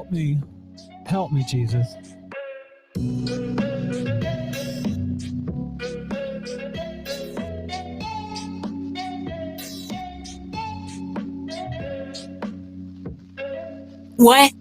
Help me. Help me, Jesus. What?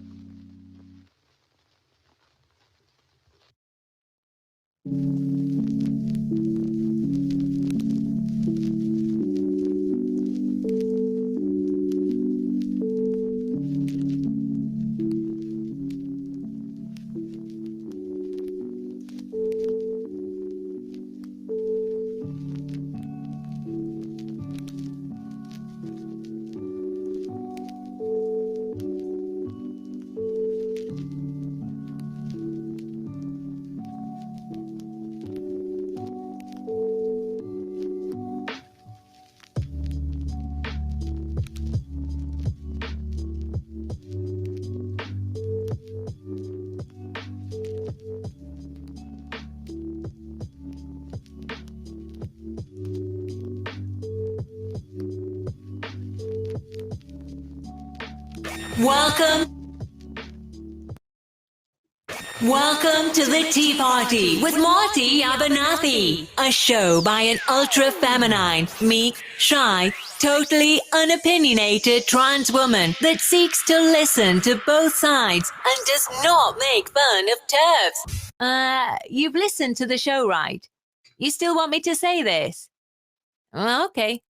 Welcome to the Tea Party with Marty Abernathy, a show by an ultra-feminine, meek, shy, totally unopinionated trans woman that seeks to listen to both sides and does not make fun of TERFs. You've listened to the show, right? You still want me to say this? Okay.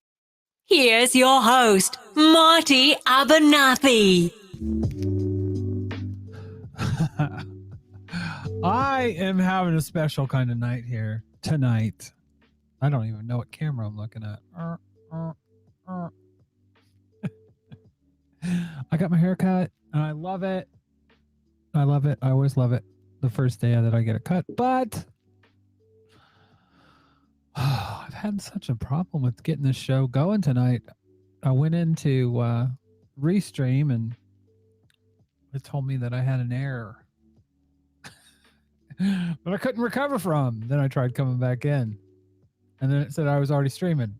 Here's your host, Marty Abernathy. I am having a special kind of night here tonight. I don't even know what camera I'm looking at. I got my hair cut and I love it. I love it. I always love it the first day that I get a cut. But I've had such a problem with getting this show going tonight. I went into Restream and it told me that I had an error. But I couldn't recover from. Then I tried coming back in. And then it said I was already streaming.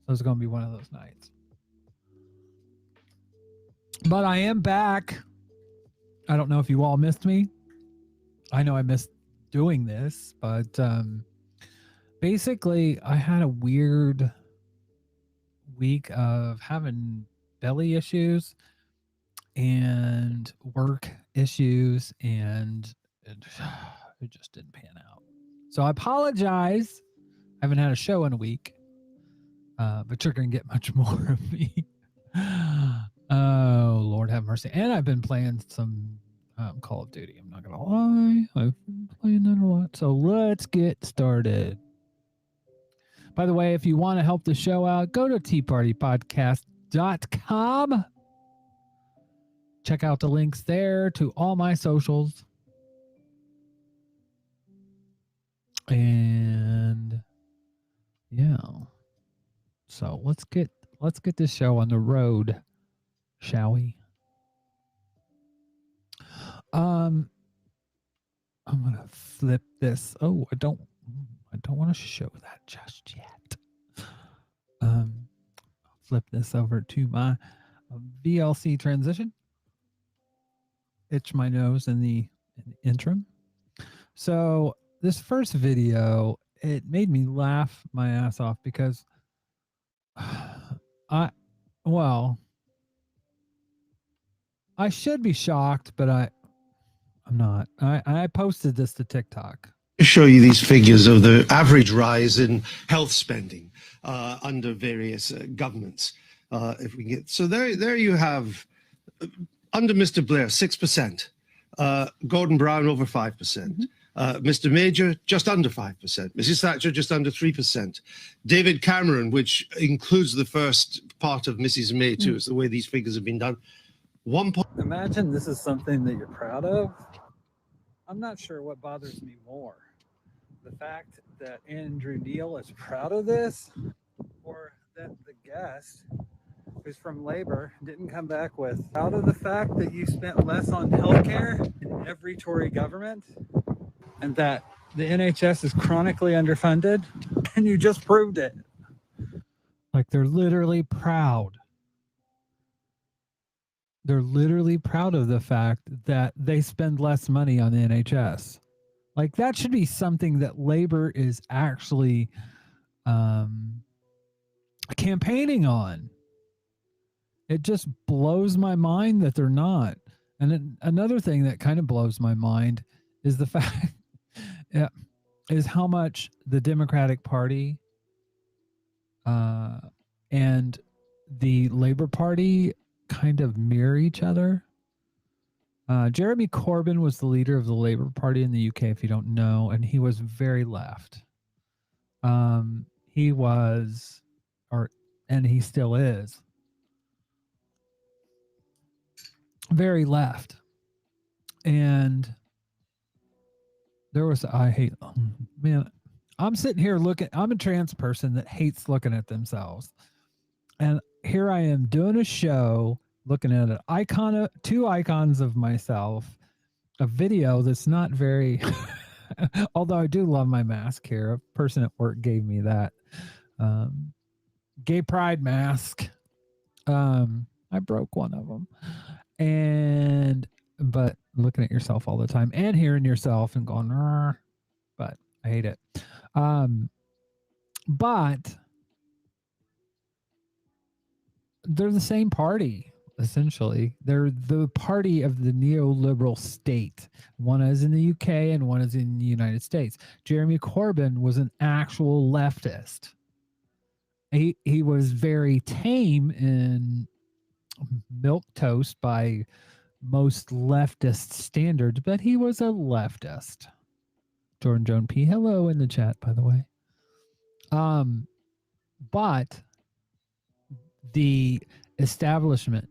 So it's going to be one of those nights. But I am back. I don't know if you all missed me. I know I missed doing this, but basically I had a weird week of having belly issues and work issues, and it just didn't pan out. So I apologize. I haven't had a show in a week, but you're going to get much more of me. Oh, Lord have mercy. And I've been playing some Call of Duty. I'm not going to lie. I've been playing that a lot. So let's get started. By the way, if you want to help the show out, go to teapartypodcast.com. Check out the links there to all my socials. And yeah. So let's get this show on the road, shall we? I'm gonna flip this. Oh, I don't want to show that just yet. I'll flip this over to my VLC transition. Itch my nose in the interim. So this first video, it made me laugh my ass off because I should be shocked, but I'm not. I posted this to TikTok. To show you these figures of the average rise in health spending under various governments. If we get so there you have under Mr. Blair 6%, Gordon Brown over 5%. Mr. Major, just under 5%. Mrs. Thatcher, just under 3%. David Cameron, which includes the first part of Mrs. May, too, is the way these figures have been done. Imagine this is something that you're proud of. I'm not sure what bothers me more. The fact that Andrew Neil is proud of this, or that the guest, who's from Labor, didn't come back with proud of the fact that you spent less on healthcare in every Tory government, and that the NHS is chronically underfunded, and you just proved it. Like they're literally proud They're literally proud of the fact that they spend less money on the NHS. Like that should be something that labor is actually um, campaigning on. It just blows my mind that they're not. And then another thing that kind of blows my mind is the fact yeah, is how much the Democratic Party and the Labor Party kind of mirror each other. Jeremy Corbyn was the leader of the Labor Party in the UK, if you don't know, and he was very left. He was, and he still is, very left. And there was, man, I'm sitting here looking, I'm a trans person that hates looking at themselves. And here I am doing a show, looking at an icon, two icons of myself, a video that's not very, although I do love my mask here. A person at work gave me that gay pride mask. I broke one of them. But looking at yourself all the time and hearing yourself and going, but I hate it. But they're the same party, essentially. They're the party of the neoliberal state. One is in the UK and one is in the United States. Jeremy Corbyn was an actual leftist. He was very tame in milquetoast by most leftist standards, but he was a leftist. Jordan Joan P. Hello in the chat, by the way. But the establishment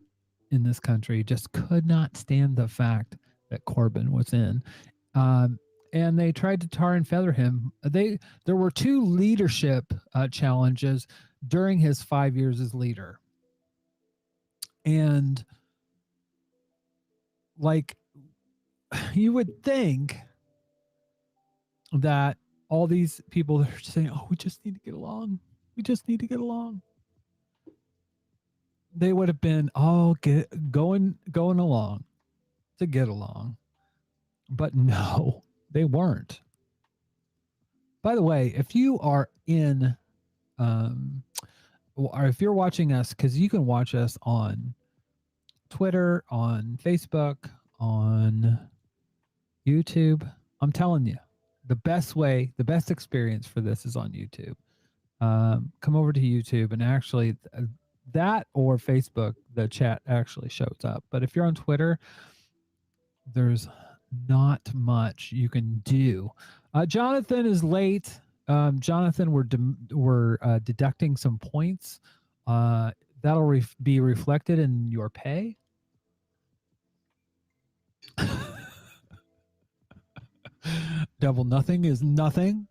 in this country just could not stand the fact that Corbyn was in. And they tried to tar and feather him. There were two leadership challenges during his 5 years as leader. And like you would think that all these people that are saying, oh, we just need to get along. We just need to get along. They would have been all going along to get along. But no, they weren't. By the way, if you are in, or if you're watching us, because you can watch us on Twitter, on Facebook, on YouTube, I'm telling you, the best way, the best experience for this is on YouTube. Come over to YouTube and actually that or Facebook, the chat actually shows up. But if you're on Twitter, there's not much you can do. Jonathan is late. Jonathan, we're deducting some points. That'll be reflected in your pay. Double nothing is nothing.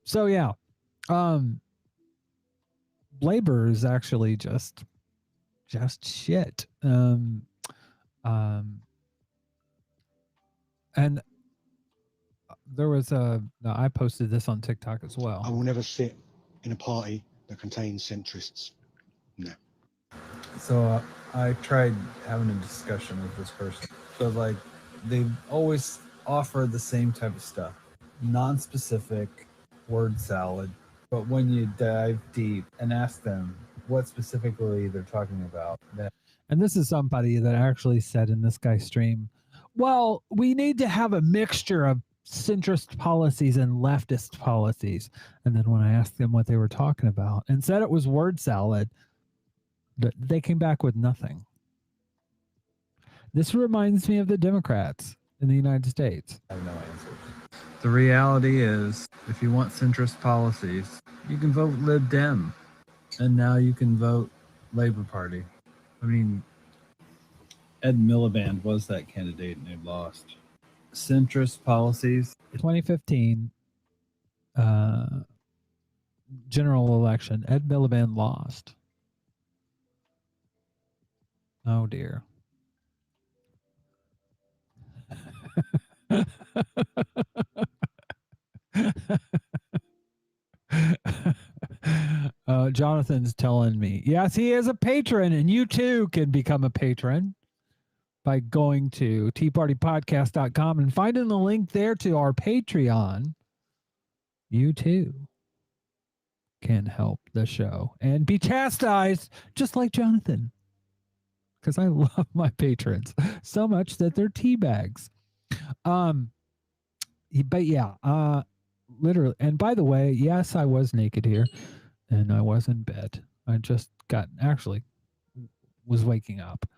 So yeah, labor is actually just shit. And there was I posted this on TikTok as well. I will never sit in a party that contains centrists. No. So I tried having a discussion with this person. So like they always offer the same type of stuff, non-specific, word salad. But when you dive deep and ask them what specifically they're talking about, and this is somebody that actually said in this guy's stream, well, we need to have a mixture of centrist policies and leftist policies. And then when I asked them what they were talking about and said it was word salad, they came back with nothing. This reminds me of the Democrats in the United States. I have no answers. The reality is, if you want centrist policies, you can vote Lib Dem, and now you can vote Labor Party. I mean, Ed Miliband was that candidate and they lost. Centrist policies. 2015 general election, Ed Miliband lost. Oh dear. Jonathan's telling me, yes, he is a patron, and you too can become a patron by going to teapartypodcast.com and finding the link there to our Patreon. You too can help the show and be chastised just like Jonathan. Because I love my patrons so much that they're tea bags. But yeah, literally. And by the way, yes, I was naked here and I was in bed. I just was waking up.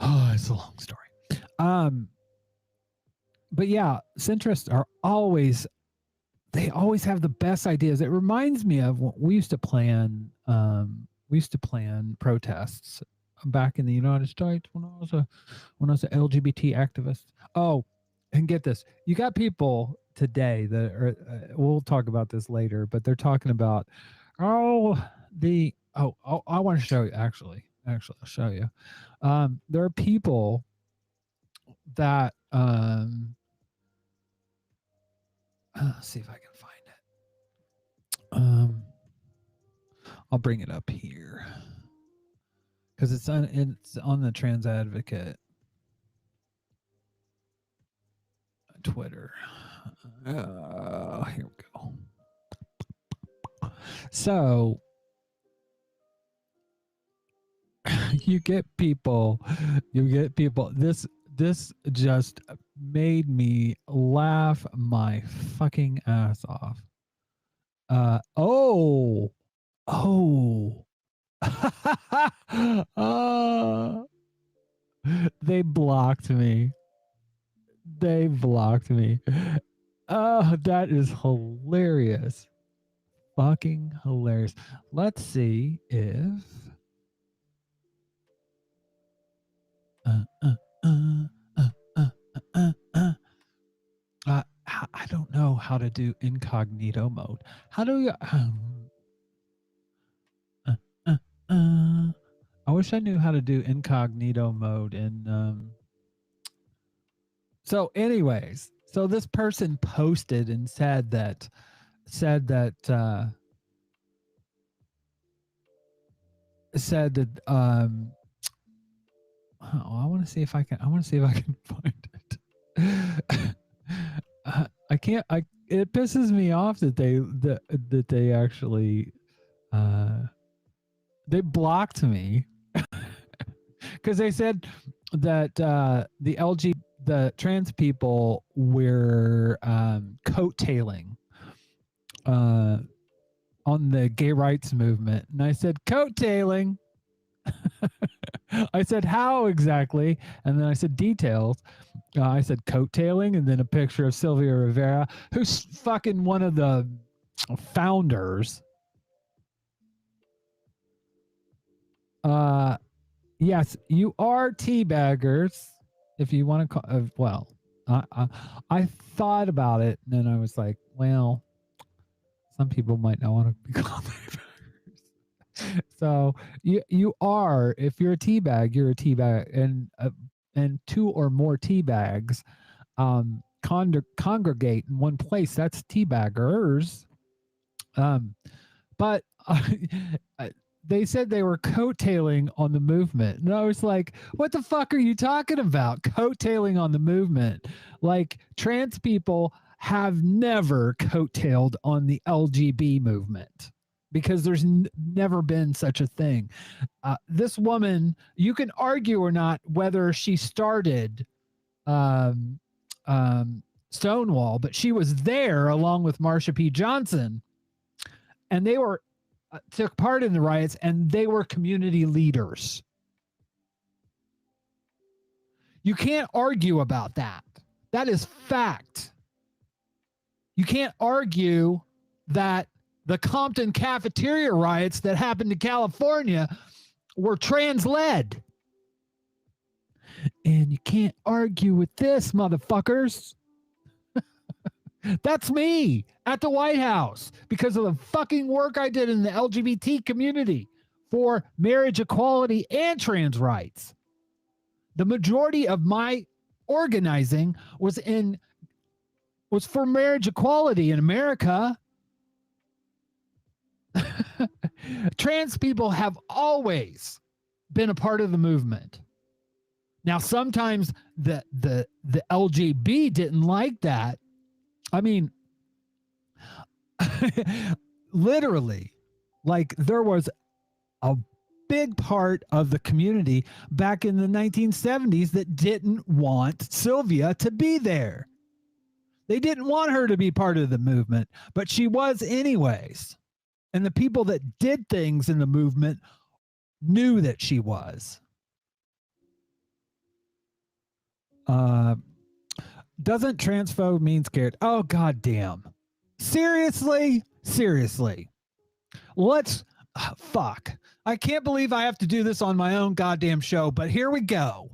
Oh, it's a long story. But yeah, centrists are they always have the best ideas. It reminds me of when we used to plan protests back in the United States when I was an LGBT activist. Oh, and get this. You got people today that are we'll talk about this later, but they're talking about I want to show you actually I'll show you. There are people that let's see if I can find it. I'll bring it up here because it's on the Trans Advocate Twitter. Here we go. So you get people. This just made me laugh my fucking ass off. Oh. They blocked me. Oh, that is hilarious. Fucking hilarious. Let's see if I don't know how to do incognito mode. How do you I wish I knew how to do incognito mode in so anyways, so this person posted and said that I want to see if I can find it. I can't. It pisses me off that they actually they blocked me because they said that the trans people were coattailing on the gay rights movement, and I said coattailing. I said how exactly, and then I said details. I said coattailing, and then a picture of Sylvia Rivera, who's fucking one of the founders. Yes, you are teabaggers. If you want to call, well, I thought about it, and then I was like, well, some people might not want to be called teabaggers. So you are, if you're a teabag, you're a teabag, and two or more teabags congregate in one place. That's teabaggers. But they said they were coattailing on the movement, and I was like, "What the fuck are you talking about? Coattailing on the movement? Like trans people have never coattailed on the LGB movement." Because there's never been such a thing. This woman, you can argue or not whether she started Stonewall, but she was there along with Marsha P. Johnson, and they were took part in the riots, and they were community leaders. You can't argue about that. That is fact. You can't argue that the Compton cafeteria riots that happened in California were trans-led. And you can't argue with this, motherfuckers. That's me at the White House because of the fucking work I did in the LGBT community for marriage equality and trans rights. The majority of my organizing was for marriage equality in America. Trans people have always been a part of the movement. Now, sometimes the LGB didn't like that. I mean, literally, like there was a big part of the community back in the 1970s that didn't want Sylvia to be there. They didn't want her to be part of the movement, but she was anyways. And the people that did things in the movement knew that she was. Doesn't transphobe mean scared? Oh, goddamn. Seriously? Let's, fuck. I can't believe I have to do this on my own goddamn show, but here we go.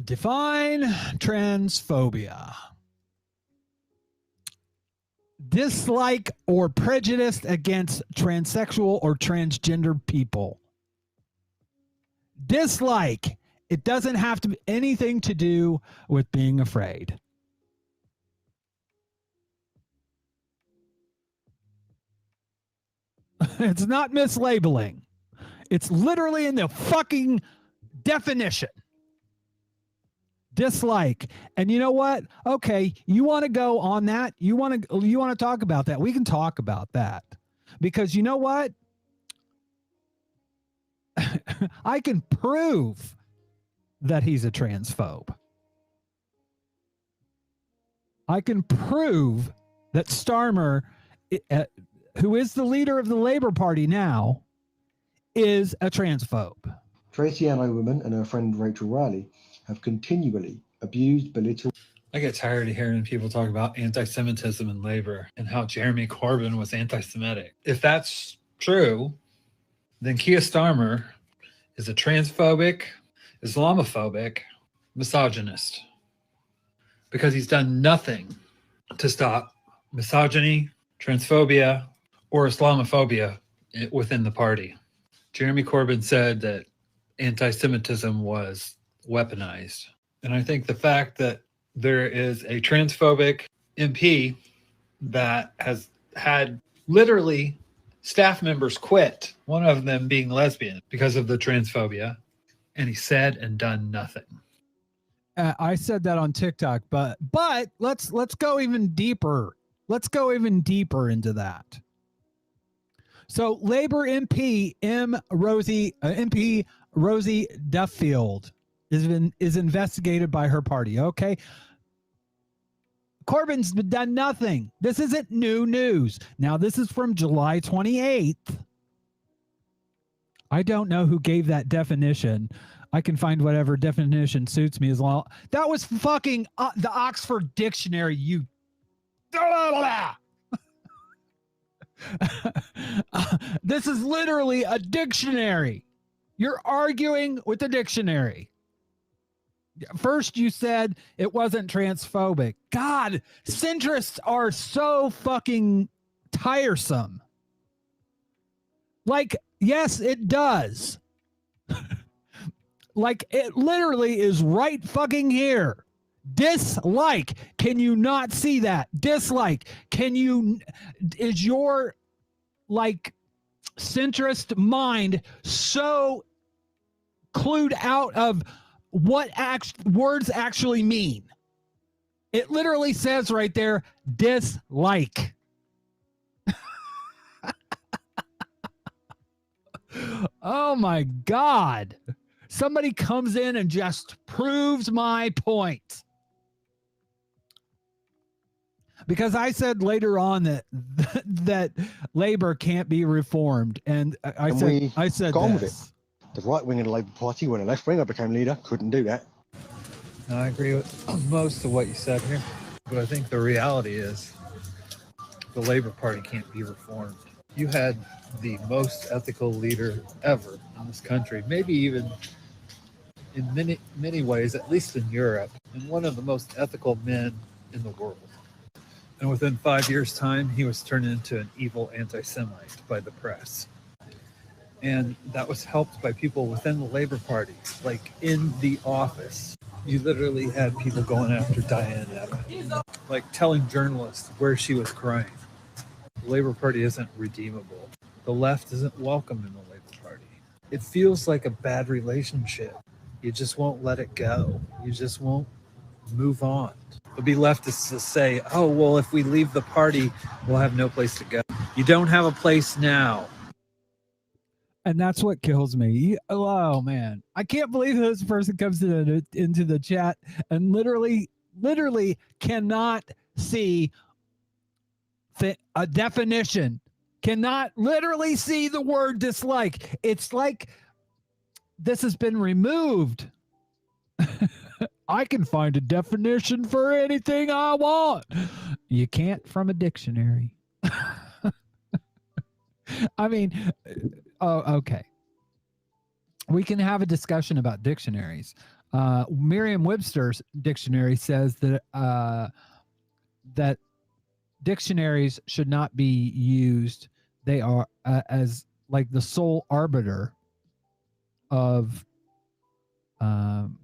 Define transphobia. Dislike or prejudice against transsexual or transgender people. Dislike. It doesn't have to be anything to do with being afraid. It's not mislabeling. It's literally in the fucking definition. Dislike. And you know what? Okay, you want to go on that? You want to talk about that? We can talk about that. Because you know what? I can prove that he's a transphobe. I can prove that Starmer, who is the leader of the Labor Party now, is a transphobe. Tracy Ann Overman and her friend Rachel Riley have continually abused, belittled. I get tired of hearing people talk about anti-Semitism in labor and how Jeremy Corbyn was anti-Semitic. If that's true, then Keir Starmer is a transphobic, Islamophobic, misogynist, because he's done nothing to stop misogyny, transphobia, or Islamophobia within the party. Jeremy Corbyn said that anti-Semitism was weaponized. And I think the fact that there is a transphobic MP that has had literally staff members quit, one of them being lesbian, because of the transphobia, and he said and done nothing. I said that on TikTok, but let's go even deeper. Let's go even deeper into that. So Labor MP MP Rosie Duffield is investigated by her party. Okay. Corbyn's done nothing. This isn't new news. Now, this is from July 28th. I don't know who gave that definition. I can find whatever definition suits me as well. That was fucking the Oxford Dictionary, you. This is literally a dictionary. You're arguing with the dictionary. First, you said it wasn't transphobic. God, centrists are so fucking tiresome. Like, yes, it does. Like, it literally is right fucking here. Dislike. Can you not see that? Dislike. Is your, like, centrist mind so clued out of what words actually mean? It literally says right there, dislike. Oh my God. Somebody comes in and just proves my point. Because I said later on that labor can't be reformed. And I said gone with this. The right wing of the Labour Party, when the left winger became leader, couldn't do that. I agree with most of what you said here. But I think the reality is the Labor Party can't be reformed. You had the most ethical leader ever in this country, maybe even in many ways, at least in Europe, and one of the most ethical men in the world. And within 5 years' time, he was turned into an evil anti-Semite by the press. And that was helped by people within the Labor Party, like in the office. You literally had people going after Diane Abbott, like telling journalists where she was crying. The Labor Party isn't redeemable. The left isn't welcome in the Labor Party. It feels like a bad relationship. You just won't let it go. You just won't move on. It'll be leftists to say, oh, well, if we leave the party, we'll have no place to go. You don't have a place now. And that's what kills me. Oh man, I can't believe this person comes into the chat and literally cannot see a definition. Cannot literally see the word dislike. It's like this has been removed. I can find a definition for anything I want. You can't from a dictionary. I mean, oh, okay. We can have a discussion about dictionaries. Merriam-Webster's dictionary says that that dictionaries should not be used. They are as like the sole arbiter of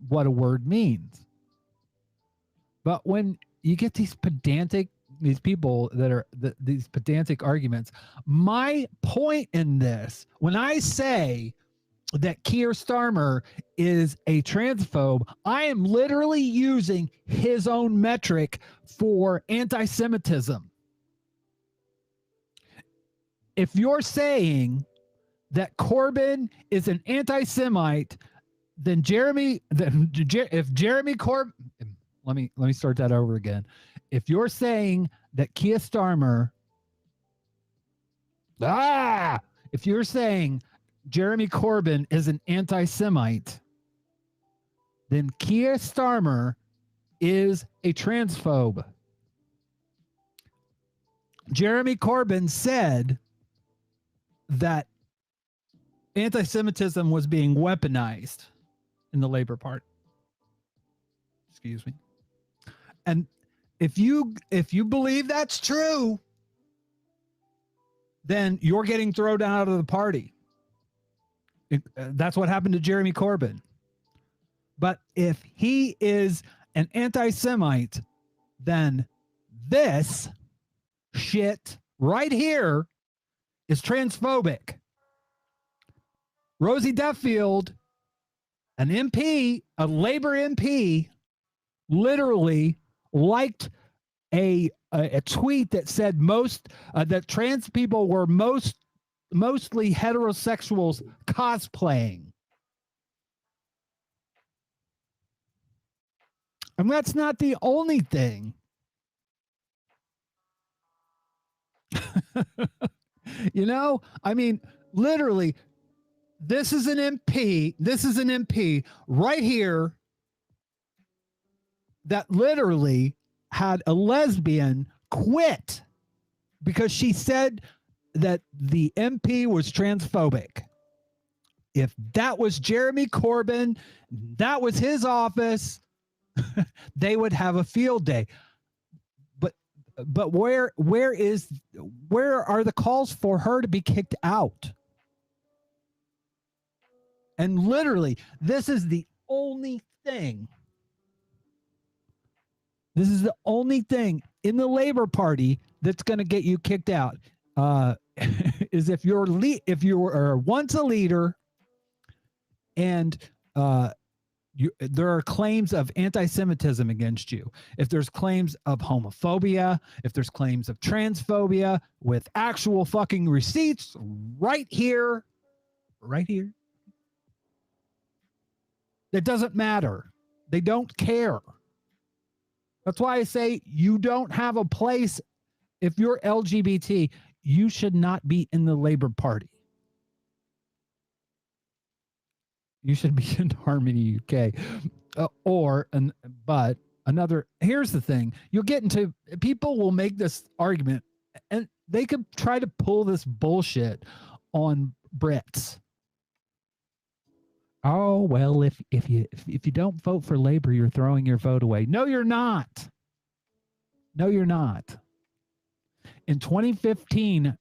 what a word means. But when you get these people that are these pedantic arguments, my point in this, when I say that Keir Starmer is a transphobe, I am literally using his own metric for anti-Semitism. If you're saying that Corbyn is an anti-Semite, then if Jeremy Corbyn, let me start that over again. If you're saying that Keir Starmer, if you're saying Jeremy Corbyn is an anti-Semite, then Keir Starmer is a transphobe. Jeremy Corbyn said that anti-Semitism was being weaponized in the Labor Party. Excuse me. And if you believe that's true, then you're getting thrown out of the party. That's what happened to Jeremy Corbyn. But if he is an anti-Semite, then this shit right here is transphobic. Rosie Duffield, an MP, a Labor MP, literally liked a tweet that said that trans people were mostly heterosexuals cosplaying. And that's not the only thing. You know, I mean, literally, this is an MP right here that literally had a lesbian quit because she said that the MP was transphobic. If that was Jeremy Corbyn, that was his office, they would have a field day. But where are the calls for her to be kicked out? And literally, this is the only thing. This is the only thing in the Labor Party that's going to get you kicked out. Is if you were once a leader, and there are claims of anti-Semitism against you. If there's claims of homophobia, if there's claims of transphobia with actual fucking receipts right here. It doesn't matter. They don't care. That's why I say you don't have a place. If you're LGBT, you should not be in the Labor Party. You should be in Harmony UK. But here's the thing. You'll get into, people will make this argument and they could try to pull this bullshit on Brits. Oh, well, if you don't vote for Labor, you're throwing your vote away. No, you're not. No, you're not. In 2015,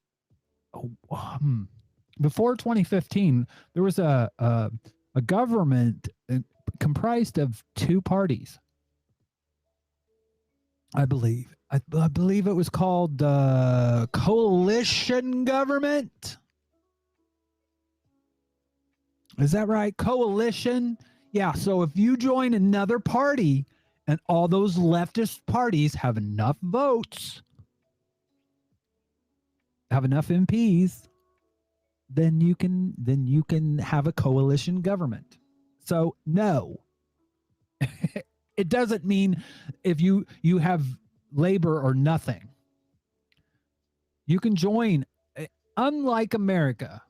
before 2015, there was a government comprised of two parties, I believe. I believe it was called coalition government. Is that right? Coalition? Yeah. So if you join another party and all those leftist parties have enough votes, have enough MPs, then you can have a coalition government. So no. It doesn't mean if you have labor or nothing. You can join, unlike America.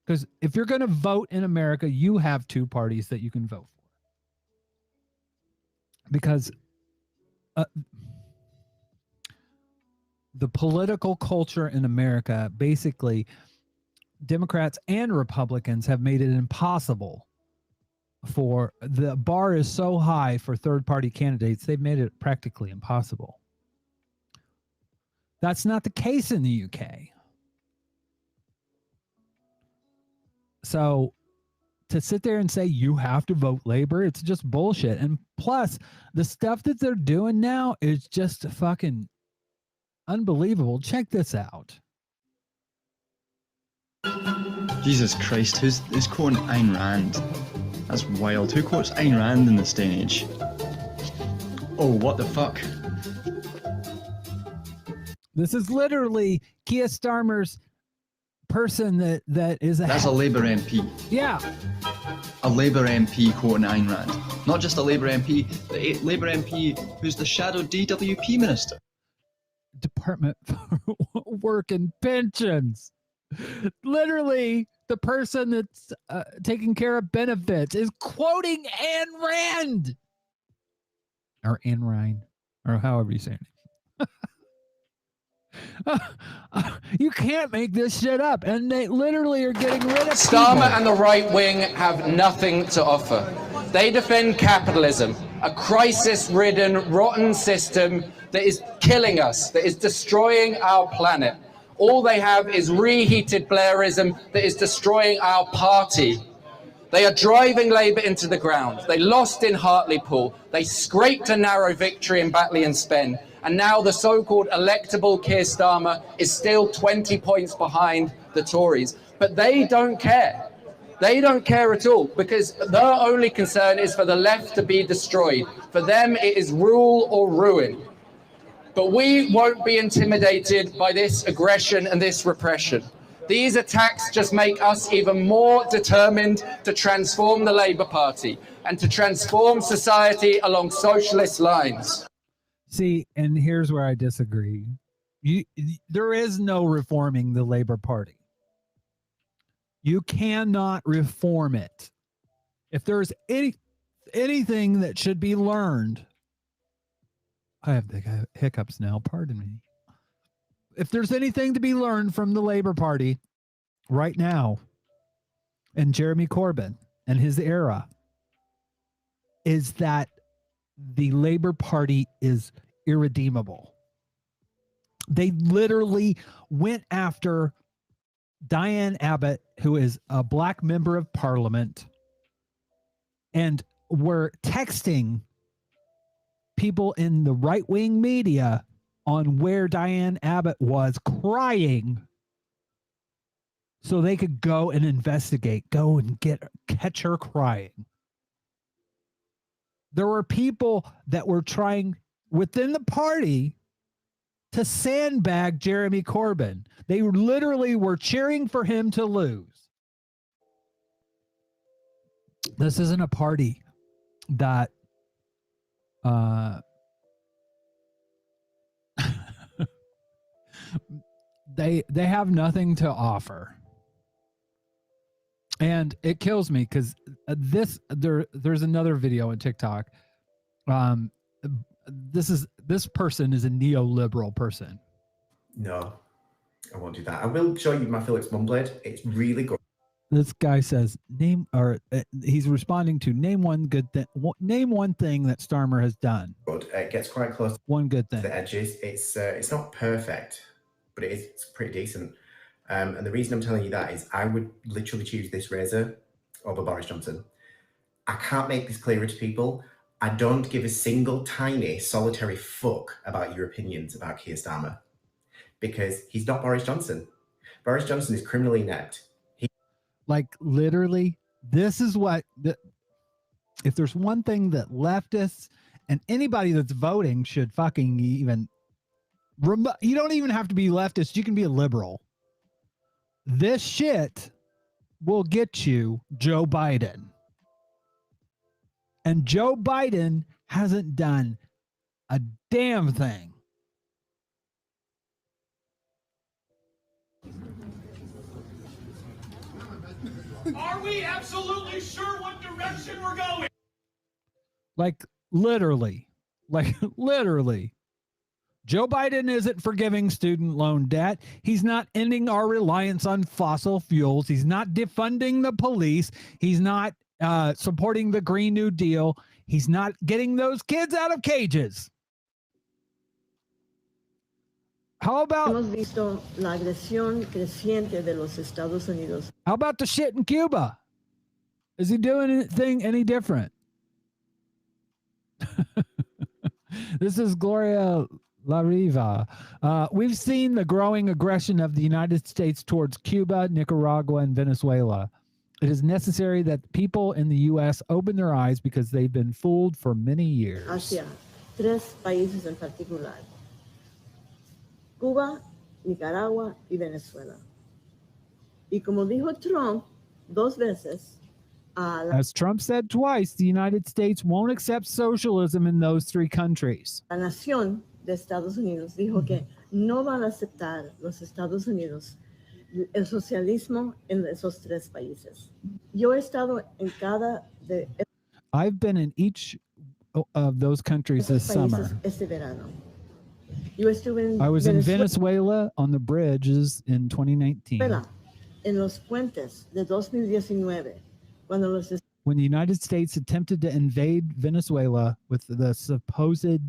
Because if you're going to vote in America, you have two parties that you can vote for. Because the political culture in America, basically, Democrats and Republicans have made it impossible for, the bar is so high for third-party candidates, they've made it practically impossible. That's not the case in the UK. So to sit there and say you have to vote Labor, it's just bullshit. And plus, the stuff that they're doing now is just fucking unbelievable. Check this out. Jesus Christ, who's quoting Ayn Rand? That's wild. Who quotes Ayn Rand in this day and age? Oh, what the fuck? This is literally Keir Starmer's person that is a... That's a Labour MP. Yeah. A Labour MP quoting Ayn Rand. Not just a Labour MP, the Labour MP who's the shadow DWP minister. Department for Work and Pensions. Literally, the person that's taking care of benefits is quoting Ayn Rand. Or Ayn Rand. Or however you say it. You can't make this shit up, and they literally are getting rid of Starmer people. and the right wing have nothing to offer. They defend capitalism, a crisis-ridden, rotten system that is killing us, that is destroying our planet. All they have is reheated Blairism that is destroying our party. They are driving Labour into the ground. They lost in Hartlepool. They scraped a narrow victory in Batley and Spen. And now the so-called electable Keir Starmer is still 20 points behind the Tories. But they don't care. They don't care at all, because their only concern is for the left to be destroyed. For them, it is rule or ruin. But we won't be intimidated by this aggression and this repression. These attacks just make us even more determined to transform the Labour Party and to transform society along socialist lines. See, and here's where I disagree. There is no reforming the Labour Party. You cannot reform it. If there's anything that should be learned, I have the hiccups now, pardon me. If there's anything to be learned from the Labour Party right now and Jeremy Corbyn and his era, is that the Labour Party is irredeemable. They literally went after Diane Abbott, who is a black member of parliament, and were texting people in the right-wing media on where Diane Abbott was, crying, so they could go and investigate, go and catch her crying. There were people that were trying within the party to sandbag Jeremy Corbyn. They literally were cheering for him to lose. This isn't a party that they have nothing to offer. And it kills me because there's another video on TikTok. This person is a neoliberal person. No, I won't do that. I will show you my Philips Mumblade. It's really good. This guy says he's responding to name one good thing. Name one thing that Starmer has done. Good. It gets quite close. One good thing. To the edges. It's not perfect, but it's pretty decent. And the reason I'm telling you that is I would literally choose this razor over Boris Johnson. I can't make this clearer to people. I don't give a single tiny solitary fuck about your opinions about Keir Starmer because he's not Boris Johnson. Boris Johnson is criminally inept. Like literally, this is what if there's one thing that leftists and anybody that's voting should fucking even you don't even have to be leftist, you can be a liberal. This shit will get you Joe Biden. And Joe Biden hasn't done a damn thing. Are we absolutely sure what direction we're going? Like literally. Joe Biden isn't forgiving student loan debt. He's not ending our reliance on fossil fuels. He's not defunding the police. He's not supporting the Green New Deal. He's not getting those kids out of cages. How about Hemos visto la agresión creciente de los Estados Unidos. How about the shit in Cuba? Is he doing anything any different? This is Gloria La Riva. We've seen the growing aggression of the United States towards Cuba, Nicaragua, and Venezuela. It is necessary that people in the U.S. open their eyes because they've been fooled for many years. Hacia 3 países en particular: Cuba, Nicaragua y Venezuela. Y como dijo Trump 2 veces, as Trump said twice, the United States won't accept socialism in those 3 countries. La nación de Estados Unidos dijo que no van a aceptar los Estados Unidos el socialismo en esos 3 países. Yo he estado en cada de I've been in each of those countries this summer. Este verano. Yo estuve en I was in Venezuela on the bridges in 2019. En los puentes de 2019, cuando los when the United States attempted to invade Venezuela with the supposed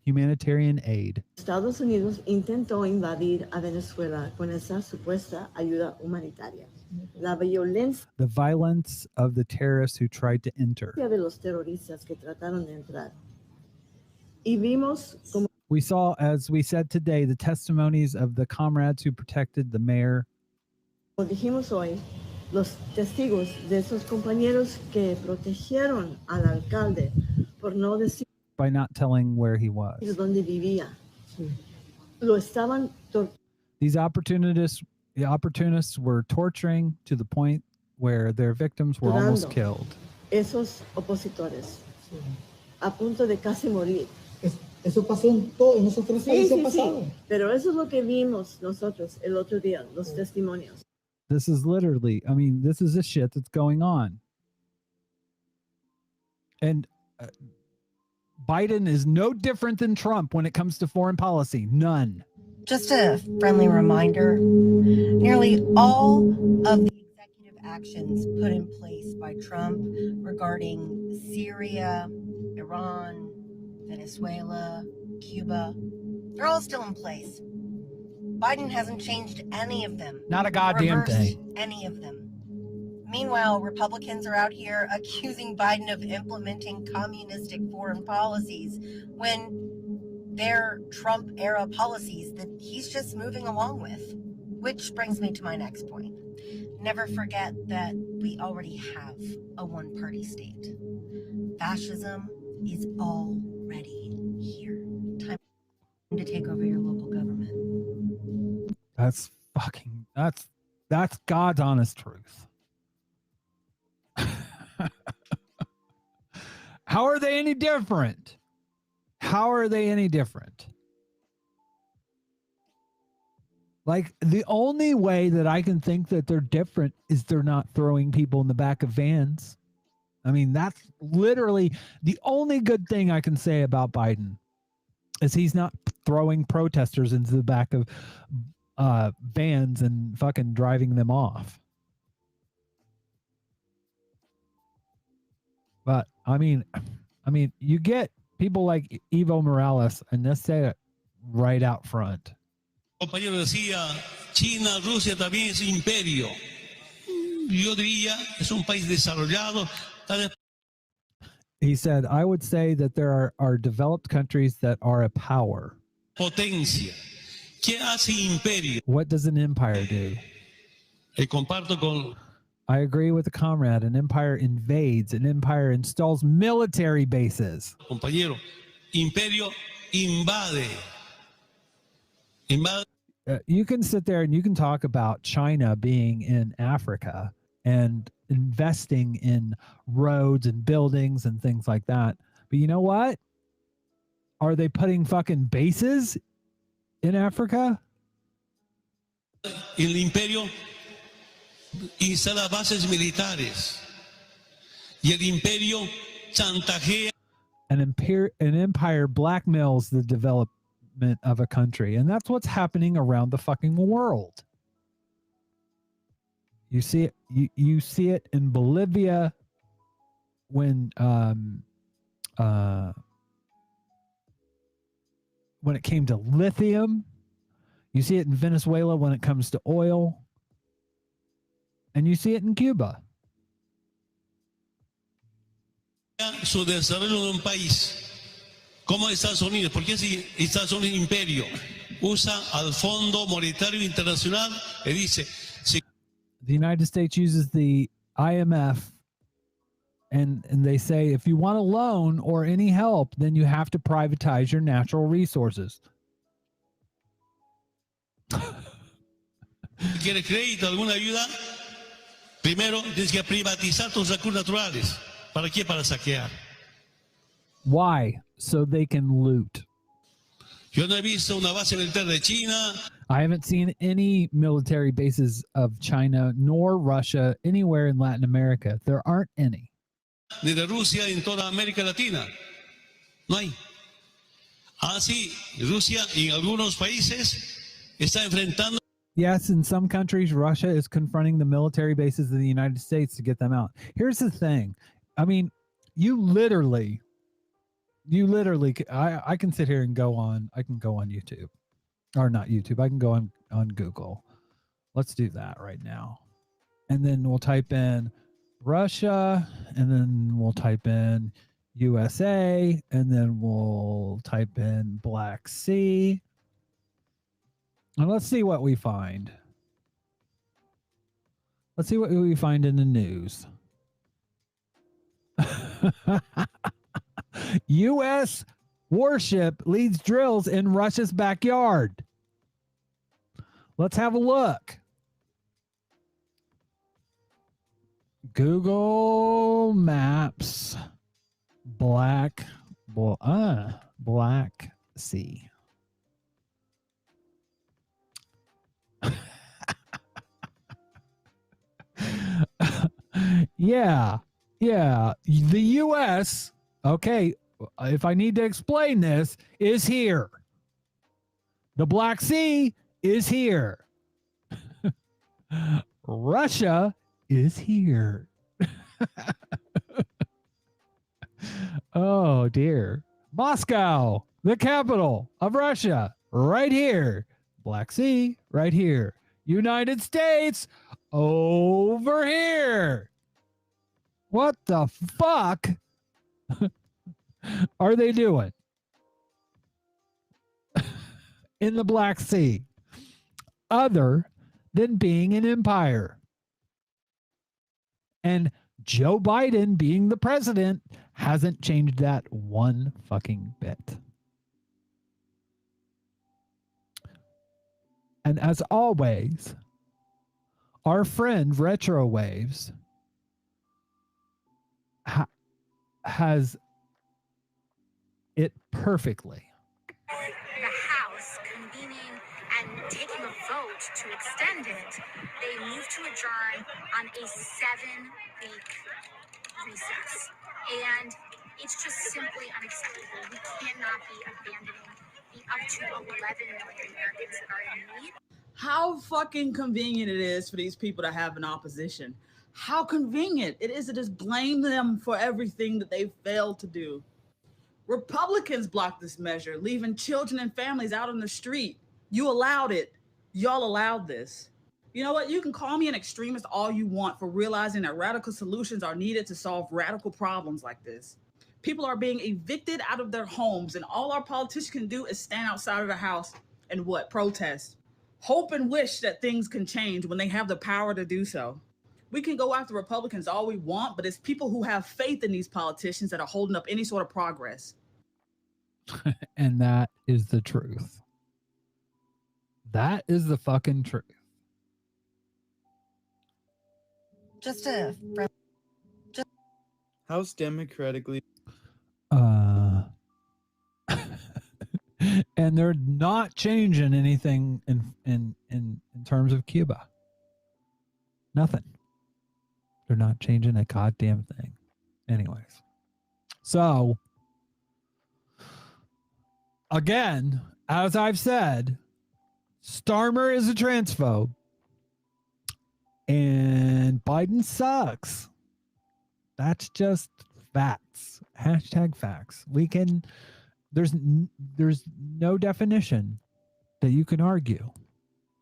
humanitarian aid. Estados Unidos intentó invadir a Venezuela con esa supuesta ayuda humanitaria. La violencia The violence of the terrorists who tried to enter. de los terroristas que trataron de entrar. Y vimos como We saw, as we said today, the testimonies of the comrades who protected the mayor. Como dijimos hoy, los testigos de esos compañeros que protegieron al alcalde por no decir by not telling where he was. dónde vivía. Lo estaban These opportunists were torturing to the point where their victims were almost killed. Esos opositores a punto de casi morir. Eso pasó en esos 3 países pasados. Pero eso es lo que vimos nosotros el otro día, los testimonios. This is literally, I mean, this is the shit that's going on. And Biden is no different than Trump when it comes to foreign policy. None. Just a friendly reminder, nearly all of the executive actions put in place by Trump regarding Syria, Iran, Venezuela, Cuba, they're all still in place. Biden hasn't changed any of them. Not a goddamn thing. Any of them. Meanwhile, Republicans are out here accusing Biden of implementing communistic foreign policies when they're Trump-era policies that he's just moving along with. Which brings me to my next point. Never forget that we already have a one-party state. Fascism is already here. Time to take over your local government. That's God's honest truth. How are they any different? How are they any different? Like, the only way that I can think that they're different is they're not throwing people in the back of vans. I mean, that's literally the only good thing I can say about Biden is he's not throwing protesters into the back of vans and fucking driving them off. But I mean, you get people like Evo Morales, and they say it right out front. Compañero decía, China, Rusia también es un imperio. Yo diría, es un país desarrollado. He said, I would say that there are developed countries that are a power. Potencia. ¿Qué hace imperio? What does an empire do? Comparto con I agree with the comrade. An empire invades. An empire installs military bases. compañero. Imperio invade. Invade. You can sit there and you can talk about China being in Africa and investing in roads and buildings and things like that. But you know what? Are they putting fucking bases in Africa? El imperio instala bases militares. Y el imperio chantajea. An empire blackmails the development of a country. And that's what's happening around the fucking world. You see it, you see it in Bolivia when it came to lithium. You see it in Venezuela when it comes to oil. And you see it in Cuba. Su desarrollo de un país como Estados Unidos, porque si Estados Unidos imperio usa al Fondo Monetario Internacional y dice si the United States uses the IMF and they say if you want a loan or any help, then you have to privatize your natural resources. quiere crédito, alguna ayuda, primero tienes que privatizar tus recursos naturales. ¿Para qué? Para saquear. Why? So they can loot. Yo no he visto una base militar de China. I haven't seen any military bases of China nor Russia anywhere in Latin America. There aren't any. Ni de Rusia en toda América Latina. No hay. Así, Rusia en algunos países está enfrentando. Yes, in some countries, Russia is confronting the military bases of the United States to get them out. Here's the thing. I mean, you literally, I can sit here and I can go on YouTube. Or not YouTube. I can go on Google. Let's do that right now. And then we'll type in Russia, and then we'll type in USA, and then we'll type in Black Sea. And let's see what we find. Let's see what we find in the news. U.S. warship leads drills in Russia's backyard. Let's have a look. Google Maps. Black Sea. Yeah. The U.S., okay, if I need to explain this, is here. The Black Sea is here. Russia is here. Oh, dear. Moscow, the capital of Russia, right here. Black Sea, right here. United States, over here. What the fuck are they doing in the Black Sea other than being an empire? And Joe Biden being the president hasn't changed that one fucking bit. And as always, our friend Retro Waves has it perfectly. The House convening and taking a vote to extend it, they moved to adjourn on a 7-week recess. And it's just simply unacceptable. We cannot be abandoning the up to 11 million Americans that are in need. How fucking convenient it is for these people to have an opposition. How convenient it is to just blame them for everything that they failed to do. Republicans blocked this measure, leaving children and families out on the street. You allowed it. Y'all allowed this. You know what? You can call me an extremist all you want for realizing that radical solutions are needed to solve radical problems like this. People are being evicted out of their homes, and all our politicians can do is stand outside of the house and what? Protest. Hope and wish that things can change when they have the power to do so. We can go after Republicans all we want, but it's people who have faith in these politicians that are holding up any sort of progress. And that is the truth. That is the fucking truth. Just a House democratically. And they're not changing anything in terms of Cuba. Nothing. They're not changing a goddamn thing. Anyways. So again, as I've said, Starmer is a transphobe. And Biden sucks. That's just facts. Hashtag facts. We can, there's no definition that you can argue.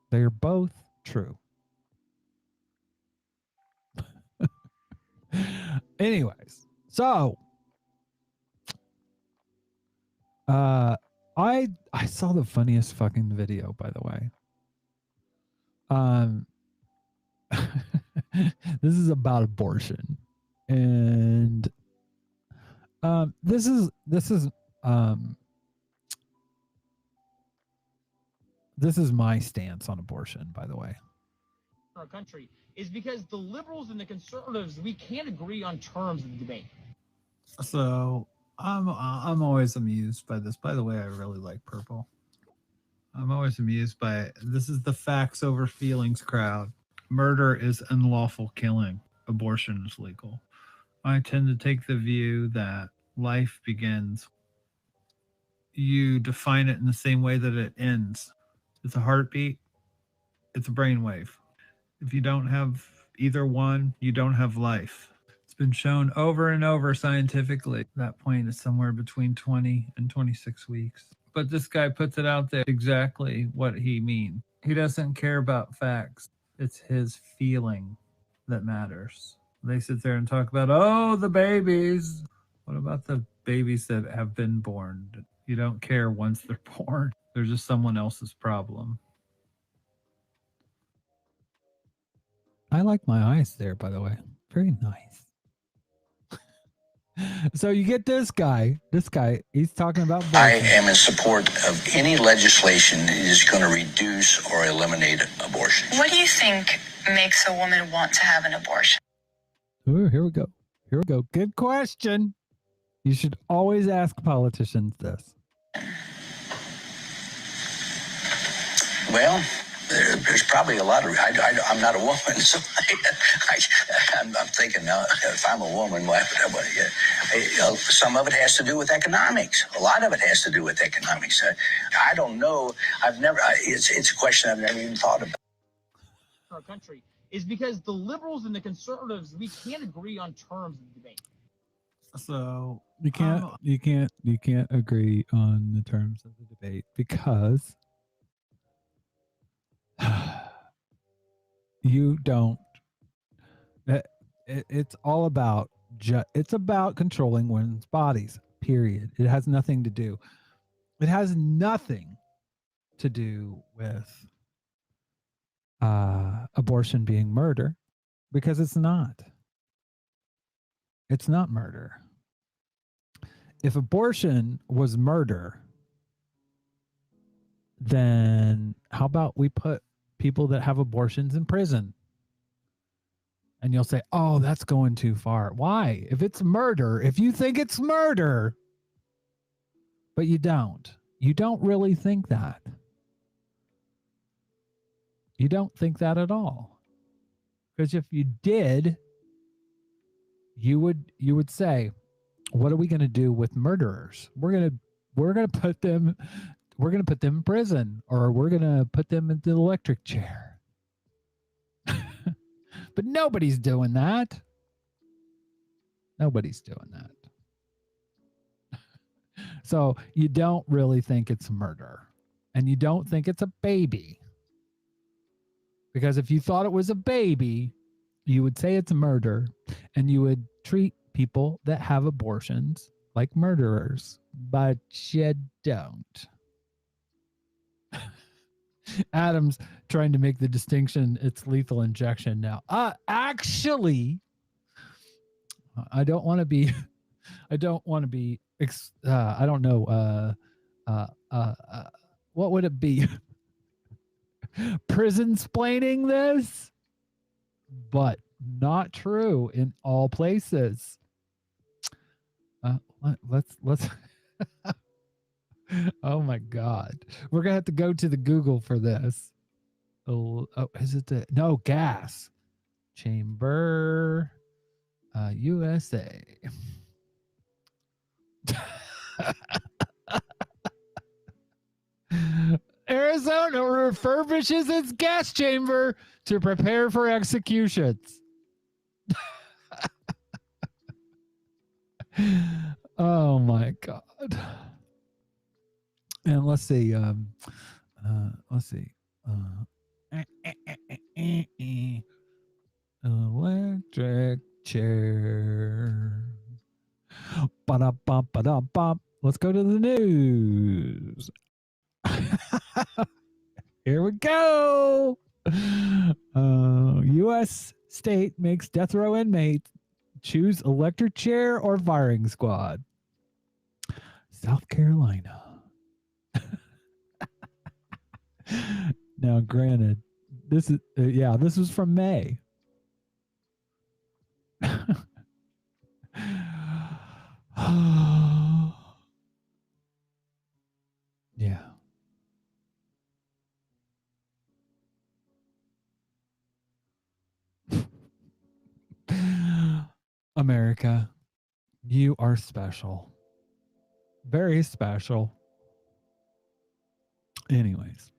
They're both true. Anyways, so I saw the funniest fucking video, by the way. This is about abortion, and this is my stance on abortion, by the way. Our country is because the liberals and the conservatives, we can't agree on terms of the debate. So I'm always amused by this. By the way, I really like purple. I'm always amused by it. This is the facts over feelings crowd. Murder is unlawful killing. Abortion is legal. I tend to take the view that life begins. You define it in the same way that it ends. It's a heartbeat. It's a brainwave. If you don't have either one, you don't have life. It's been shown over and over scientifically. That point is somewhere between 20 and 26 weeks. But this guy puts it out there exactly what he means. He doesn't care about facts. It's his feeling that matters. They sit there and talk about, oh, the babies. What about the babies that have been born? You don't care once they're born. They're just someone else's problem. I like my eyes there, by the way. Very nice. So you get this guy, he's talking about abortion. I am in support of any legislation that is going to reduce or eliminate abortion. What do you think makes a woman want to have an abortion? Ooh, here we go. Good question. You should always ask politicians this. Well, there's probably a lot of. I'm not a woman, so I'm thinking now. If I'm a woman, some of it has to do with economics. A lot of it has to do with economics. I don't know. It's a question I've never even thought about. Our country is because the liberals and the conservatives, we can't agree on terms of the debate. So you can't agree on the terms of the debate because you don't. It's all about it's about controlling women's bodies. Period. It has nothing to do. It has nothing to do with abortion being murder, because it's not. It's not murder. If abortion was murder, then how about we put people that have abortions in prison? And you'll say, oh, that's going too far. Why? If it's murder, if you think it's murder, but you don't really think that. You don't think that at all. Because if you did, you would say, what are we going to do with murderers? We're going to put them in prison, or we're going to put them in the electric chair. But nobody's doing that. Nobody's doing that. So you don't really think it's murder, and you don't think it's a baby. Because if you thought it was a baby, you would say it's murder, and you would treat people that have abortions like murderers, but you don't. Adam's trying to make the distinction. It's lethal injection now. Actually, I don't want to be. I don't want to be. I don't know. What would it be? Prison splaining this, but not true in all places. Let's. Oh my God, we're gonna have to go to the Google for this. Oh, is it no gas chamber? USA. Arizona refurbishes its gas chamber to prepare for executions. Oh my God. And let's see. Let's see. Electric chair. Ba-da-bum. Let's go to the news. Here we go. U.S. state makes death row inmate choose electric chair or firing squad. South Carolina. Now, granted, this is this was from May. Yeah. America, you are special. Very special. Anyways.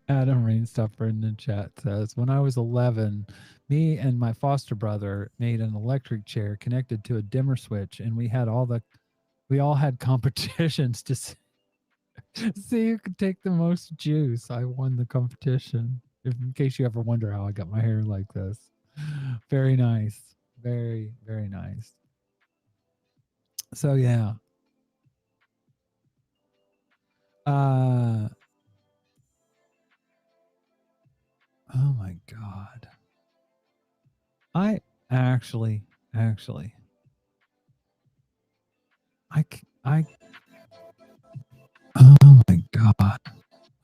Adam Rainstuffer in the chat says, when I was 11, me and my foster brother made an electric chair connected to a dimmer switch, and we all had competitions to see who could take the most juice. I won the competition. In case you ever wonder how I got my hair like this. Very nice. Very, very nice. So yeah. Oh my God. I actually, oh my God.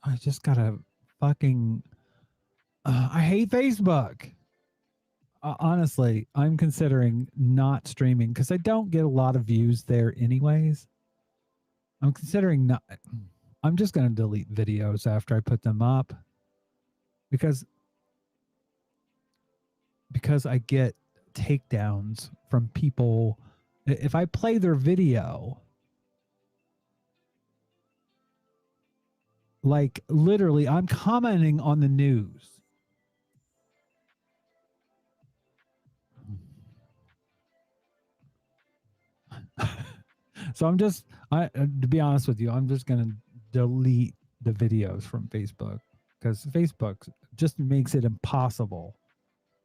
I just gotta fucking, I hate Facebook. Honestly, I'm considering not streaming because I don't get a lot of views there anyways. I'm considering not, I'm just going to delete videos after I put them up because I get takedowns from people. If I play their video, like literally I'm commenting on the news. So to be honest with you, I'm just going to delete the videos from Facebook because Facebook just makes it impossible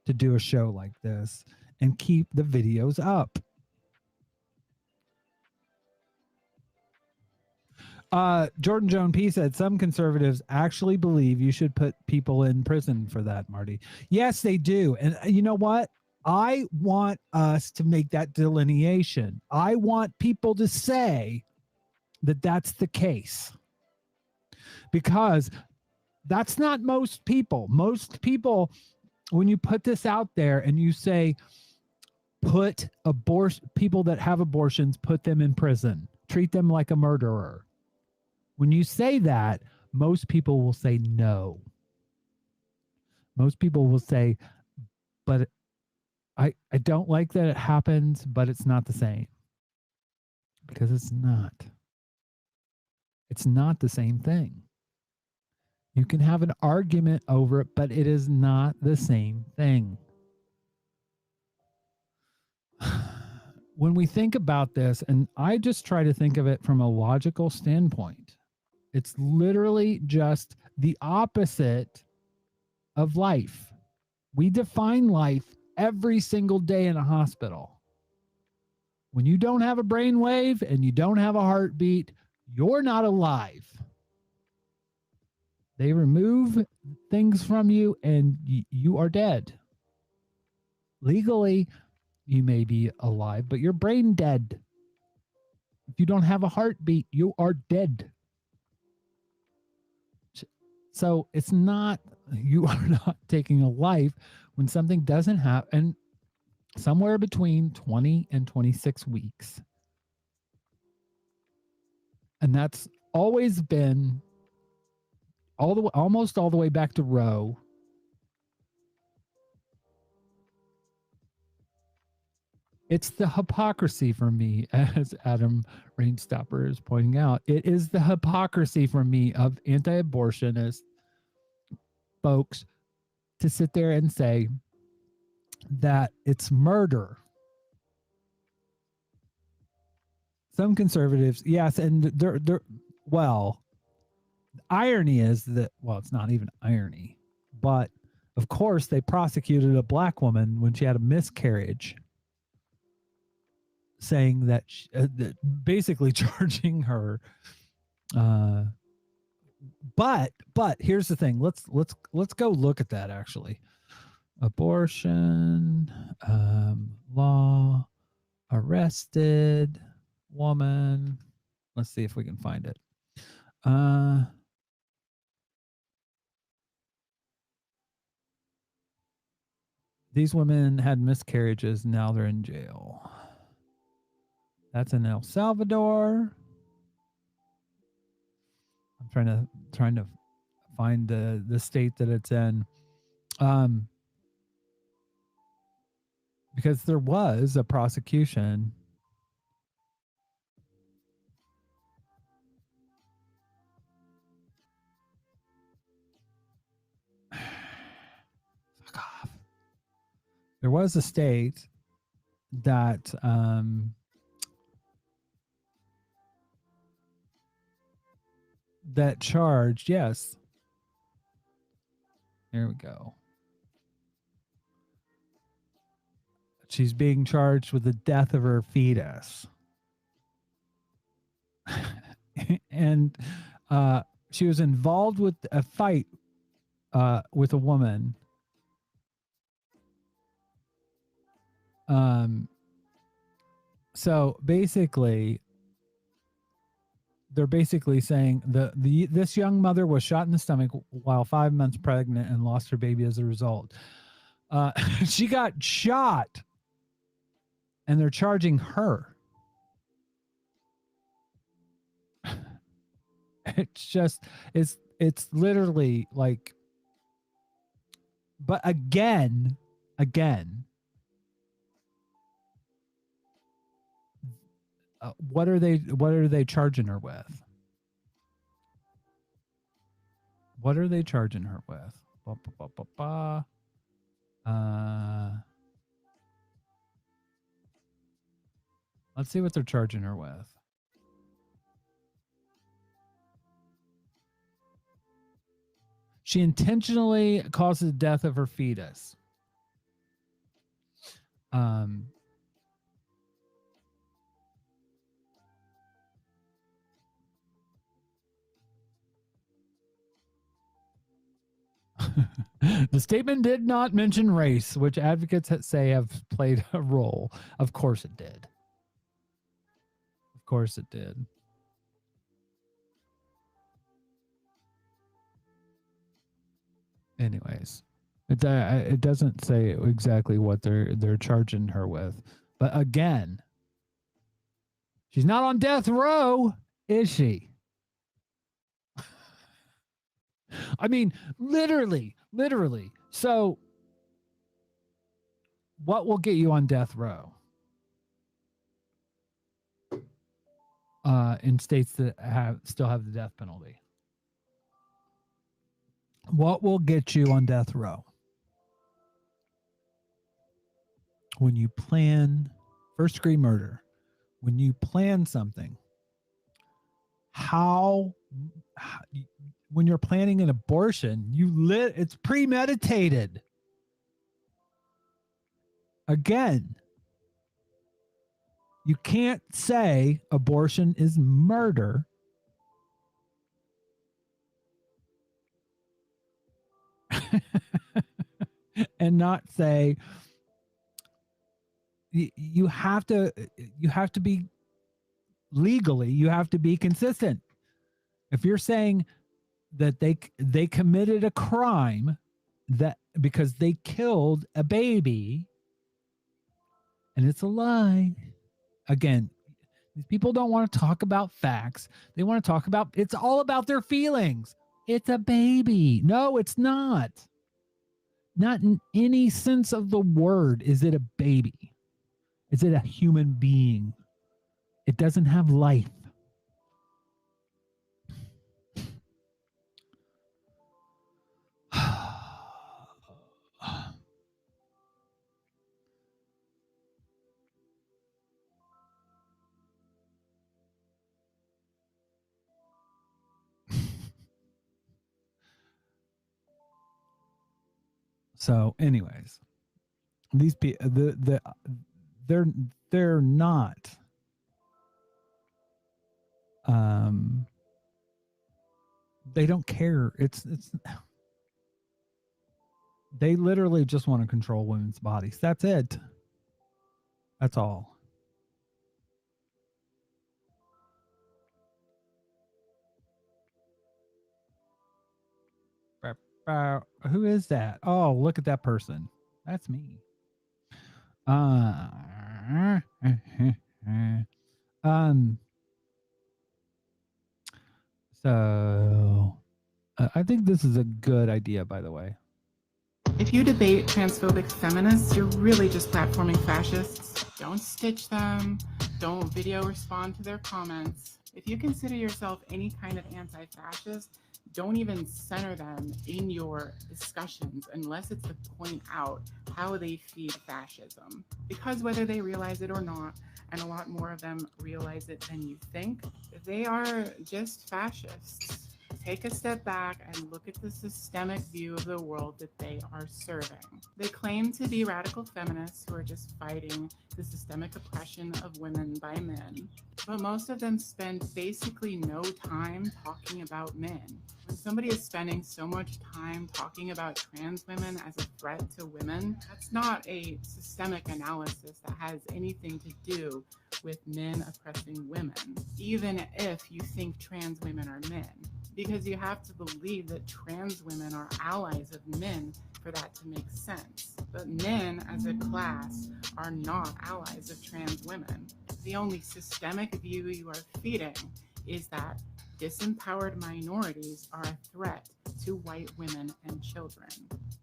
to do a show like this and keep the videos up. Jordan Joan P said some conservatives actually believe you should put people in prison for that, Marty. Yes, they do. And you know what? I want us to make that delineation. I want people to say that that's the case because that's not most people. Most people, when you put this out there and you say, put people that have abortions, put them in prison, treat them like a murderer. When you say that, most people will say no. Most people will say, but I don't like that it happens, but it's not the same. Because it's not. It's not the same thing. You can have an argument over it, but it is not the same thing. when we think about this, and I just try to think of it from a logical standpoint, it's literally just the opposite of life. We define life every single day in a hospital. When you don't have a brain wave and you don't have a heartbeat, you're not alive. They remove things from you and you are dead. Legally, you may be alive, but you're brain dead. If you don't have a heartbeat, you are dead. So it's not, you are not taking a life when something doesn't happen, somewhere between 20 and 26 weeks. And that's always been almost all the way back to Roe. It's the hypocrisy for me, as Adam Rainstopper is pointing out. It is the hypocrisy for me of anti-abortionist folks to sit there and say that it's murder. Some conservatives, yes, and they're well, irony is that, well, it's not even irony, but of course they prosecuted a black woman when she had a miscarriage, saying that, basically charging her. But here's the thing. Let's go look at that actually. Abortion law, arrested woman. Let's see if we can find it. These women had miscarriages. Now they're in jail. That's in El Salvador. I'm trying to find the state that it's in. Because there was a prosecution. Fuck off. There was a state that that charged, yes. Here we go. She's being charged with the death of her fetus. And she was involved with a fight with a woman. So basically, they're basically saying this young mother was shot in the stomach while 5 months pregnant and lost her baby as a result. She got shot, and they're charging her. It's literally like, but again, what are they charging her with? What are they charging her with? Let's see what they're charging her with. She intentionally caused the death of her fetus. The statement did not mention race, which advocates say have played a role. Of course it did. Of course it did. Anyways, it doesn't say exactly what they're charging her with. But again, she's not on death row, is she? I mean, literally. So what will get you on death row? In states that still have the death penalty. What will get you on death row? When you plan first degree murder, when you plan something, when you're planning an abortion, it's premeditated. Again, you can't say abortion is murder and not say you have to be legally, you have to be consistent. If you're saying that they committed a crime that because they killed a baby and it's a lie, again, these people don't want to talk about facts. They want to talk about, it's all about their feelings. It's a baby. No, it's not. Not in any sense of the word is it a baby. Is it a human being? It doesn't have life. So, anyways, these people, they're not. They don't care. It's. They literally just want to control women's bodies. That's it. That's all. Who is that? Oh, look at that person. That's me. So I think this is a good idea, by the way. If you debate transphobic feminists, you're really just platforming fascists. Don't stitch them. Don't video respond to their comments. If you consider yourself any kind of anti-fascist, don't even center them in your discussions unless it's to point out how they feed fascism. Because whether they realize it or not, and a lot more of them realize it than you think, they are just fascists. Take a step back and look at the systemic view of the world that they are serving. They claim to be radical feminists who are just fighting the systemic oppression of women by men, but most of them spend basically no time talking about men. When somebody is spending so much time talking about trans women as a threat to women, that's not a systemic analysis that has anything to do with men oppressing women, even if you think trans women are men. Because you have to believe that trans women are allies of men for that to make sense. But men as a class are not allies of trans women. The only systemic view you are feeding is that disempowered minorities are a threat to white women and children.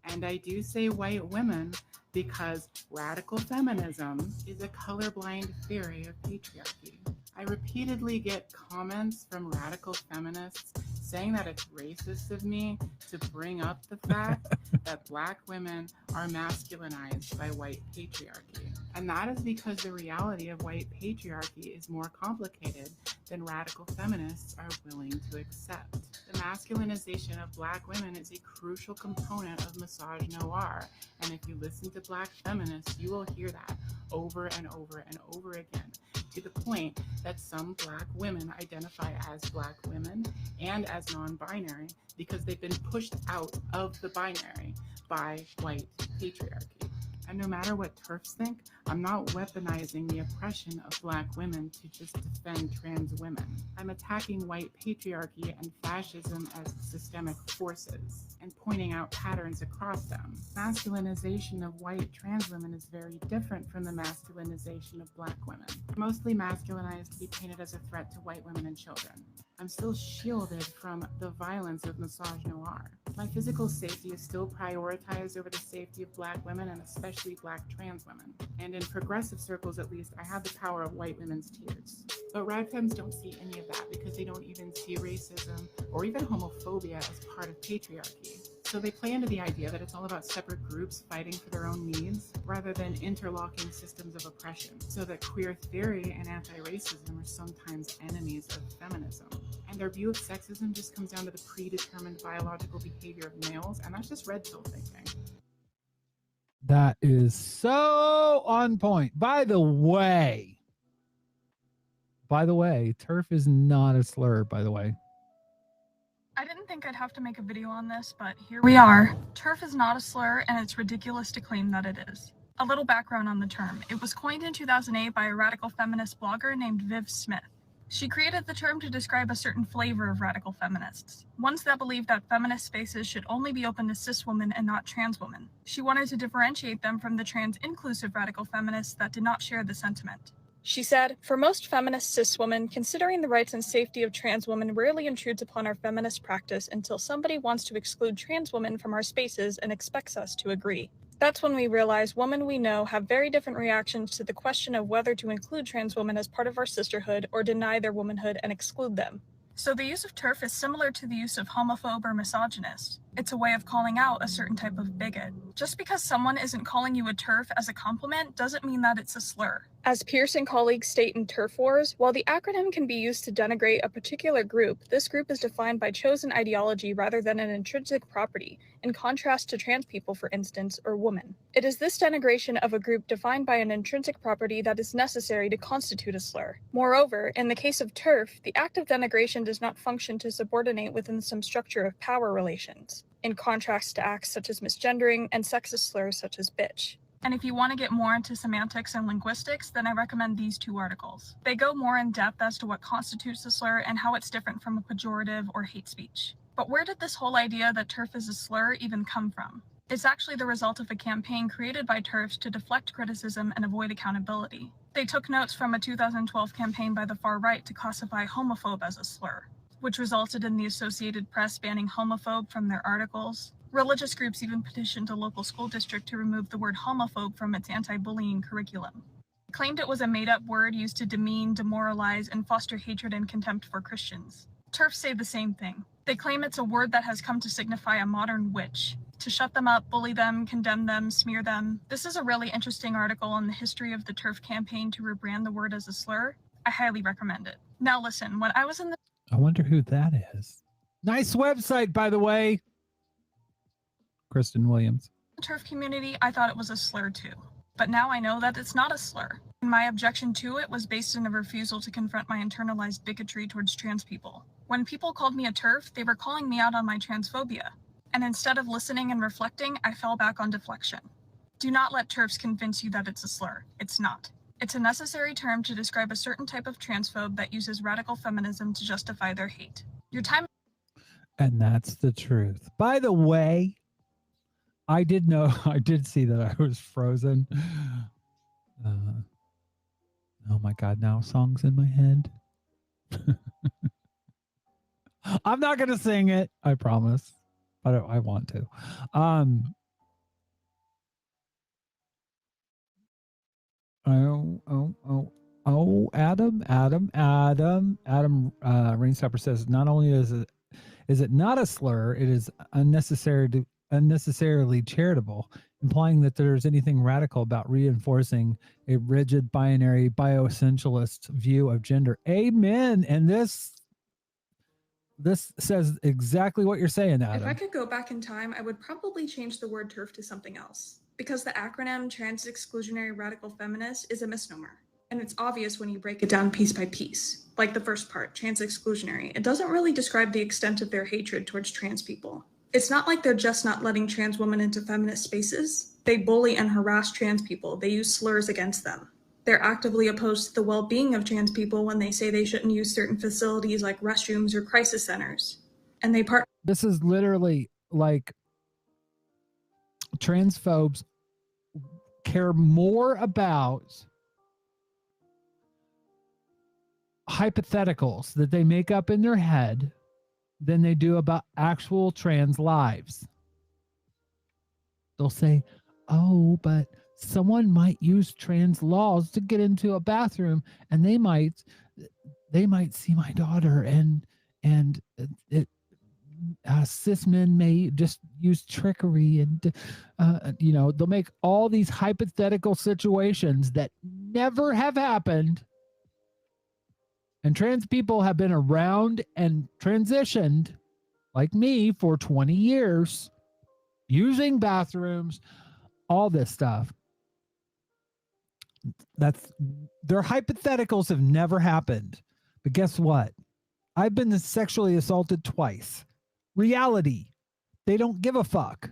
And I do say white women because radical feminism is a colorblind theory of patriarchy. I repeatedly get comments from radical feminists saying that it's racist of me to bring up the fact that Black women are masculinized by white patriarchy. And that is because the reality of white patriarchy is more complicated than radical feminists are willing to accept. The masculinization of Black women is a crucial component of misogynoir. And if you listen to Black feminists, you will hear that over and over and over again, to the point that some Black women identify as Black women and as non-binary because they've been pushed out of the binary by white patriarchy. And no matter what TERFs think, I'm not weaponizing the oppression of Black women to just defend trans women. I'm attacking white patriarchy and fascism as systemic forces and pointing out patterns across them. Masculinization of white trans women is very different from the masculinization of Black women. They're mostly masculinized to be painted as a threat to white women and children. I'm still shielded from the violence of misogynoir. My physical safety is still prioritized over the safety of Black women and especially Black trans women. And in progressive circles, at least, I have the power of white women's tears. But rad femmes don't see any of that because they don't even see racism or even homophobia as part of patriarchy. So they play into the idea that it's all about separate groups fighting for their own needs rather than interlocking systems of oppression. So that queer theory and anti-racism are sometimes enemies of feminism. And their view of sexism just comes down to the predetermined biological behavior of males, and that's just red pill thinking. That is so on point. By the way, TERF is not a slur, by the way. I didn't think I'd have to make a video on this, but here we are. TERF is not a slur, and it's ridiculous to claim that it is. A little background on the term. It was coined in 2008 by a radical feminist blogger named Viv Smith. She created the term to describe a certain flavor of radical feminists, ones that believe that feminist spaces should only be open to cis women and not trans women. She wanted to differentiate them from the trans-inclusive radical feminists that did not share the sentiment. She said, "For most feminist cis women, considering the rights and safety of trans women rarely intrudes upon our feminist practice until somebody wants to exclude trans women from our spaces and expects us to agree. That's when we realize women we know have very different reactions to the question of whether to include trans women as part of our sisterhood or deny their womanhood and exclude them." So the use of TERF is similar to the use of homophobe or misogynist. It's a way of calling out a certain type of bigot. Just because someone isn't calling you a TERF as a compliment doesn't mean that it's a slur. As Pierce and colleagues state in TERF Wars, while the acronym can be used to denigrate a particular group, this group is defined by chosen ideology rather than an intrinsic property, in contrast to trans people, for instance, or women. It is this denigration of a group defined by an intrinsic property that is necessary to constitute a slur. Moreover, in the case of TERF, the act of denigration does not function to subordinate within some structure of power relations, in contrast to acts such as misgendering and sexist slurs such as bitch. And if you want to get more into semantics and linguistics, then I recommend these two articles. They go more in depth as to what constitutes a slur and how it's different from a pejorative or hate speech. But where did this whole idea that TERF is a slur even come from? It's actually the result of a campaign created by TERFs to deflect criticism and avoid accountability. They took notes from a 2012 campaign by the far right to classify homophobe as a slur, which resulted in the Associated Press banning homophobe from their articles. Religious groups even petitioned a local school district to remove the word homophobe from its anti-bullying curriculum. They claimed it was a made-up word used to demean, demoralize, and foster hatred and contempt for Christians. TERFs say the same thing. They claim it's a word that has come to signify a modern witch, to shut them up, bully them, condemn them, smear them. This is a really interesting article on the history of the TERF campaign to rebrand the word as a slur. I highly recommend it. Now listen, when I was in the... I wonder who that is. Nice website, by the way. Kristen Williams. TERF community, I thought it was a slur too. But now I know that it's not a slur. My objection to it was based on a refusal to confront my internalized bigotry towards trans people. When people called me a TERF, they were calling me out on my transphobia. And instead of listening and reflecting, I fell back on deflection. Do not let TERFs convince you that it's a slur. It's not. It's a necessary term to describe a certain type of transphobe that uses radical feminism to justify their hate. Your time... And that's the truth. By the way, I did see that I was frozen. Oh my God, now songs in my head. I'm not going to sing it, I promise. But I want to. Adam Rainstopper says not only is it not a slur, it is unnecessarily charitable, implying that there's anything radical about reinforcing a rigid binary bioessentialist view of gender. Amen. And this says exactly what you're saying, Adam. If I could go back in time, I would probably change the word TERF to something else. Because the acronym Trans Exclusionary Radical Feminist is a misnomer. And it's obvious when you break it down piece by piece. Like the first part, trans exclusionary. It doesn't really describe the extent of their hatred towards trans people. It's not like they're just not letting trans women into feminist spaces. They bully and harass trans people. They use slurs against them. They're actively opposed to the well-being of trans people when they say they shouldn't use certain facilities like restrooms or crisis centers. And This is literally like transphobes care more about hypotheticals that they make up in their head than they do about actual trans lives. They'll say, oh, but someone might use trans laws to get into a bathroom and they might see my daughter and cis men may just use trickery and, they'll make all these hypothetical situations that never have happened. And trans people have been around and transitioned, like me, for 20 years, using bathrooms, all this stuff. Their hypotheticals have never happened. But guess what? I've been sexually assaulted twice. Reality. They don't give a fuck.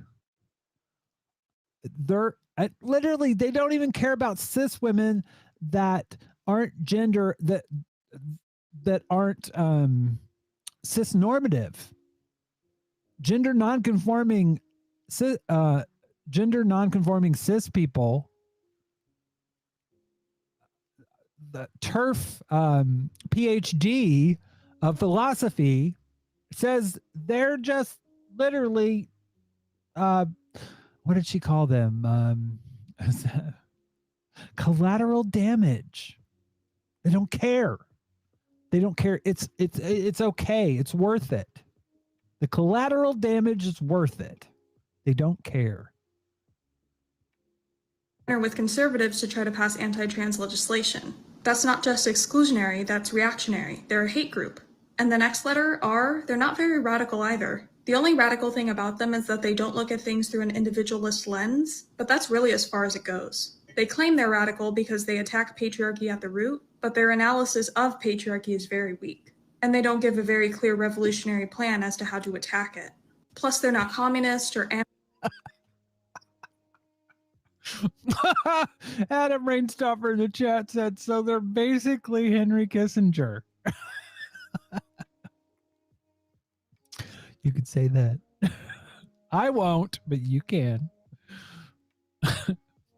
Literally, they don't even care about cis women that aren't gender, that aren't cis normative. Gender nonconforming cis people, the TERF PhD of philosophy says they're just literally, what did she call them? Collateral damage. They don't care. They don't care. It's okay. It's worth it. The collateral damage is worth it. They don't care. With conservatives to try to pass anti-trans legislation. That's not just exclusionary, that's reactionary. They're a hate group. And the next letter, R, they're not very radical either. The only radical thing about them is that they don't look at things through an individualist lens, but that's really as far as it goes. They claim they're radical because they attack patriarchy at the root, but their analysis of patriarchy is very weak. And they don't give a very clear revolutionary plan as to how to attack it. Plus, they're not communist or Adam Rainstoffer in the chat said, so they're basically Henry Kissinger. You could say that. I won't, but you can.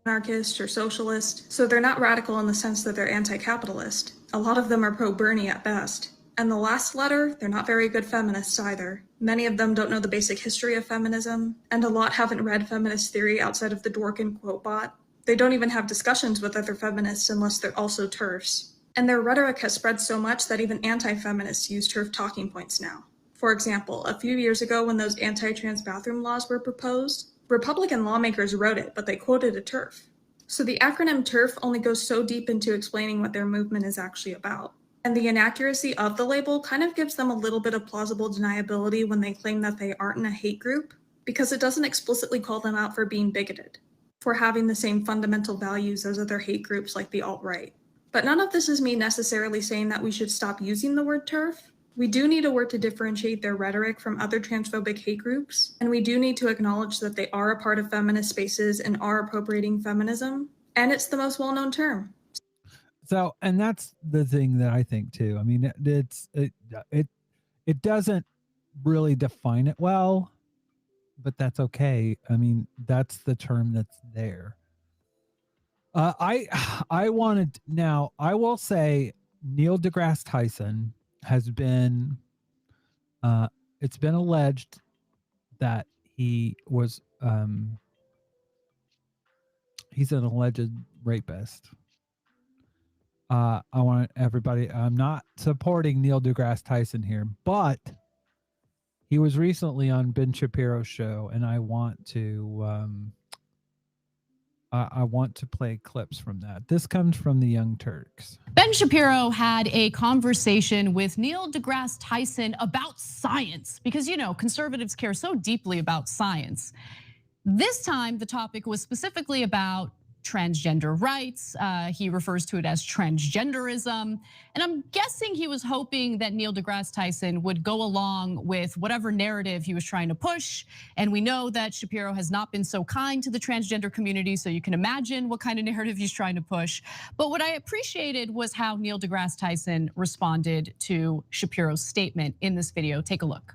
Anarchist or socialist, so they're not radical in the sense that they're anti-capitalist. A lot of them are pro-Bernie at best. And the last letter, they're not very good feminists either. Many of them don't know the basic history of feminism, and a lot haven't read feminist theory outside of the Dworkin quote bot. They don't even have discussions with other feminists unless they're also TERFs. And their rhetoric has spread so much that even anti-feminists use TERF talking points now. For example, a few years ago when those anti-trans bathroom laws were proposed, Republican lawmakers wrote it, but they quoted a TERF. So the acronym TERF only goes so deep into explaining what their movement is actually about. And the inaccuracy of the label kind of gives them a little bit of plausible deniability when they claim that they aren't a hate group, because it doesn't explicitly call them out for being bigoted, for having the same fundamental values as other hate groups like the alt-right. But none of this is me necessarily saying that we should stop using the word TERF. We do need a word to differentiate their rhetoric from other transphobic hate groups, and we do need to acknowledge that they are a part of feminist spaces and are appropriating feminism, and it's the most well-known term. So, and that's the thing that I think too. I mean, it doesn't really define it well, but that's okay. I mean, that's the term that's there. I wanted, now I will say Neil deGrasse Tyson has been, it's been alleged that he was, he's an alleged rapist. I want everybody, I'm not supporting Neil deGrasse Tyson here, but he was recently on Ben Shapiro's show, and I want to play clips from that. This comes from the Young Turks. Ben Shapiro had a conversation with Neil deGrasse Tyson about science, because conservatives care so deeply about science. This time, the topic was specifically about transgender rights. He refers to it as transgenderism. And I'm guessing he was hoping that Neil deGrasse Tyson would go along with whatever narrative he was trying to push. And we know that Shapiro has not been so kind to the transgender community, so you can imagine what kind of narrative he's trying to push. But what I appreciated was how Neil deGrasse Tyson responded to Shapiro's statement in this video. Take a look.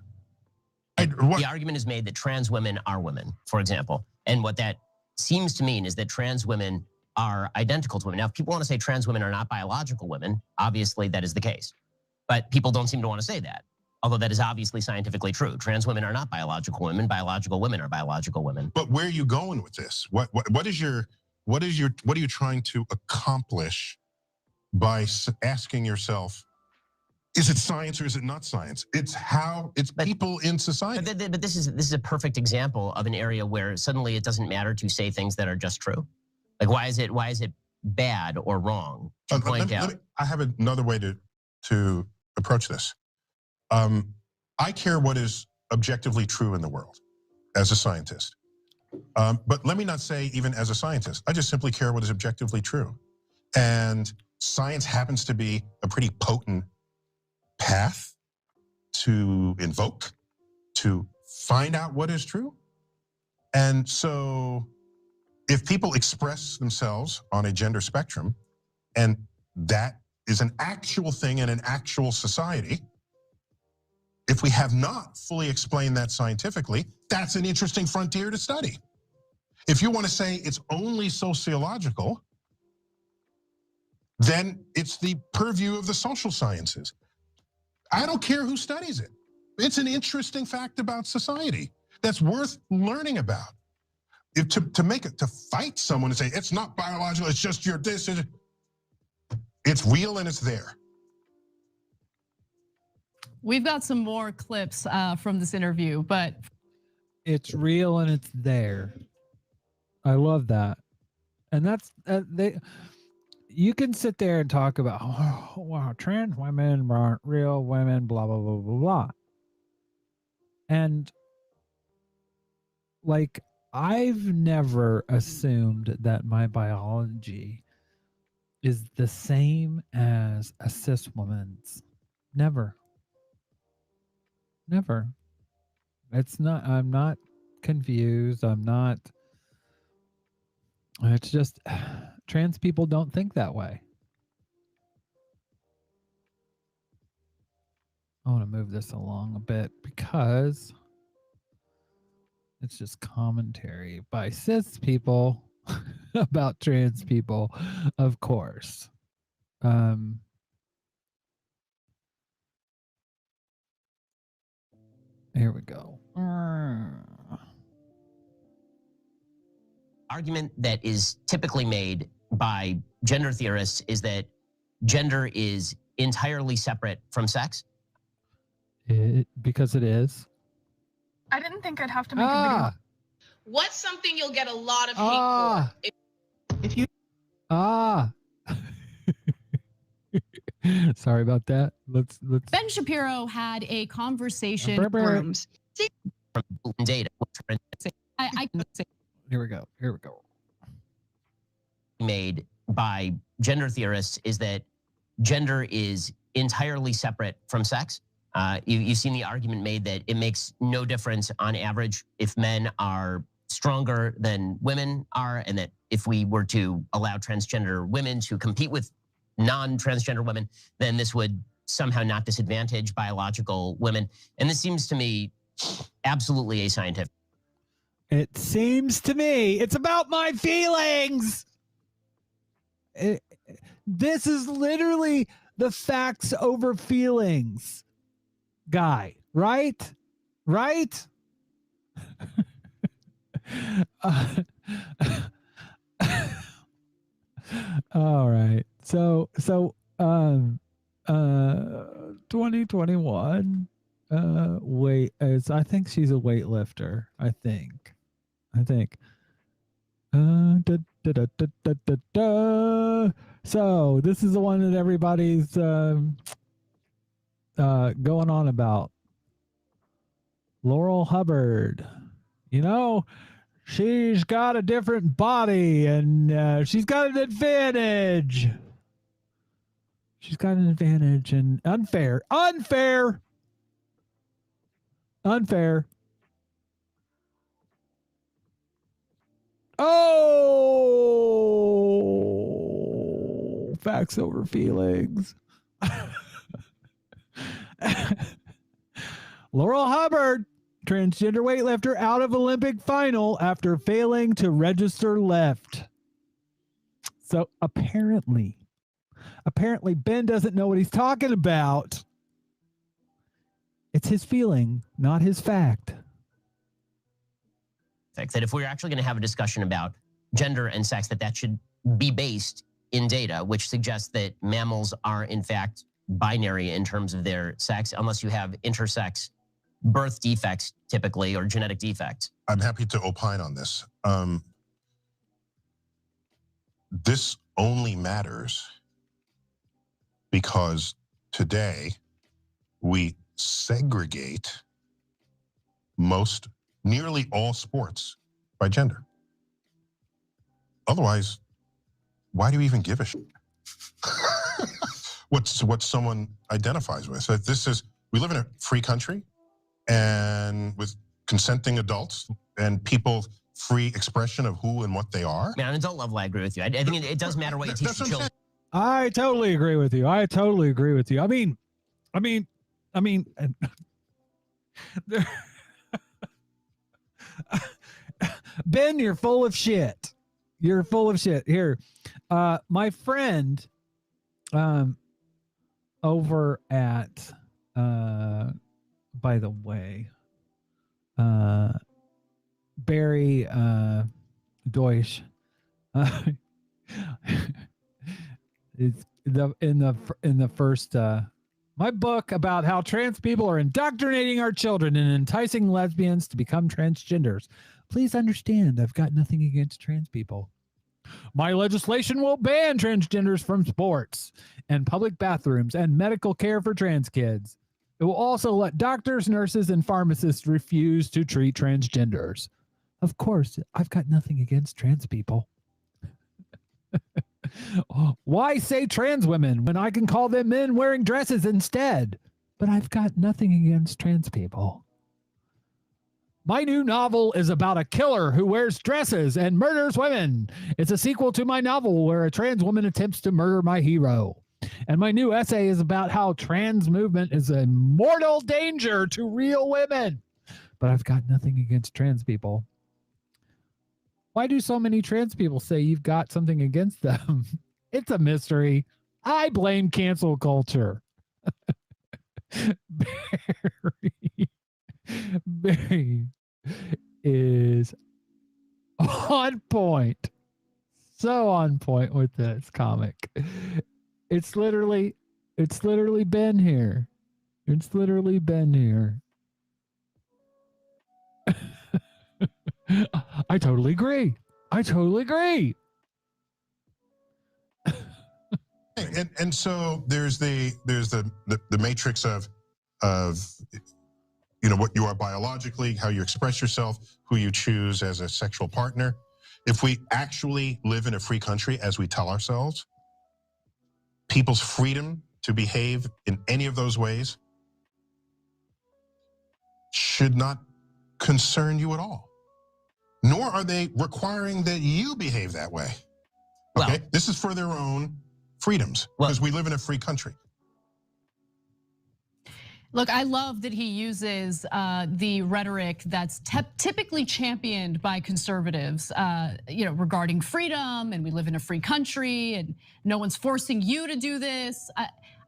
The argument is made that trans women are women, for example. And what that seems to mean is that trans women are identical to women. Now, if people want to say trans women are not biological women, obviously that is the case. But people don't seem to want to say that, although that is obviously scientifically true. Trans women are not biological women. Biological women are biological women. But where are you going with this? What are you trying to accomplish by asking yourself, Is it science or is it not science? It's people in society. But this is a perfect example of an area where suddenly it doesn't matter to say things that are just true. Like, why is it bad or wrong to point out? I have another way to approach this. I care what is objectively true in the world as a scientist. But let me not say even as a scientist. I just simply care what is objectively true. And science happens to be a pretty potent path to invoke, to find out what is true. And so if people express themselves on a gender spectrum, and that is an actual thing in an actual society, if we have not fully explained that scientifically, that's an interesting frontier to study. If you want to say it's only sociological, then it's the purview of the social sciences. I don't care who studies it. It's an interesting fact about society that's worth learning about. To fight someone and say, it's not biological, it's just your this, it's real and it's there. We've got some more clips from this interview, but it's real and it's there. I love that. And that's, you can sit there and talk about, oh, wow, trans women aren't real women, blah, blah, blah, blah, blah. And like, I've never assumed that my biology is the same as a cis woman's. Never. Never. It's not, I'm not confused. I'm not, it's just, trans people don't think that way. I want to move this along a bit because it's just commentary by cis people about trans people, of course. Here we go. Argument that is typically made by gender theorists is that gender is entirely separate from sex. Because it is. I didn't think I'd have to make a video. What's something you'll get a lot of hate for? If you Sorry about that. Let's Ben Shapiro had a conversation. Rooms. Data. Here we go. Here we go. Made by gender theorists is that gender is entirely separate from sex. You've seen the argument made that it makes no difference on average if men are stronger than women are, and that if we were to allow transgender women to compete with non-transgender women, then this would somehow not disadvantage biological women. And this seems to me absolutely ascientific. It seems to me it's about my feelings. This is literally the facts over feelings guy, right? Right? All right. So 2021 weight is, I think she's a weightlifter. I think. So this is the one that everybody's going on about. Laurel Hubbard. You know, she's got a different body and she's got an advantage. She's got an advantage and unfair. Oh, facts over feelings. Laurel Hubbard, transgender weightlifter, out of Olympic final after failing to register left. So apparently Ben doesn't know what he's talking about. It's his feeling, not his fact. That if we're actually going to have a discussion about gender and sex, that should be based in data, which suggests that mammals are in fact binary in terms of their sex, unless you have intersex birth defects typically, or genetic defects. I'm happy to opine on this. This only matters because today we segregate nearly all sports by gender. Otherwise, why do you even give a shit? What someone identifies with. So we live in a free country, and with consenting adults and people free expression of who and what they are. Man, on adult level, I agree with you. I think it does matter what you teach the children. I totally agree with you. I mean, Ben, you're full of shit. You're full of shit. Here, my friend, over at, by the way, Barry Deutsch, is in the first my book about how trans people are indoctrinating our children and enticing lesbians to become transgenders. Please understand, I've got nothing against trans people. My legislation will ban transgenders from sports and public bathrooms and medical care for trans kids. It will also let doctors, nurses, and pharmacists refuse to treat transgenders. Of course, I've got nothing against trans people. Why say trans women when I can call them men wearing dresses instead? But I've got nothing against trans people. My new novel is about a killer who wears dresses and murders women. It's a sequel to my novel where a trans woman attempts to murder my hero. And my new essay is about how trans movement is a mortal danger to real women. But I've got nothing against trans people. Why do so many trans people say you've got something against them? It's a mystery. I blame cancel culture. Barry is on point. So on point with this comic. It's literally been here. It's literally been here. I totally agree. And so there's the matrix of what you are biologically, how you express yourself, who you choose as a sexual partner. If we actually live in a free country as we tell ourselves, people's freedom to behave in any of those ways should not concern you at all. Nor are they requiring that you behave that way. Okay, this is for their own freedoms because we live in a free country. Look, I love that he uses the rhetoric that's typically championed by conservatives, regarding freedom, and we live in a free country, and no one's forcing you to do this.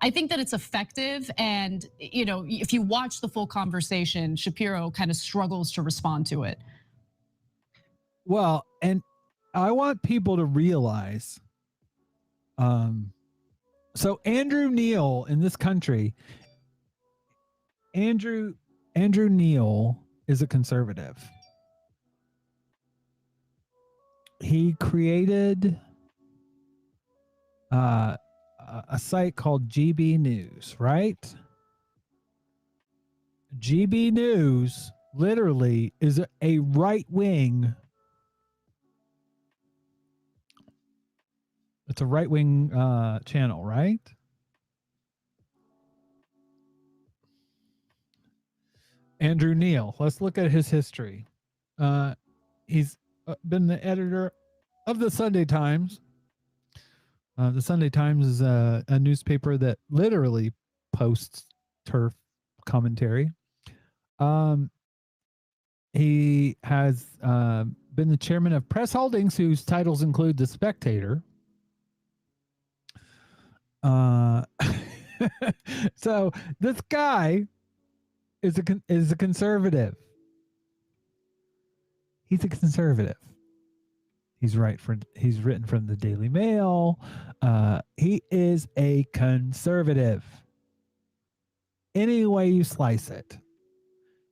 I think that it's effective, and if you watch the full conversation, Shapiro kind of struggles to respond to it. Well, and I want people to realize, so Andrew Neil in this country. Andrew Neil is a conservative. He created a site called GB News, right? GB News literally is a right-wing. It's a right-wing channel, right? Andrew Neil. Let's look at his history. He's been the editor of the Sunday Times. The Sunday Times is a newspaper that literally posts TERF commentary. He has been the chairman of Press Holdings, whose titles include The Spectator. So this guy is a conservative. He's a conservative. He's written from the Daily Mail. He is a conservative. any way you slice it.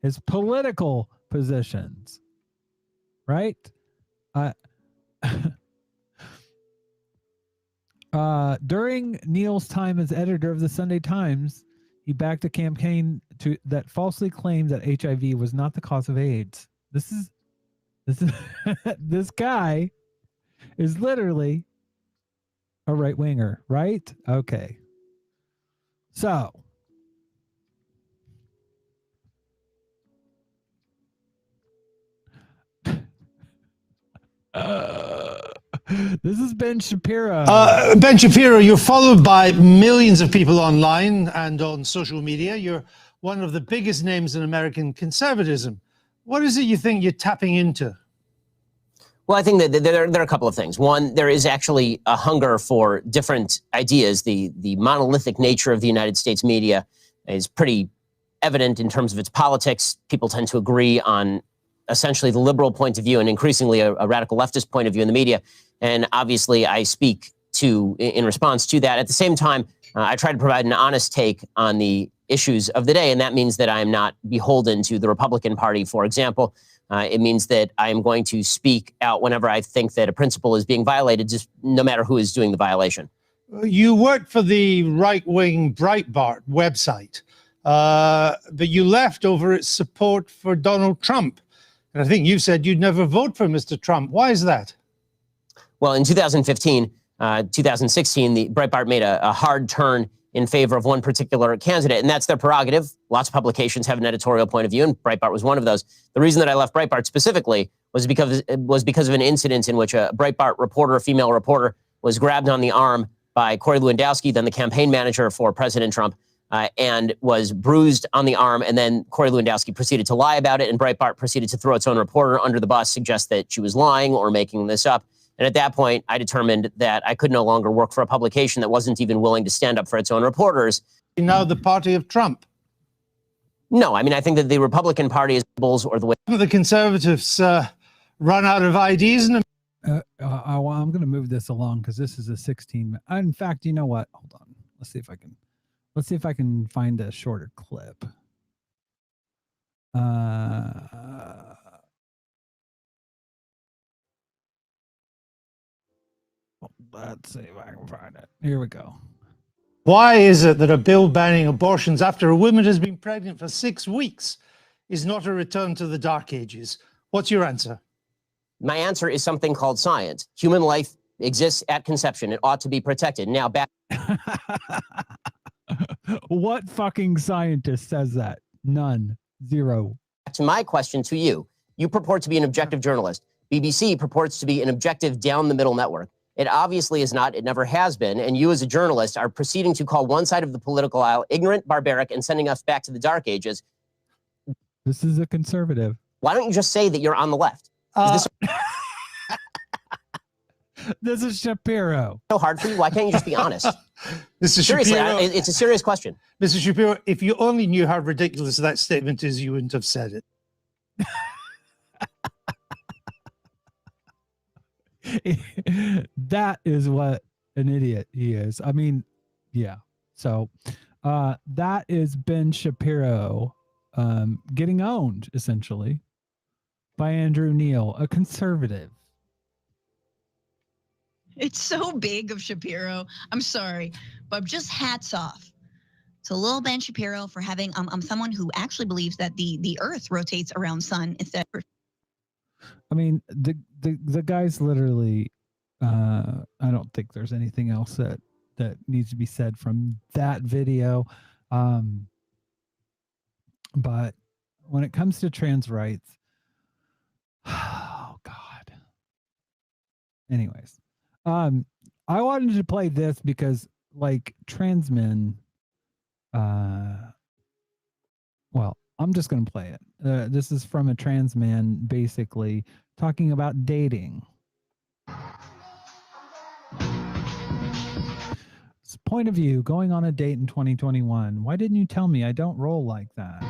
His political positions, right? During Neil's time as editor of the Sunday Times, he backed a campaign that falsely claimed that HIV was not the cause of AIDS. This is this guy is literally a right winger, right? Okay. So this is Ben Shapiro. Ben Shapiro, you're followed by millions of people online and on social media. You're one of the biggest names in American conservatism. What is it you think you're tapping into? Well, I think that there are a couple of things. One, there is actually a hunger for different ideas. The monolithic nature of the United States media is pretty evident in terms of its politics. People tend to agree on essentially the liberal point of view and increasingly a radical leftist point of view in the media. And obviously, I speak in response to that. At the same time, I try to provide an honest take on the issues of the day, and that means that I am not beholden to the Republican Party, for example. It means that I am going to speak out whenever I think that a principle is being violated, just no matter who is doing the violation. You worked for the right-wing Breitbart website, but you left over its support for Donald Trump. And I think you said you'd never vote for Mr. Trump. Why is that? Well, in 2015, 2016, the Breitbart made a hard turn in favor of one particular candidate, and that's their prerogative. Lots of publications have an editorial point of view, and Breitbart was one of those. The reason that I left Breitbart specifically was because of an incident in which a Breitbart reporter, a female reporter, was grabbed on the arm by Corey Lewandowski, then the campaign manager for President Trump, and was bruised on the arm. And then Corey Lewandowski proceeded to lie about it, and Breitbart proceeded to throw its own reporter under the bus, suggest that she was lying or making this up. And at that point, I determined that I could no longer work for a publication that wasn't even willing to stand up for its own reporters. Now the party of Trump? No, I mean, I think that the Republican Party is bulls or the way. The conservatives run out of ideas. I'm going to move this along because this is a 16. In fact, you know what? Hold on. Let's see if I can find a shorter clip. Let's see if I can find it. Here we go. Why is it that a bill banning abortions after a woman has been pregnant for 6 weeks is not a return to the dark ages? What's your answer? My answer is something called science. Human life exists at conception. It ought to be protected. Now back. What fucking scientist says that? None. Zero. To my question to you, you purport to be an objective journalist. BBC purports to be an objective down-the-middle network. It obviously is not. It never has been. And you as a journalist are proceeding to call one side of the political aisle ignorant, barbaric, and sending us back to the dark ages. This is a conservative. Why don't you just say that you're on the left? This is Shapiro. So hard for you? Why can't you just be honest? Mr. Seriously, Shapiro, it's a serious question. Mr. Shapiro, if you only knew how ridiculous that statement is, you wouldn't have said it. That is what an idiot he is. I mean, yeah. So that is Ben Shapiro getting owned, essentially, by Andrew Neil, a conservative. It's so big of Shapiro. I'm sorry, but just hats off to little Ben Shapiro for having I'm someone who actually believes that the Earth rotates around sun instead of. I mean, the guy's literally. I don't think there's anything else that needs to be said from that video. But when it comes to trans rights, oh God. Anyways, I wanted to play this because, like, trans men. Well, I'm just going to play it. This is from a trans man basically talking about dating. Point of view, going on a date in 2021. Why didn't you tell me? I don't roll like that.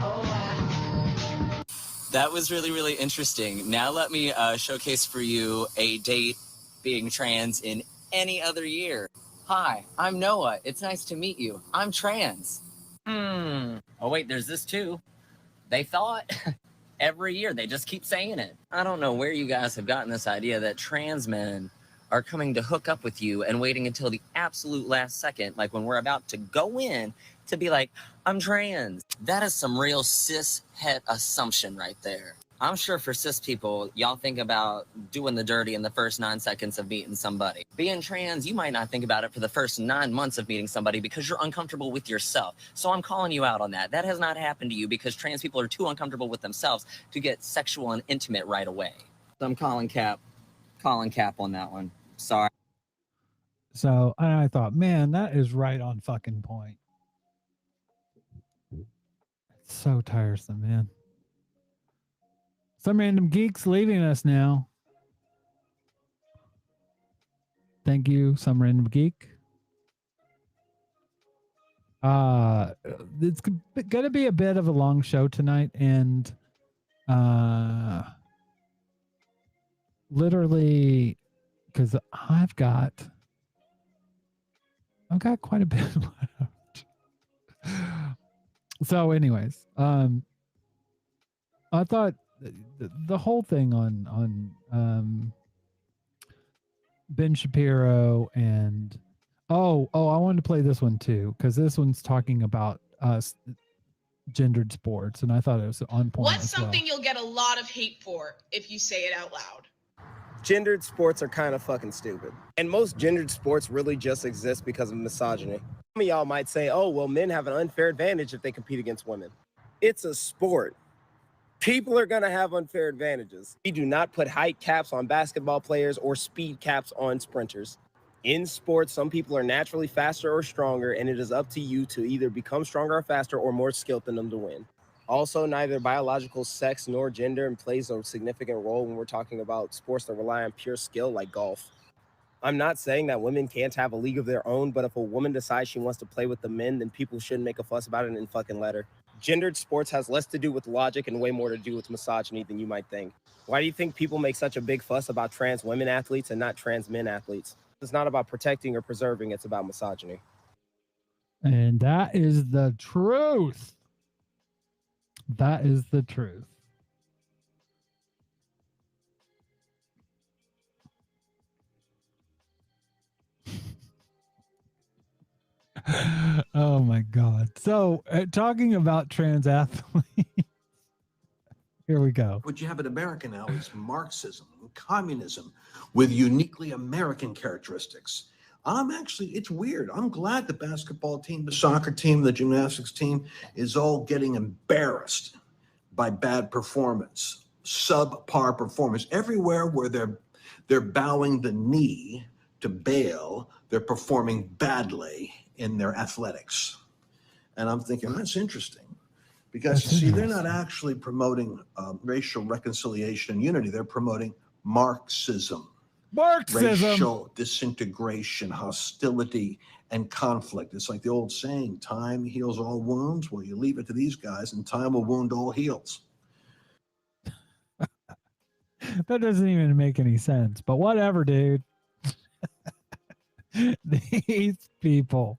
That was really, really interesting. Now let me showcase for you a date being trans in any other year. Hi, I'm Noah. It's nice to meet you. I'm trans. Oh, wait, there's this too. They thought every year. They just keep saying it. I don't know where you guys have gotten this idea that trans men are coming to hook up with you and waiting until the absolute last second, like when we're about to go in, to be like, I'm trans. That is some real cis het assumption right there. I'm sure for cis people, y'all think about doing the dirty in the first 9 seconds of meeting somebody. Being trans, you might not think about it for the first 9 months of meeting somebody because you're uncomfortable with yourself. So I'm calling you out on that. That has not happened to you because trans people are too uncomfortable with themselves to get sexual and intimate right away. I'm calling cap on that one. Sorry. So I thought, man, that is right on fucking point. It's so tiresome, man. Some random geeks leaving us now. Thank you, some random geek. It's gonna be a bit of a long show tonight, and literally, because I've got quite a bit left. So, anyways, I thought the whole thing on Ben Shapiro and I wanted to play this one too, because this one's talking about gendered sports, and I thought it was on point. What's something you'll get a lot of hate for if you say it out loud? Gendered sports are kind of fucking stupid. And most gendered sports really just exist because of misogyny. Some of y'all might say, oh, well, men have an unfair advantage if they compete against women. It's a sport. People are going to have unfair advantages. We do not put height caps on basketball players or speed caps on sprinters. In sports, some people are naturally faster or stronger, and it is up to you to either become stronger or faster or more skilled than them to win. Also, neither biological sex nor gender plays a significant role when we're talking about sports that rely on pure skill like golf. I'm not saying that women can't have a league of their own, but if a woman decides she wants to play with the men, then people shouldn't make a fuss about it and fucking let her. Gendered sports has less to do with logic and way more to do with misogyny than you might think. Why do you think people make such a big fuss about trans women athletes and not trans men athletes? It's not about protecting or preserving, it's about misogyny. And that is the truth. That is the truth. Oh my God. So, talking about trans athletes, here we go. What you have in America now is Marxism and communism with uniquely American characteristics. It's weird. I'm glad the basketball team, the soccer team, the gymnastics team is all getting embarrassed by bad performance, subpar performance. Everywhere where they're bowing the knee to bail, they're performing badly in their athletics. And I'm thinking, that's interesting. Because, see, they're not actually promoting racial reconciliation and unity. They're promoting Marxism. Racial disintegration, hostility, and conflict. It's like the old saying, time heals all wounds. Well, you leave it to these guys, and time will wound all heals. That doesn't even make any sense, but whatever, dude. These people.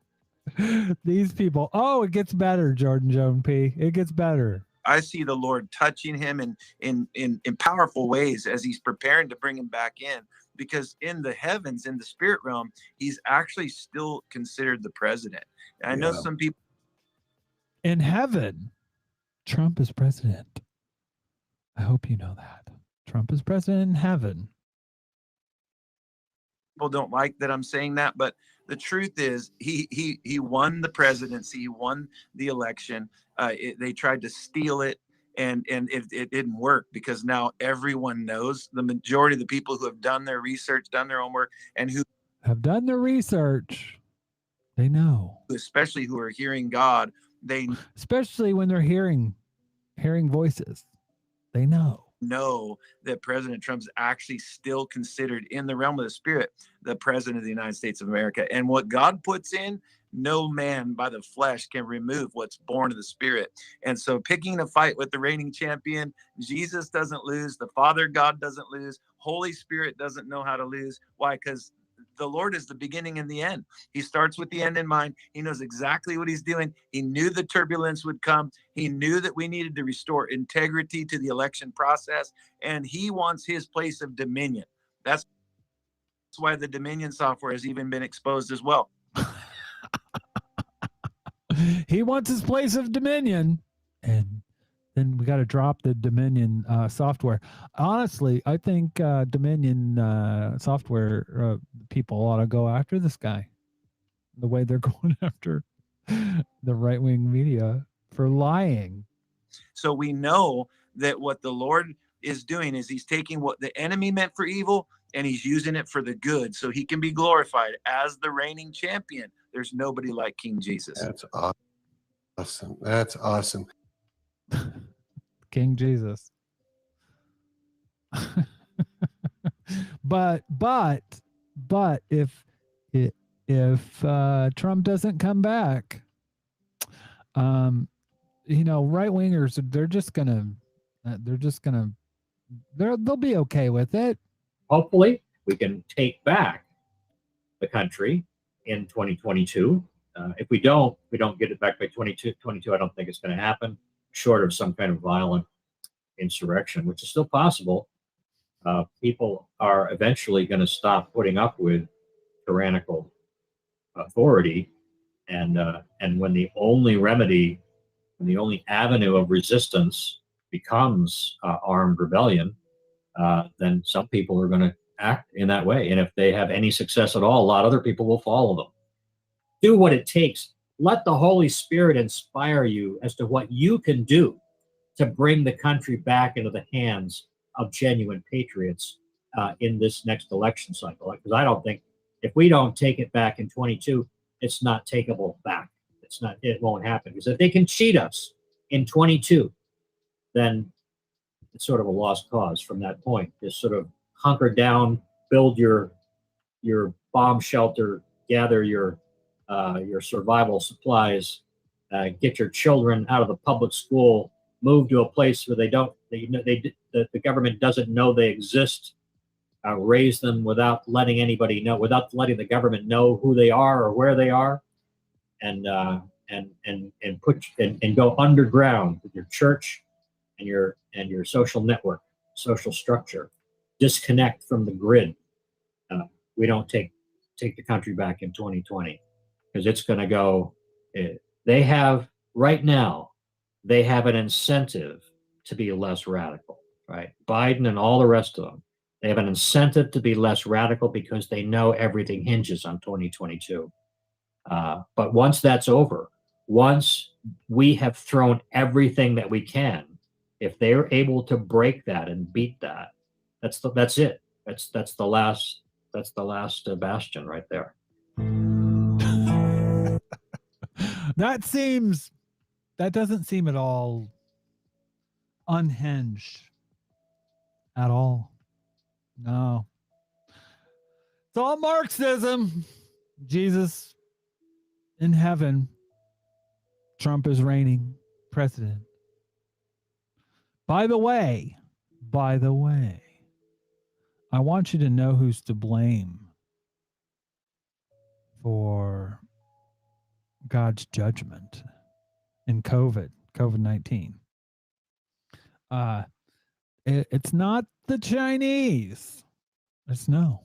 Oh, it gets better, Jordan Joan P. It gets better. I see the Lord touching him in powerful ways as he's preparing to bring him back in, because in the heavens, in the spirit realm, he's actually still considered the president. And I know some people in heaven, Trump is president. I hope you know that. Trump is president in heaven. People don't like that I'm saying that, but the truth is he won the presidency, he won the election. They tried to steal it, and it didn't work, because now everyone knows, the majority of the people who have done their research, done their homework, and who have done their research, they know. Especially who are hearing God, especially when they're hearing voices, they know that President Trump's actually still considered, in the realm of the spirit, the president of the United States of America. And what God puts in, no man by the flesh can remove what's born of the spirit. And so picking a fight with the reigning champion, Jesus doesn't lose. The Father God doesn't lose. Holy Spirit doesn't know how to lose. Why? Because the Lord is the beginning and the end. He starts with the end in mind. He knows exactly what he's doing. He knew the turbulence would come. He knew that we needed to restore integrity to the election process, and he wants his place of dominion. That's why the Dominion software has even been exposed as well. He wants his place of dominion, and then we got to drop the Dominion software. Honestly, I think Dominion software people ought to go after this guy the way they're going after the right-wing media for lying. So we know that what the Lord is doing is he's taking what the enemy meant for evil and he's using it for the good, so he can be glorified as the reigning champion. There's nobody like King Jesus. That's awesome. That's awesome. King Jesus. but if Trump doesn't come back, right wingers, they'll be okay with it. Hopefully, we can take back the country in 2022. If we don't get it back by 2022, I don't think it's going to happen, short of some kind of violent insurrection, which is still possible. People are eventually going to stop putting up with tyrannical authority, and when the only remedy, when the only avenue of resistance becomes armed rebellion, then some people are going to act in that way. And if they have any success at all, a lot of other people will follow them. Do what it takes. Let the Holy Spirit inspire you as to what you can do to bring the country back into the hands of genuine patriots in this next election cycle. Because I don't think, if we don't take it back in 22, it's not takeable back. It won't happen. Because if they can cheat us in 22, then it's sort of a lost cause from that point. Just sort of hunker down, build your bomb shelter, gather your survival supplies, get your children out of the public school, move to a place where the government doesn't know they exist, raise them without letting anybody know, without letting the government know who they are or where they are, and go underground with your church and your social network, social structure. Disconnect from the grid. We don't take the country back in 2020, because it's going to go. They have right now. They have an incentive to be less radical, right? Biden and all the rest of them. They have an incentive to be less radical because they know everything hinges on 2022. But once that's over, once we have thrown everything that we can, if they're able to break that and beat that, that's it. That's the last bastion right there. That doesn't seem at all unhinged at all. No. It's all Marxism. Jesus in heaven. Trump is reigning president. By the way, I want you to know who's to blame for God's judgment in COVID-19. It's not the Chinese. It's not.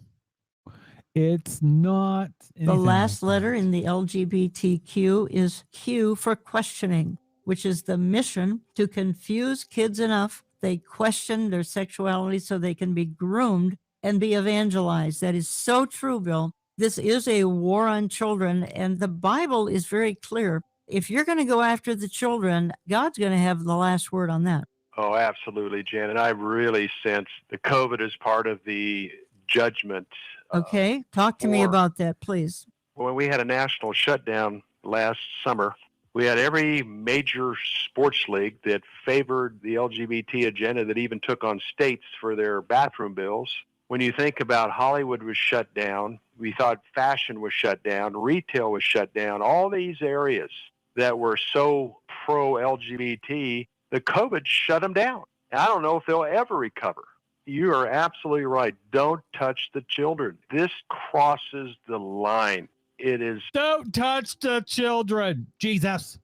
The last letter in the LGBTQ is Q for questioning, which is the mission to confuse kids enough they question their sexuality so they can be groomed and be evangelized. That is so true, Bill. This is a war on children, and the Bible is very clear. If you're going to go after the children, God's going to have the last word on that. Oh, absolutely, Jen. And I really sense the COVID is part of the judgment. Okay, talk to me about that, please. When we had a national shutdown last summer, we had every major sports league that favored the LGBT agenda that even took on states for their bathroom bills. When you think about Hollywood was shut down, we thought fashion was shut down, retail was shut down, all these areas that were so pro-LGBT, the COVID shut them down. And I don't know if they'll ever recover. You are absolutely right. Don't touch the children. This crosses the line. It is. Don't touch the children. Jesus,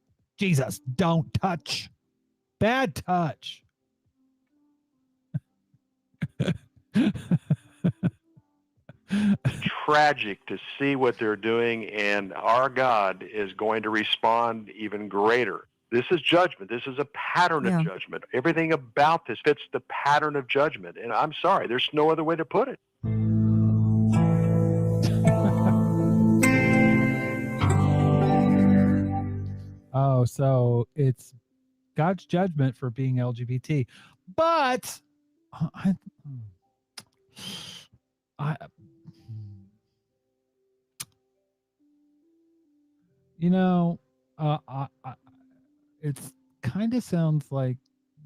don't touch. Bad touch. Tragic to see what they're doing, and our God is going to respond even greater. This is judgment. This is a pattern of judgment. Everything about this fits the pattern of judgment. And I'm sorry, there's no other way to put it. Oh, so it's God's judgment for being LGBT. But it's kind of sounds like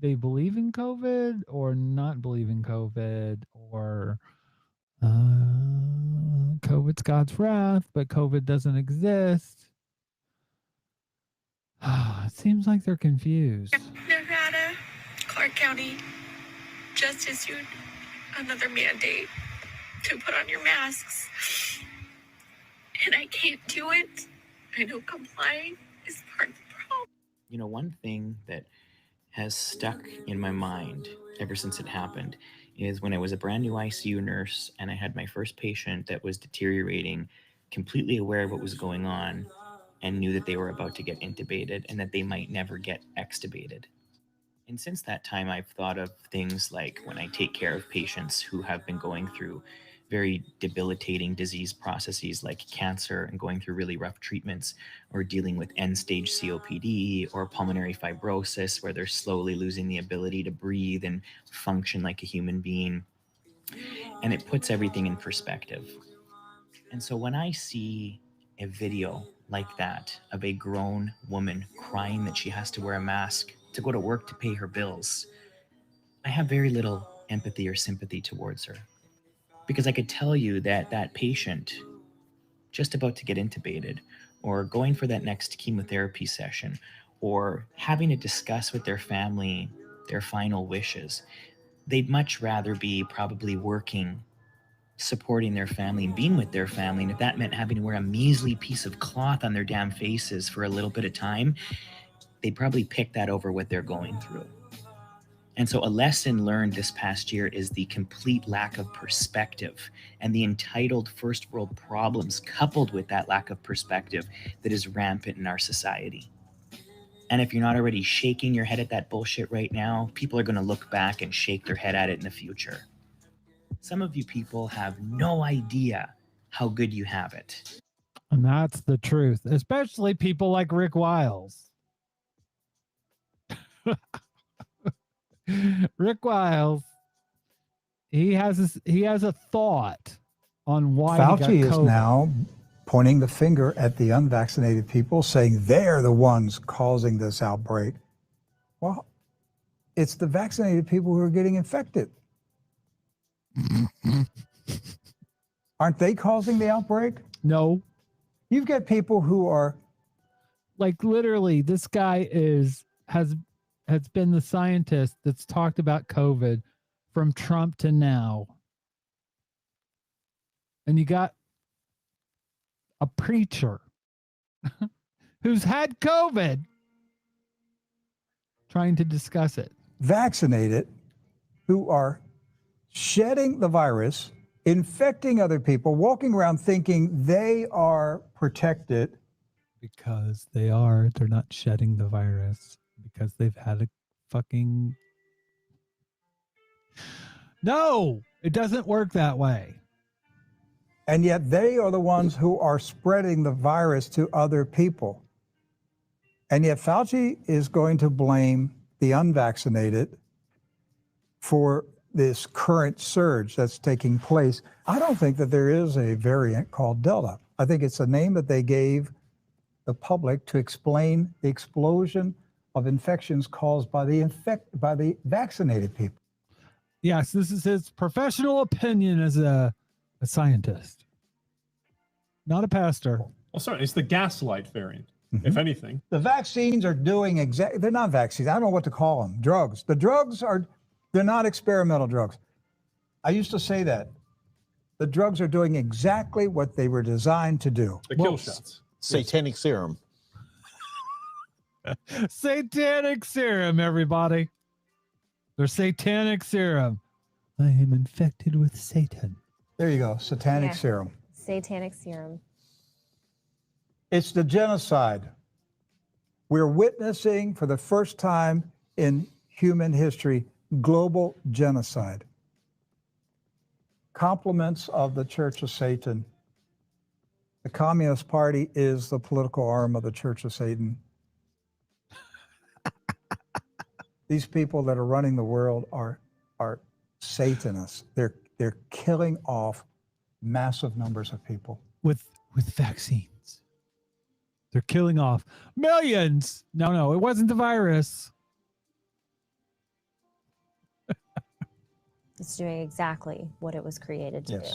they believe in COVID or not believe in COVID, or COVID's God's wrath, but COVID doesn't exist. It seems like they're confused. Nevada, Clark County just issued another mandate to put on your masks. And I can't do it. I know complying is part of the problem. You know, one thing that has stuck in my mind ever since it happened is when I was a brand new ICU nurse and I had my first patient that was deteriorating, completely aware of what was going on, and knew that they were about to get intubated and that they might never get extubated. And since that time, I've thought of things like when I take care of patients who have been going through very debilitating disease processes like cancer and going through really rough treatments, or dealing with end-stage COPD or pulmonary fibrosis where they're slowly losing the ability to breathe and function like a human being. And it puts everything in perspective. And so when I see a video like that of a grown woman crying that she has to wear a mask to go to work to pay her bills, I have very little empathy or sympathy towards her. Because I could tell you that that patient just about to get intubated, or going for that next chemotherapy session, or having to discuss with their family their final wishes, they'd much rather be probably working, supporting their family and being with their family. And if that meant having to wear a measly piece of cloth on their damn faces for a little bit of time, they'd probably pick that over what they're going through. And so a lesson learned this past year is the complete lack of perspective and the entitled first world problems coupled with that lack of perspective that is rampant in our society. And if you're not already shaking your head at that bullshit right now, people are going to look back and shake their head at it in the future. Some of you people have no idea how good you have it. And that's the truth, especially people like Rick Wiles. Rick Wiles, he has a thought on why Fauci he got is now pointing the finger at the unvaccinated people, saying they're the ones causing this outbreak. Well, it's the vaccinated people who are getting infected. Aren't they causing the outbreak? No. You've got people who are like, literally, this guy has been the scientist that's talked about COVID from Trump to now. And you got a preacher who's had COVID trying to discuss it. vaccinated who are shedding the virus, infecting other people, walking around thinking they are protected. Because they are. They're not shedding the virus because they've had a fucking... No, it doesn't work that way. And yet they are the ones who are spreading the virus to other people. And yet Fauci is going to blame the unvaccinated for this current surge that's taking place. I don't think that there is a variant called Delta. I think it's a name that they gave the public to explain the explosion of infections caused by the vaccinated people. Yes, this is his professional opinion as a scientist, not a pastor. Well, sorry, it's the gaslight variant, if anything. The vaccines are doing they're not vaccines. I don't know what to call them. Drugs. The drugs they're not experimental drugs. I used to say that. The drugs are doing exactly what they were designed to do. The kill shots. Satanic serum. Satanic serum, everybody. They're satanic serum. I am infected with Satan. There you go, satanic Yeah. serum. Satanic serum. It's the genocide. We're witnessing for the first time in human history global genocide. Compliments of the Church of Satan. The Communist Party is the political arm of the Church of Satan. These people that are running the world are Satanists. They're killing off massive numbers of people. With vaccines. They're killing off millions. No, it wasn't the virus. It's doing exactly what it was created to do.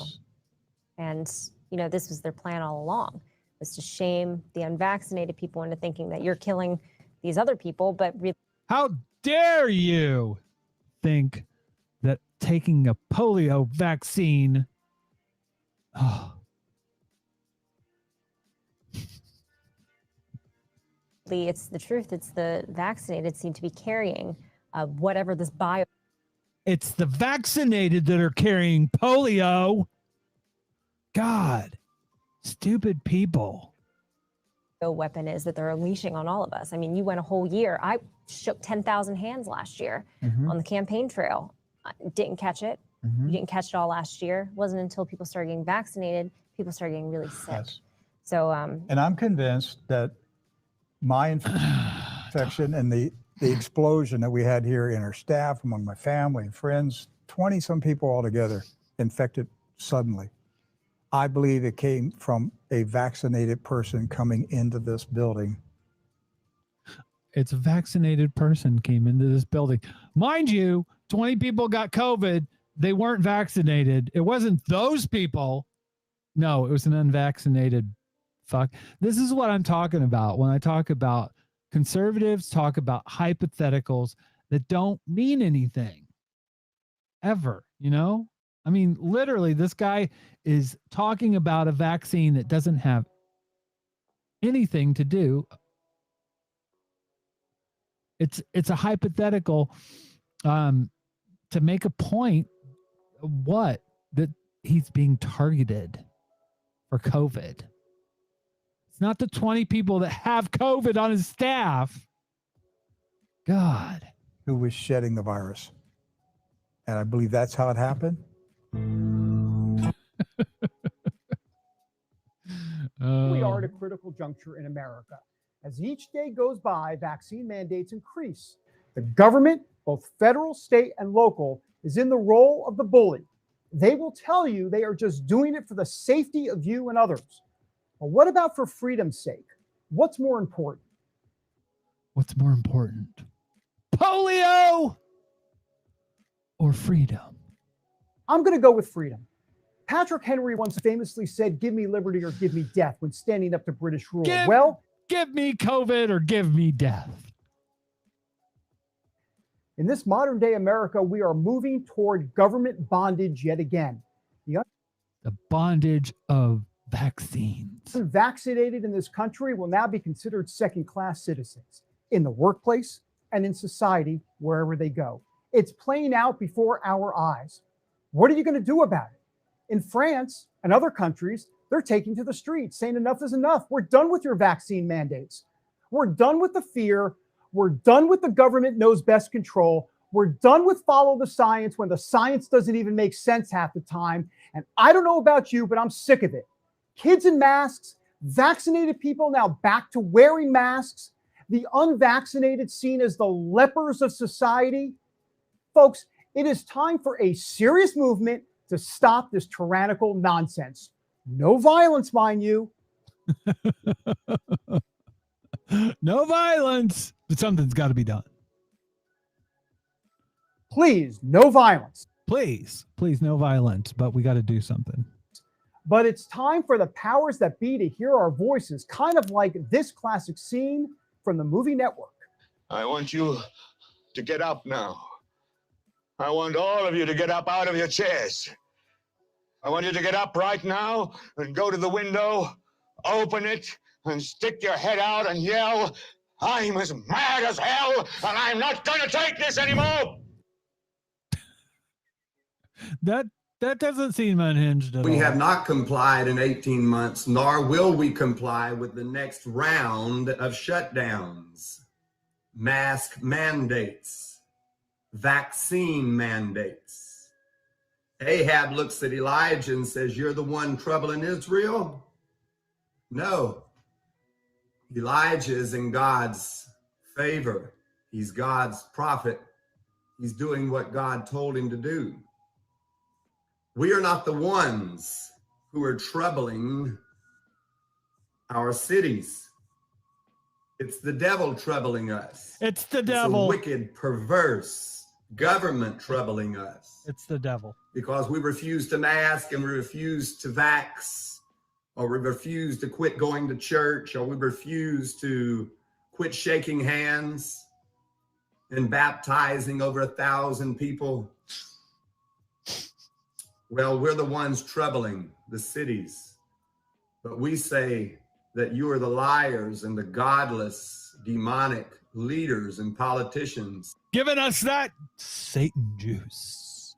And, you know, this was their plan all along, was to shame the unvaccinated people into thinking that you're killing these other people, but really. How dare you think that taking a polio vaccine. Oh. It's the truth. It's the vaccinated seem to be carrying whatever this bio. It's the vaccinated that are carrying polio. God, stupid people. Weapon is that they're unleashing on all of us. I mean, you went a whole year. I shook 10,000 hands last year on the campaign trail. I didn't catch it. You didn't catch it all last year. It wasn't until people started getting vaccinated, people started getting really sick. Yes. So, And I'm convinced that my infection and the explosion that we had here in our staff, among my family and friends, 20-some people altogether infected suddenly. I believe it came from a vaccinated person coming into this building. It's a vaccinated person came into this building. Mind you, 20 people got COVID. They weren't vaccinated. It wasn't those people. No, it was an unvaccinated fuck. This is what I'm talking about when I talk about conservatives talk about hypotheticals that don't mean anything ever, you know? I mean, literally, this guy is talking about a vaccine that doesn't have anything to do. It's a hypothetical to make a point. What? That he's being targeted for COVID. It's not the 20 people that have COVID on his staff. God. Who was shedding the virus. And I believe that's how it happened. We are at a critical juncture in America. As each day goes by, vaccine mandates increase. The government, both federal, state, and local, is in the role of the bully. They will tell you they are just doing it for the safety of you and others. But what about for freedom's sake? What's more important? What's more important? Polio or freedom? I'm going to go with freedom. Patrick Henry once famously said, "Give me liberty or give me death," when standing up to British rule. Give me COVID or give me death. In this modern day America, we are moving toward government bondage yet again. The bondage of vaccines. Unvaccinated in this country will now be considered second-class citizens in the workplace and in society, wherever they go. It's playing out before our eyes. What are you going to do about it? In France and other countries, they're taking to the streets, saying enough is enough. We're done with your vaccine mandates. We're done with the fear. We're done with the government knows best control. We're done with follow the science when the science doesn't even make sense half the time. And I don't know about you, but I'm sick of it. Kids in masks, vaccinated people now back to wearing masks, the unvaccinated seen as the lepers of society. Folks, it is time for a serious movement to stop this tyrannical nonsense. No violence, mind you. No violence, but something's got to be done. Please, no violence. Please, no violence, but we got to do something. But it's time for the powers that be to hear our voices, kind of like this classic scene from the movie Network. I want you to get up now. I want all of you to get up out of your chairs. I want you to get up right now and go to the window, open it, and stick your head out and yell, I'm as mad as hell, and I'm not going to take this anymore. That doesn't seem unhinged at all. We have not complied in 18 months, nor will we comply with the next round of shutdowns, mask mandates, vaccine mandates. Ahab looks at Elijah and says, you're the one troubling Israel? No. Elijah is in God's favor. He's God's prophet. He's doing what God told him to do. We are not the ones who are troubling our cities. It's the devil troubling us. It's the devil. It's a wicked, perverse government troubling us. It's the devil. Because we refuse to mask and we refuse to vax, or we refuse to quit going to church, or we refuse to quit shaking hands and baptizing over 1,000 people. Well, we're the ones troubling the cities, but we say that you are the liars and the godless, demonic leaders and politicians. Giving us that Satan juice.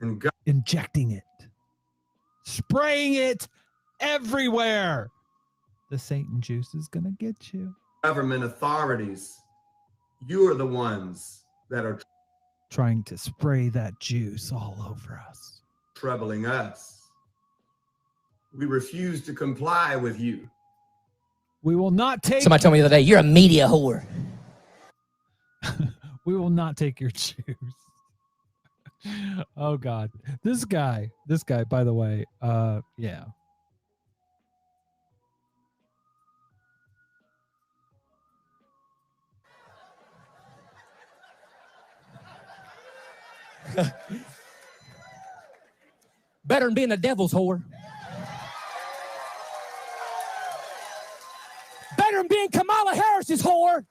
And injecting it. Spraying it everywhere. The Satan juice is going to get you. Government authorities, you are the ones that are trying to spray that juice all over us. Troubling us. We refuse to comply with you. We will not take... Somebody told me the other day, you're a media whore. We will not take your juice. Oh, God. This guy, by the way, yeah. Better than being the devil's whore. Better than being Kamala Harris's whore.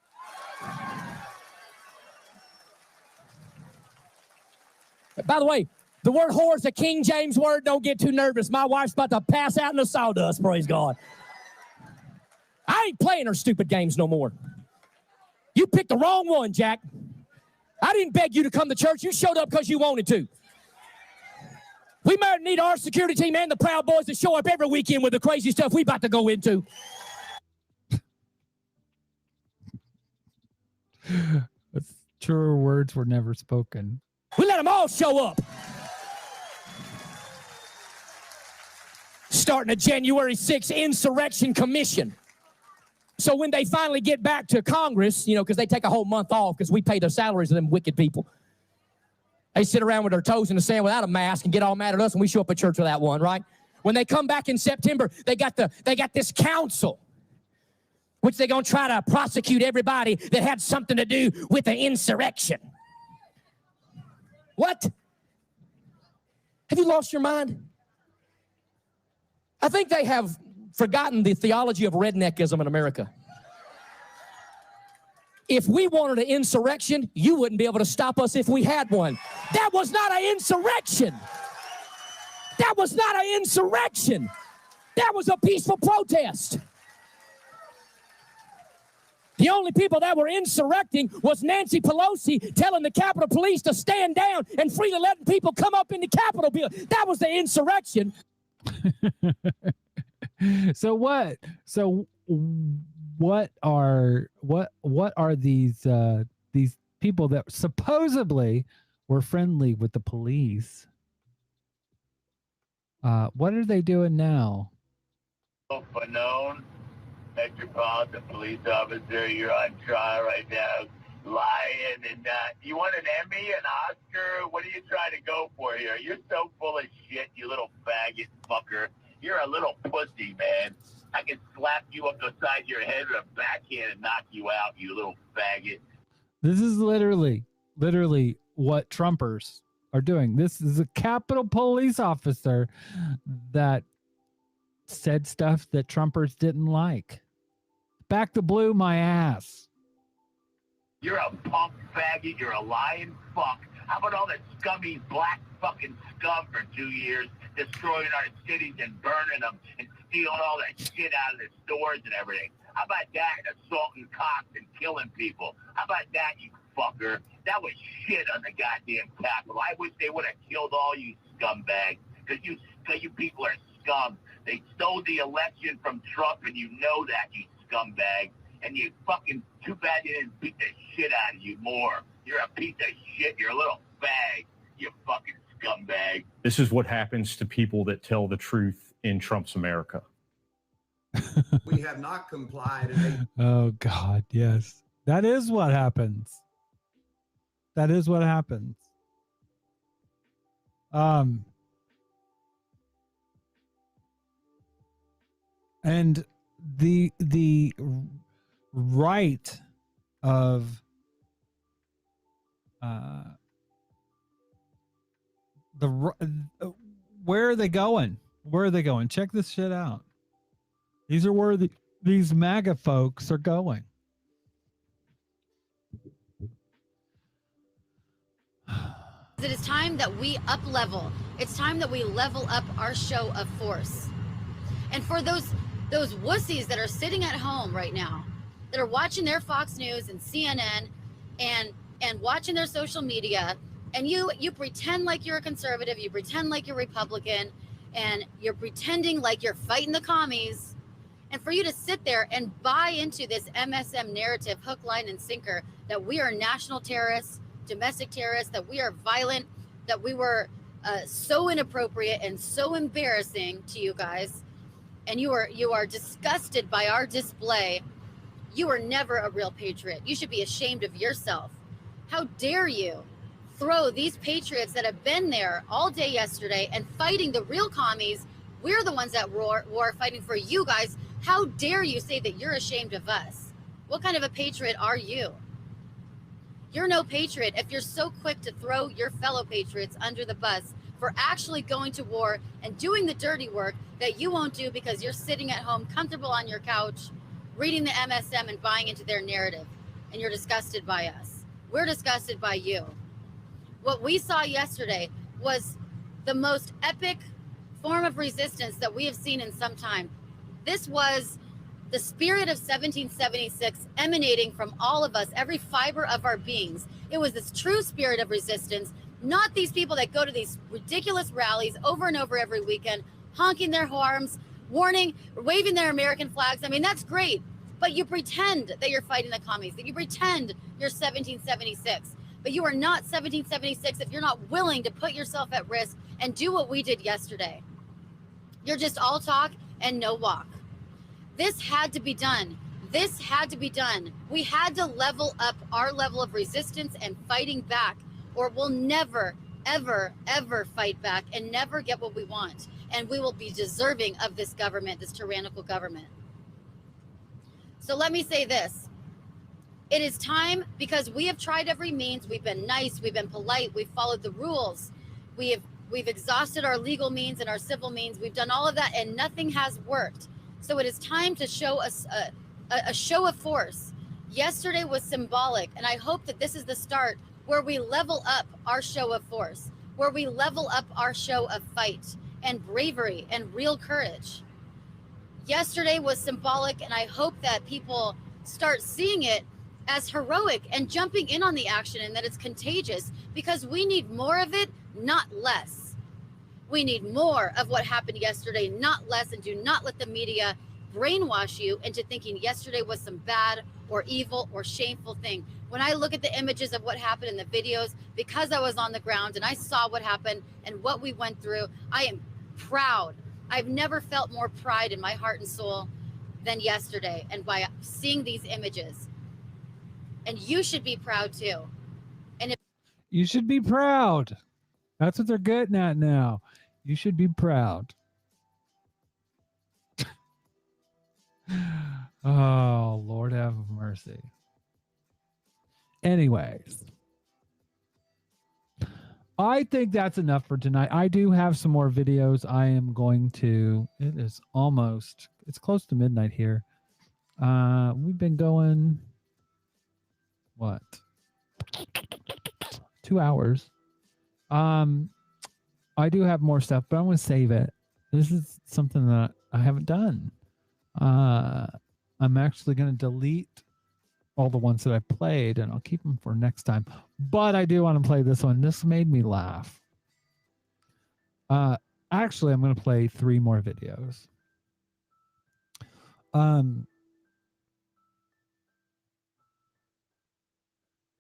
By the way, the word whore is a King James word. Don't get too nervous. My wife's about to pass out in the sawdust, praise God. I ain't playing her stupid games no more. You picked the wrong one, Jack. I didn't beg you to come to church. You showed up because you wanted to. We might need our security team and the Proud Boys to show up every weekend with the crazy stuff we about to go into. Truer words were never spoken. We let them all show up. Starting a January 6th insurrection commission. So when they finally get back to Congress, you know, because they take a whole month off because we pay their salaries to them wicked people. They sit around with their toes in the sand without a mask and get all mad at us when we show up at church without one, right? When they come back in September, they got this council, which they're going to try to prosecute everybody that had something to do with the insurrection. What? Have you lost your mind? I think they have forgotten the theology of redneckism in America. If we wanted an insurrection, you wouldn't be able to stop us if we had one. That was not an insurrection. That was not an insurrection. That was a peaceful protest. The only people that were insurrecting was Nancy Pelosi telling the Capitol Police to stand down and freely letting people come up in the Capitol building. That was the insurrection. So what? So what are these people that supposedly were friendly with the police? What are they doing now? Known Metropolitan Police Officer, you're on trial right now, lying, and you want an Emmy, an Oscar? What are you trying to go for here? You're so full of shit, you little faggot fucker. You're a little pussy, man. I can slap you up the side of your head with a backhand and knock you out, you little faggot. This is literally what Trumpers are doing. This is a Capitol Police officer that said stuff that Trumpers didn't like. Back to blue my ass. You're a punk faggot. You're a lying fuck. How about all that scummy black fucking scum for 2 years, destroying our cities and burning them and stealing all that shit out of the stores and everything? How about that, assaulting cops and killing people? How about that, you fucker? That was shit on the goddamn Capitol. I wish they would have killed all you scumbags, because you people are scum. They stole the election from Trump, and you know that, you scumbag. And you fucking, too bad they didn't beat the shit out of you more. You're a piece of shit. You're a little fag, you fucking scumbag. This is what happens to people that tell the truth in Trump's America. We have not complied. Oh God, yes. That is what happens. That is what happens. And the right of where are they going? Where are they going? Check this shit out. These are where these MAGA folks are going. It is time that we up level. It's time that we level up our show of force. And for those wussies that are sitting at home right now, that are watching their Fox News and CNN and watching their social media, and you pretend like you're a conservative, you pretend like you're Republican, and you're pretending like you're fighting the commies, and for you to sit there and buy into this MSM narrative, hook, line, and sinker, that we are national terrorists, domestic terrorists, that we are violent, that we were so inappropriate and so embarrassing to you guys, and you are disgusted by our display. You are never a real patriot. You should be ashamed of yourself. How dare you throw these patriots that have been there all day yesterday and fighting the real commies? We're the ones that war fighting for you guys. How dare you say that you're ashamed of us? What kind of a patriot are you? You're no patriot if you're so quick to throw your fellow patriots under the bus for actually going to war and doing the dirty work that you won't do because you're sitting at home comfortable on your couch reading the MSM and buying into their narrative, and you're disgusted by us. We're disgusted by you. What we saw yesterday was the most epic form of resistance that we have seen in some time. This was the spirit of 1776 emanating from all of us, every fiber of our beings. It was this true spirit of resistance, not these people that go to these ridiculous rallies over and over every weekend, honking their horns, waving their American flags. I mean, that's great, but you pretend that you're fighting the commies, that you pretend you're 1776, but you are not 1776 if you're not willing to put yourself at risk and do what we did yesterday. You're just all talk and no walk. This had to be done. This had to be done. We had to level up our level of resistance and fighting back, or we'll never, ever, ever fight back and never get what we want. And we will be deserving of this government, this tyrannical government. So let me say this. It is time, because we have tried every means. We've been nice. We've been polite. We've followed the rules. We've exhausted our legal means and our civil means. We've done all of that, and nothing has worked. So it is time to show us a show of force. Yesterday was symbolic, and I hope that this is the start where we level up our show of force, where we level up our show of fight and bravery and real courage. Yesterday was symbolic, and I hope that people start seeing it as heroic and jumping in on the action, and that it's contagious, because we need more of it, not less. We need more of what happened yesterday, not less, and do not let the media brainwash you into thinking yesterday was some bad or evil or shameful thing. When I look at the images of what happened in the videos, because I was on the ground and I saw what happened and what we went through, I am proud. I've never felt more pride in my heart and soul than yesterday, and by seeing these images. And you should be proud too. And if You should be proud. That's what they're getting at now. You should be proud. Oh, Lord have mercy. Anyways, I think that's enough for tonight. I do have some more videos. I am going to, it's close to midnight here. We've been going what? 2 hours. I do have more stuff, but I'm going to save it. This is something that I haven't done. I'm actually going to delete all the ones that I played, and I'll keep them for next time. But I do want to play this one. This made me laugh. Actually, I'm going to play 3 more videos.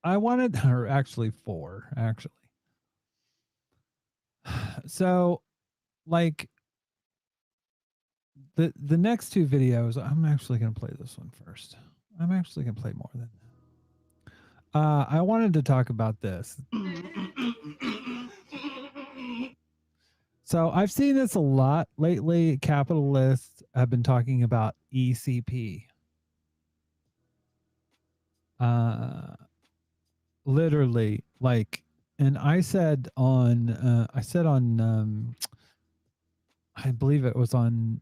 I wanted, or actually 4, actually. So, like, the next 2 videos, I'm actually going to play this one first. I'm actually going to play more than that. I wanted to talk about this. So I've seen this a lot lately. Capitalists have been talking about ECP. Literally, like, and I said on, I believe it was on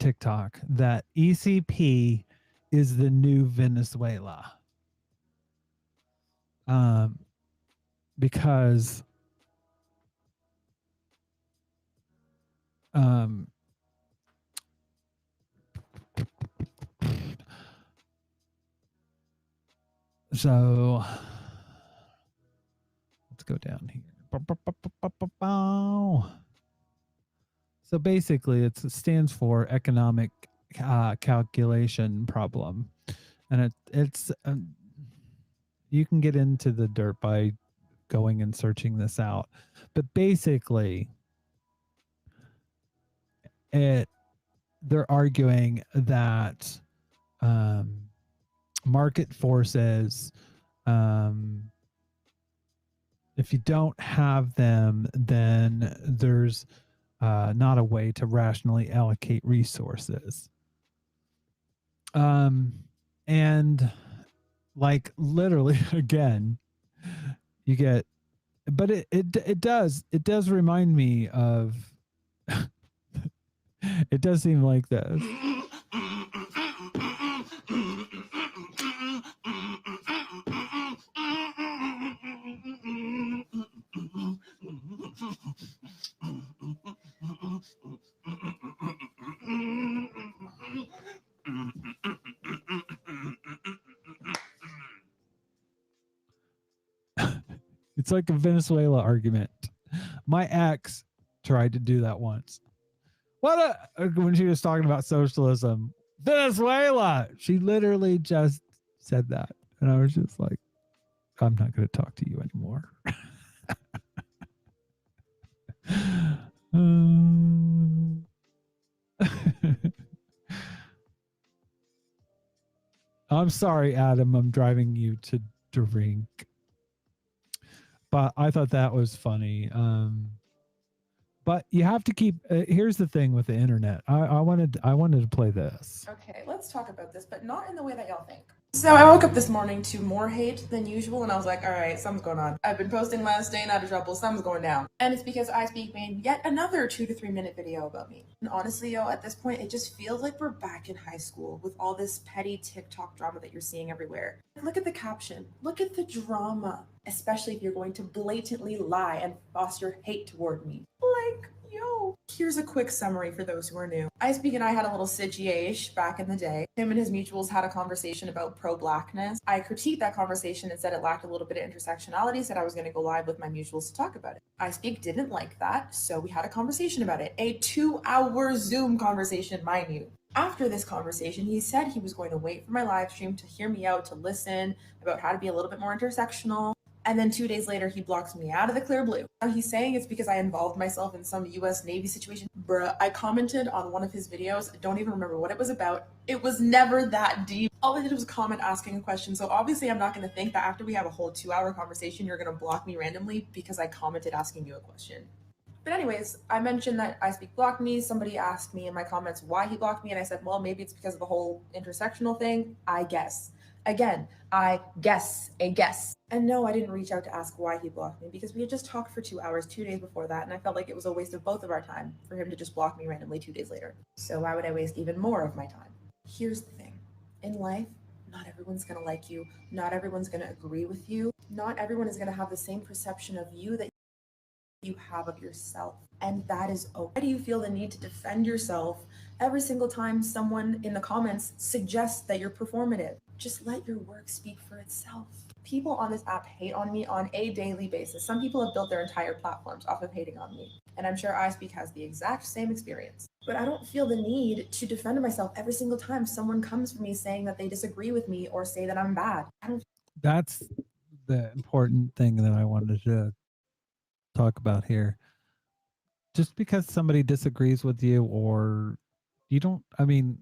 TikTok, that ECP is the new Venezuela. Because so let's go down here. So basically, it stands for economic calculation problem, and it's you can get into the dirt by going and searching this out, but basically, they're arguing that market forces, if you don't have them, then there's not a way to rationally allocate resources. And like literally again, you get, but it does remind me of, it does seem like this. It's like a Venezuela argument. My ex tried to do that once. When she was talking about socialism, Venezuela, she literally just said that. And I was just like, I'm not going to talk to you anymore. I'm sorry, Adam. I'm driving you to drink. But I thought that was funny. But you have to keep. Here's the thing with the internet. I wanted to play this. Okay, let's talk about this, but not in the way that y'all think. So I woke up this morning to more hate than usual, and I was like, all right, something's going on. I've been posting less, staying out of trouble, something's going down. And it's because I Speak made yet another 2 to 3 minute video about me. And honestly, yo, at this point, it just feels like we're back in high school with all this petty TikTok drama that you're seeing everywhere. Look at the caption. Look at the drama. Especially if you're going to blatantly lie and foster hate toward me. Like, yo. Here's a quick summary for those who are new. I Speak and I had a little situation back in the day. Him and his mutuals had a conversation about pro-blackness. I critiqued that conversation and said it lacked a little bit of intersectionality, said I was going to go live with my mutuals to talk about it. I Speak didn't like that, so we had a conversation about it. A 2-hour Zoom conversation, mind you. After this conversation, he said he was going to wait for my live stream to hear me out, to listen about how to be a little bit more intersectional. And then 2 days later, he blocks me out of the clear blue. Now he's saying it's because I involved myself in some US Navy situation. Bruh, I commented on one of his videos. I don't even remember what it was about. It was never that deep. All I did was comment asking a question. So obviously I'm not going to think that after we have a whole 2-hour conversation, you're going to block me randomly because I commented asking you a question. But anyways, I mentioned that I Speak blocked me. Somebody asked me in my comments why he blocked me. And I said, well, maybe it's because of the whole intersectional thing. I guess. Again, I guess, a guess. And no, I didn't reach out to ask why he blocked me because we had just talked for 2 hours 2 days before that, and I felt like it was a waste of both of our time for him to just block me randomly 2 days later. So why would I waste even more of my time? Here's the thing. In life, not everyone's going to like you. Not everyone's going to agree with you. Not everyone is going to have the same perception of you that you have of yourself. And that is okay. Why do you feel the need to defend yourself every single time someone in the comments suggests that you're performative? Just let your work speak for itself. People on this app hate on me on a daily basis. Some people have built their entire platforms off of hating on me. And I'm sure iSpeak has the exact same experience. But I don't feel the need to defend myself every single time someone comes for me saying that they disagree with me or say that I'm bad. That's the important thing that I wanted to talk about here. Just because somebody disagrees with you, or you don't, I mean,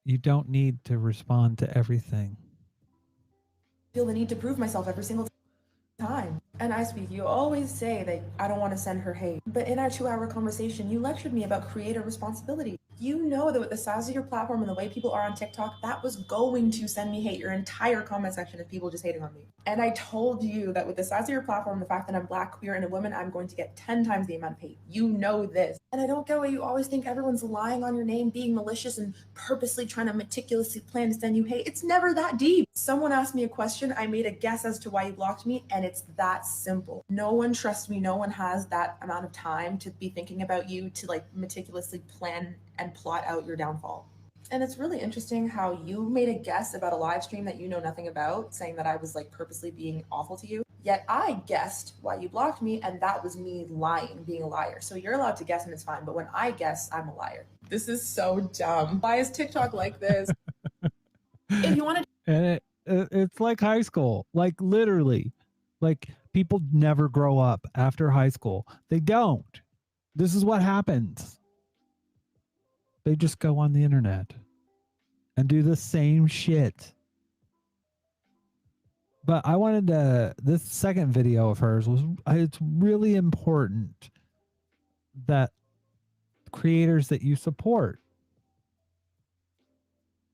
you don't need to respond to everything. Feel the need to prove myself every single time. And iSpeak, you always say that I don't want to send her hate. But in our 2-hour conversation, you lectured me about creator responsibility. You know that with the size of your platform and the way people are on TikTok, that was going to send me hate. Your entire comment section of people just hating on me. And I told you that with the size of your platform, the fact that I'm Black, queer, and a woman, I'm going to get 10 times the amount of hate. You know this. And I don't get why you always think everyone's lying on your name, being malicious, and purposely trying to meticulously plan to send you hate. It's never that deep. Someone asked me a question, I made a guess as to why you blocked me, and it's that simple. No one trusts me. No one has that amount of time to be thinking about you to like meticulously plan and plot out your downfall. And it's really interesting how you made a guess about a live stream that you know nothing about, saying that I was like purposely being awful to you. Yet I guessed why you blocked me, and that was me lying, being a liar. So you're allowed to guess and it's fine, but when I guess, I'm a liar. This is so dumb. Why is TikTok like this? If you want to And it's like high school, like literally, like people never grow up after high school. They don't. This is what happens. They just go on the internet and do the same shit. But I wanted to, this second video of hers was, it's really important that creators that you support.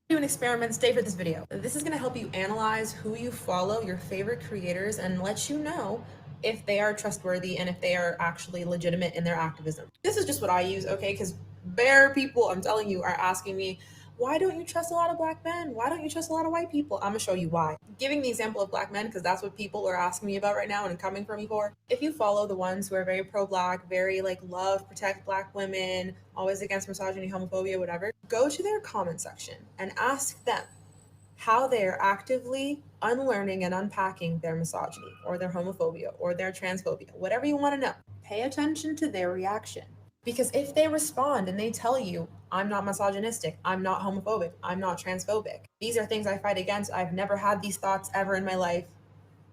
do an experiment, stay for this video. This is going to help you analyze who you follow, your favorite creators, and let you know if they are trustworthy and if they are actually legitimate in their activism. This is just what I use, okay? Because bare people, I'm telling you, are asking me, why don't you trust a lot of Black men? Why don't you trust a lot of white people? I'm gonna show you why. Giving the example of Black men, because that's what people are asking me about right now and coming for me for. If you follow the ones who are very pro-Black, very like love, protect Black women, always against misogyny, homophobia, whatever, go to their comment section and ask them how they are actively unlearning and unpacking their misogyny or their homophobia or their transphobia, whatever you want to know. Pay attention to their reaction. Because if they respond and they tell you, I'm not misogynistic, I'm not homophobic, I'm not transphobic, these are things I fight against, I've never had these thoughts ever in my life,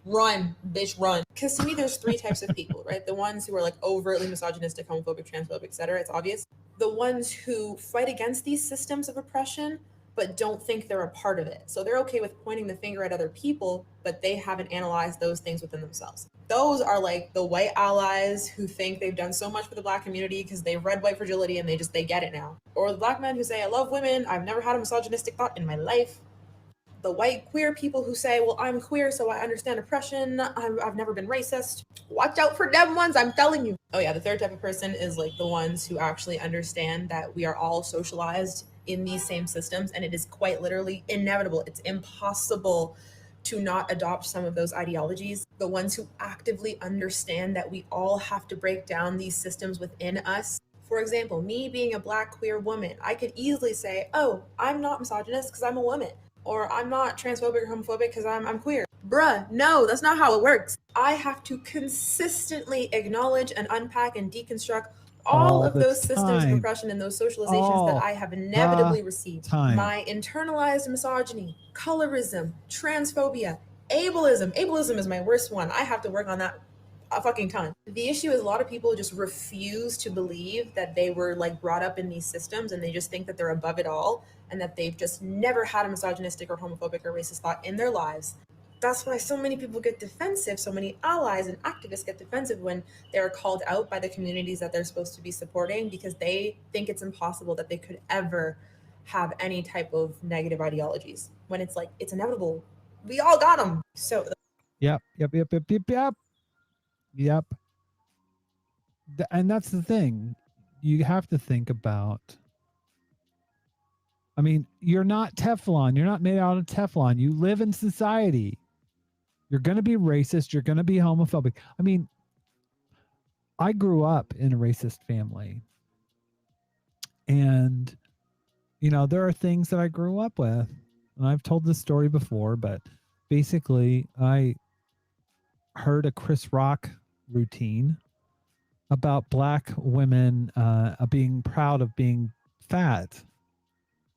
run, bitch, run. Because to me, there's three types of people, right? The ones who are like overtly misogynistic, homophobic, transphobic, etc. It's obvious. The ones who fight against these systems of oppression, but don't think they're a part of it. So they're okay with pointing the finger at other people, but they haven't analyzed those things within themselves. Those are like the white allies who think they've done so much for the Black community because they've read White Fragility and they get it now. Or the Black men who say, I love women, I've never had a misogynistic thought in my life. The white queer people who say, well, I'm queer, so I understand oppression. I've never been racist. Watch out for them ones, I'm telling you. Oh yeah, the third type of person is like the ones who actually understand that we are all socialized in these same systems, and it is quite literally inevitable. It's impossible to not adopt some of those ideologies. The ones who actively understand that we all have to break down these systems within us. For example, me being a Black queer woman, I could easily say, oh, I'm not misogynist because I'm a woman. Or I'm not transphobic or homophobic because I'm queer. Bruh, no, that's not how it works. I have to consistently acknowledge and unpack and deconstruct all of those systems of oppression and those socializations that I have inevitably received. My internalized misogyny, colorism, transphobia, ableism. Ableism is my worst one. I have to work on that a fucking ton. The issue is a lot of people just refuse to believe that they were like brought up in these systems, and they just think that they're above it all and that they've just never had a misogynistic or homophobic or racist thought in their lives. That's why so many people get defensive, so many allies and activists get defensive when they're called out by the communities that they're supposed to be supporting, because they think it's impossible that they could ever have any type of negative ideologies, when it's like, it's inevitable. We all got them. So Yep. And that's the thing. You have to think about I mean, you're not Teflon. You're not made out of Teflon. You live in society. You're going to be racist. You're going to be homophobic. I mean, I grew up in a racist family. And, you know, there are things that I grew up with. And I've told this story before, but basically, I heard a Chris Rock routine about black women being proud of being fat.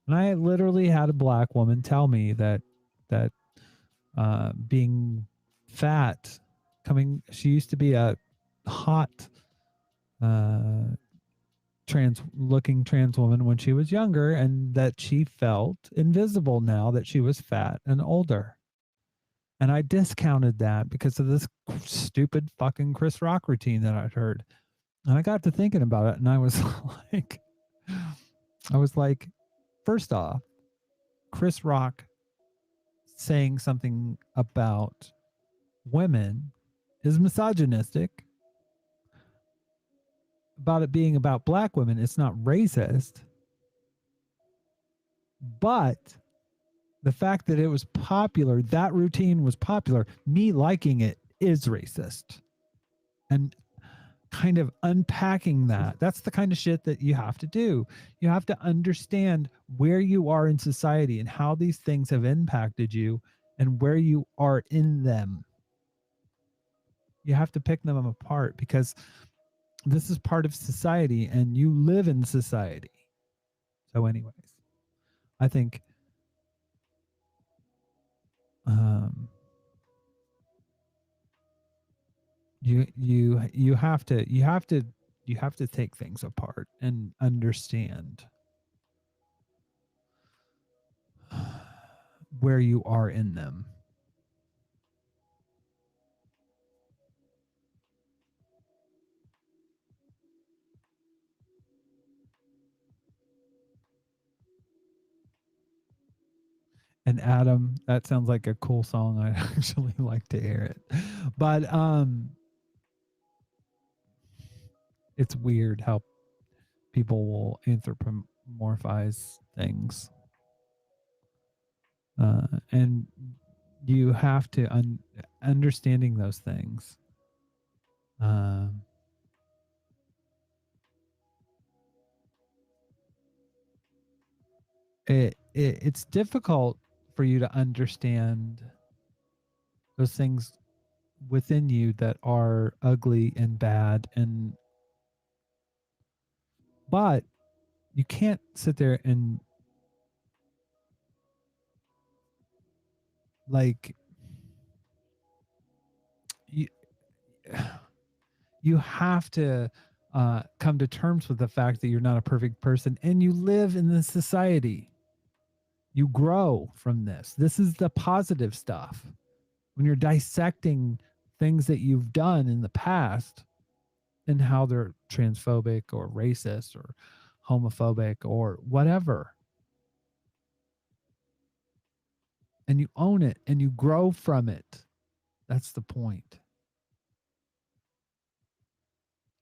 And I literally had a black woman tell me that being fat, she used to be a hot trans woman when she was younger, and that she felt invisible now that she was fat and older. And I discounted that because of this stupid fucking Chris Rock routine that I'd heard. And I got to thinking about it, and I was like, first off, Chris Rock saying something about women is misogynistic. About it being about black women, it's not racist. But the fact that it was popular, that routine was popular, me liking it is racist. And kind of unpacking that's the kind of shit that you have to do. You have to understand where you are in society and how these things have impacted you and where you are in them. You have to pick them apart because this is part of society and you live in society. So anyways, I think you have to take things apart and understand where you are in them. And Adam, that sounds like a cool song. I actually like to hear it. But it's weird how people will anthropomorphize things. And you have to understanding those things. It's difficult for you to understand those things within you that are ugly and bad, but you can't sit there and like you have to come to terms with the fact that you're not a perfect person and you live in this society. You grow from this. This is the positive stuff. When you're dissecting things that you've done in the past and how they're transphobic or racist or homophobic or whatever. And you own it and you grow from it. That's the point.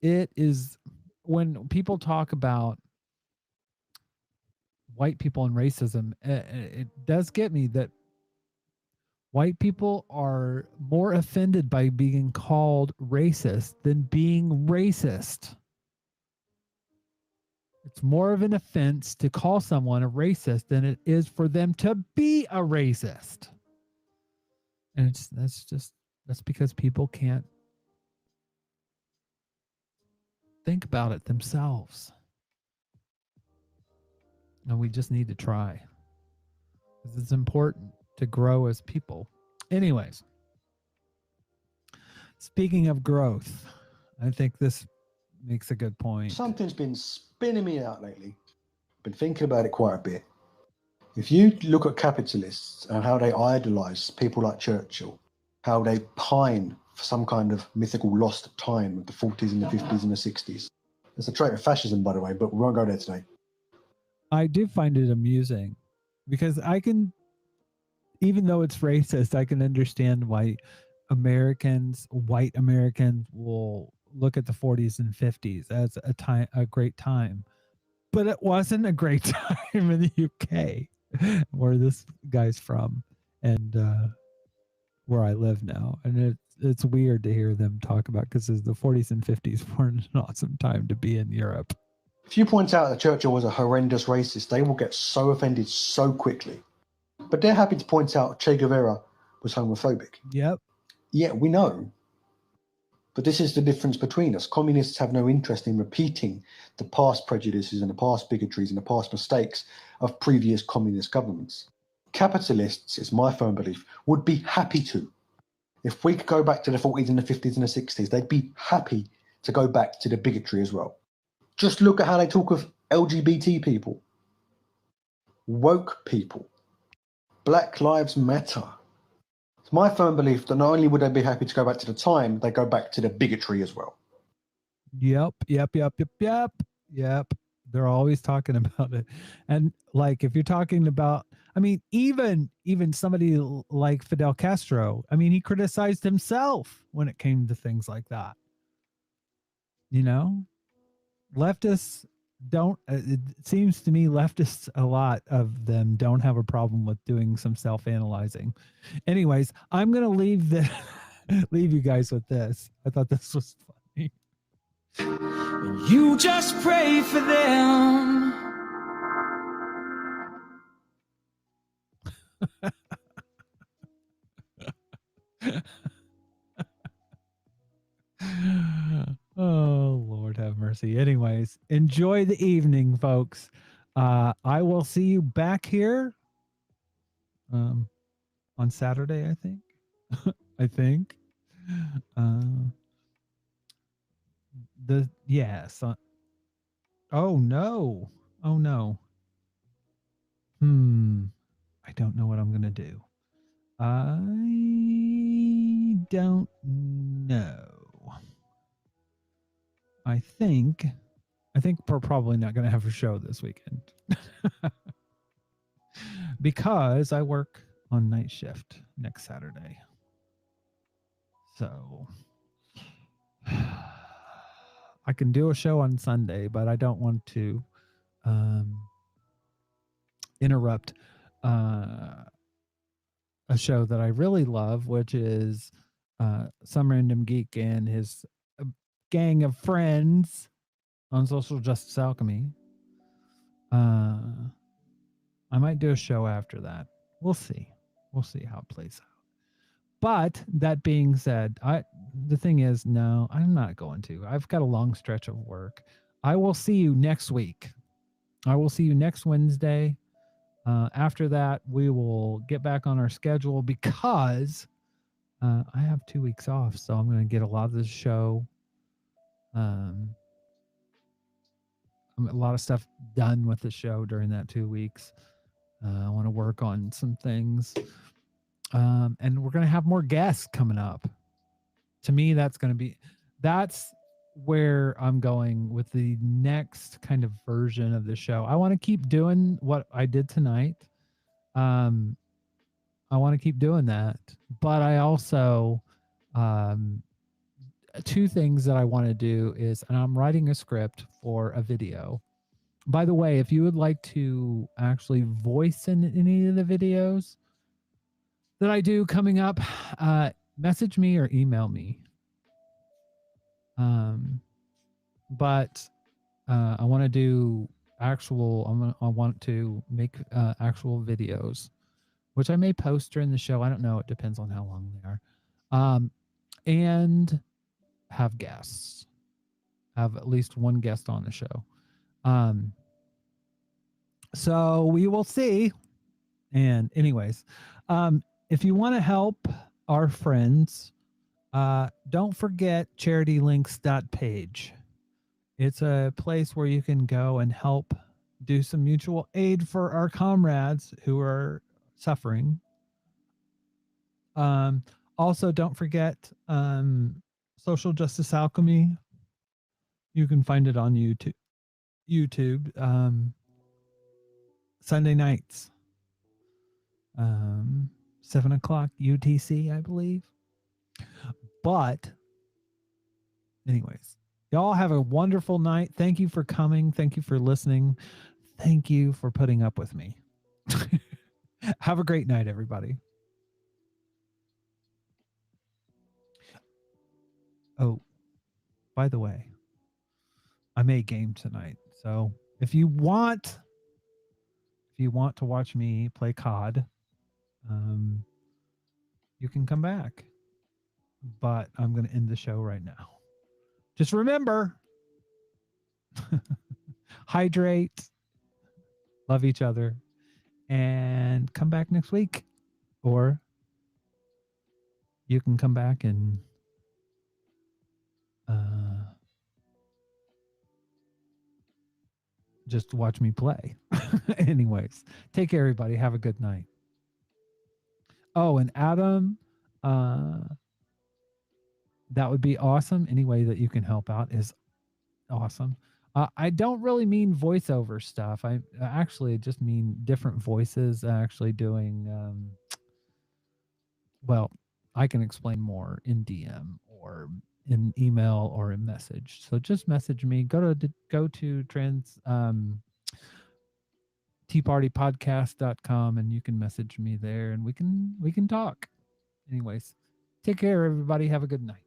It is when people talk about white people and racism, it does get me that white people are more offended by being called racist than being racist. It's more of an offense to call someone a racist than it is for them to be a racist. And that's because people can't think about it themselves. And we just need to try. Because it's important to grow as people. Anyways, speaking of growth, I think this makes a good point. Something's been spinning me out lately. Been thinking about it quite a bit. If you look at capitalists and how they idolize people like Churchill, how they pine for some kind of mythical lost time of the 40s and the 50s and the 60s. It's a trait of fascism, by the way, but we won't go there today. I do find it amusing because I can, even though it's racist, I can understand why white Americans will look at the 40s and 50s as a great time. but it wasn't a great time in the UK, where this guy's from, and where I live now. And it's weird to hear them talk about, because the 40s and 50s weren't an awesome time to be in Europe. If you point out that Churchill was a horrendous racist, they will get so offended so quickly. But they're happy to point out Che Guevara was homophobic. Yep. Yeah, we know. But this is the difference between us. Communists have no interest in repeating the past prejudices and the past bigotries and the past mistakes of previous communist governments. Capitalists, it's my firm belief, would be happy to. If we could go back to the 40s and the 50s and the 60s, they'd be happy to go back to the bigotry as well. Just look at how they talk of LGBT people, woke people, Black Lives Matter. It's my firm belief that not only would they be happy to go back to the time, they go back to the bigotry as well. Yep. They're always talking about it. And like, if you're talking about, I mean, even somebody like Fidel Castro, I mean, he criticized himself when it came to things like that. You know, leftists don't, it seems to me leftists, a lot of them don't have a problem with doing some self-analyzing. Anyways, I'm going to leave you guys with this. I thought this was funny. You just pray for them. Oh, Lord have mercy. Anyways, enjoy the evening, folks. I will see you back here on Saturday, I think. I think. Oh no. Oh no. I don't know what I'm gonna do. I don't know. I think we're probably not going to have a show this weekend because I work on night shift next Saturday. So I can do a show on Sunday, but I don't want to interrupt a show that I really love, which is Some Random Geek and his gang of friends on Social Justice Alchemy. I might do a show after that. We'll see. We'll see how it plays out. But that being said, the thing is, no, I'm not going to. I've got a long stretch of work. I will see you next week. I will see you next Wednesday. After that, we will get back on our schedule because I have 2 weeks off. So I'm going to get a lot of the show. A lot of stuff done with the show during that 2 weeks. I want to work on some things. And we're going to have more guests coming up. To me, that's where I'm going with the next kind of version of the show. I want to keep doing what I did tonight. I want to keep doing that. But I also, two things that I want to do is, and I'm writing a script for a video. By the way, if you would like to actually voice in any of the videos that I do coming up, message me or email me. But I want to do I want to make actual videos, which I may post during the show. I don't know. It depends on how long they are. And have guests. Have at least one guest on the show. So we will see. And anyways, if you want to help our friends, don't forget charitylinks.page. It's a place where you can go and help do some mutual aid for our comrades who are suffering. Also, don't forget Social Justice Alchemy. You can find it on YouTube. Sunday nights. 7:00 UTC, I believe. But anyways, Y'all have a wonderful night. Thank you for coming. Thank you for listening. Thank you for putting up with me. Have a great night, everybody. Oh, by the way, I may game tonight. So if you want to watch me play COD, you can come back. But I'm going to end the show right now. Just remember, hydrate, love each other, and come back next week. Or you can come back and just watch me play. Anyways, take care, everybody. Have a good night. Oh, and Adam, that would be awesome. Any way that you can help out is awesome. I don't really mean voiceover stuff. I actually just mean different voices actually doing, well, I can explain more in DM or in email or in message. So just message me. Go to teapartypodcast.com and you can message me there and we can talk. Anyways, take care, everybody. Have a good night.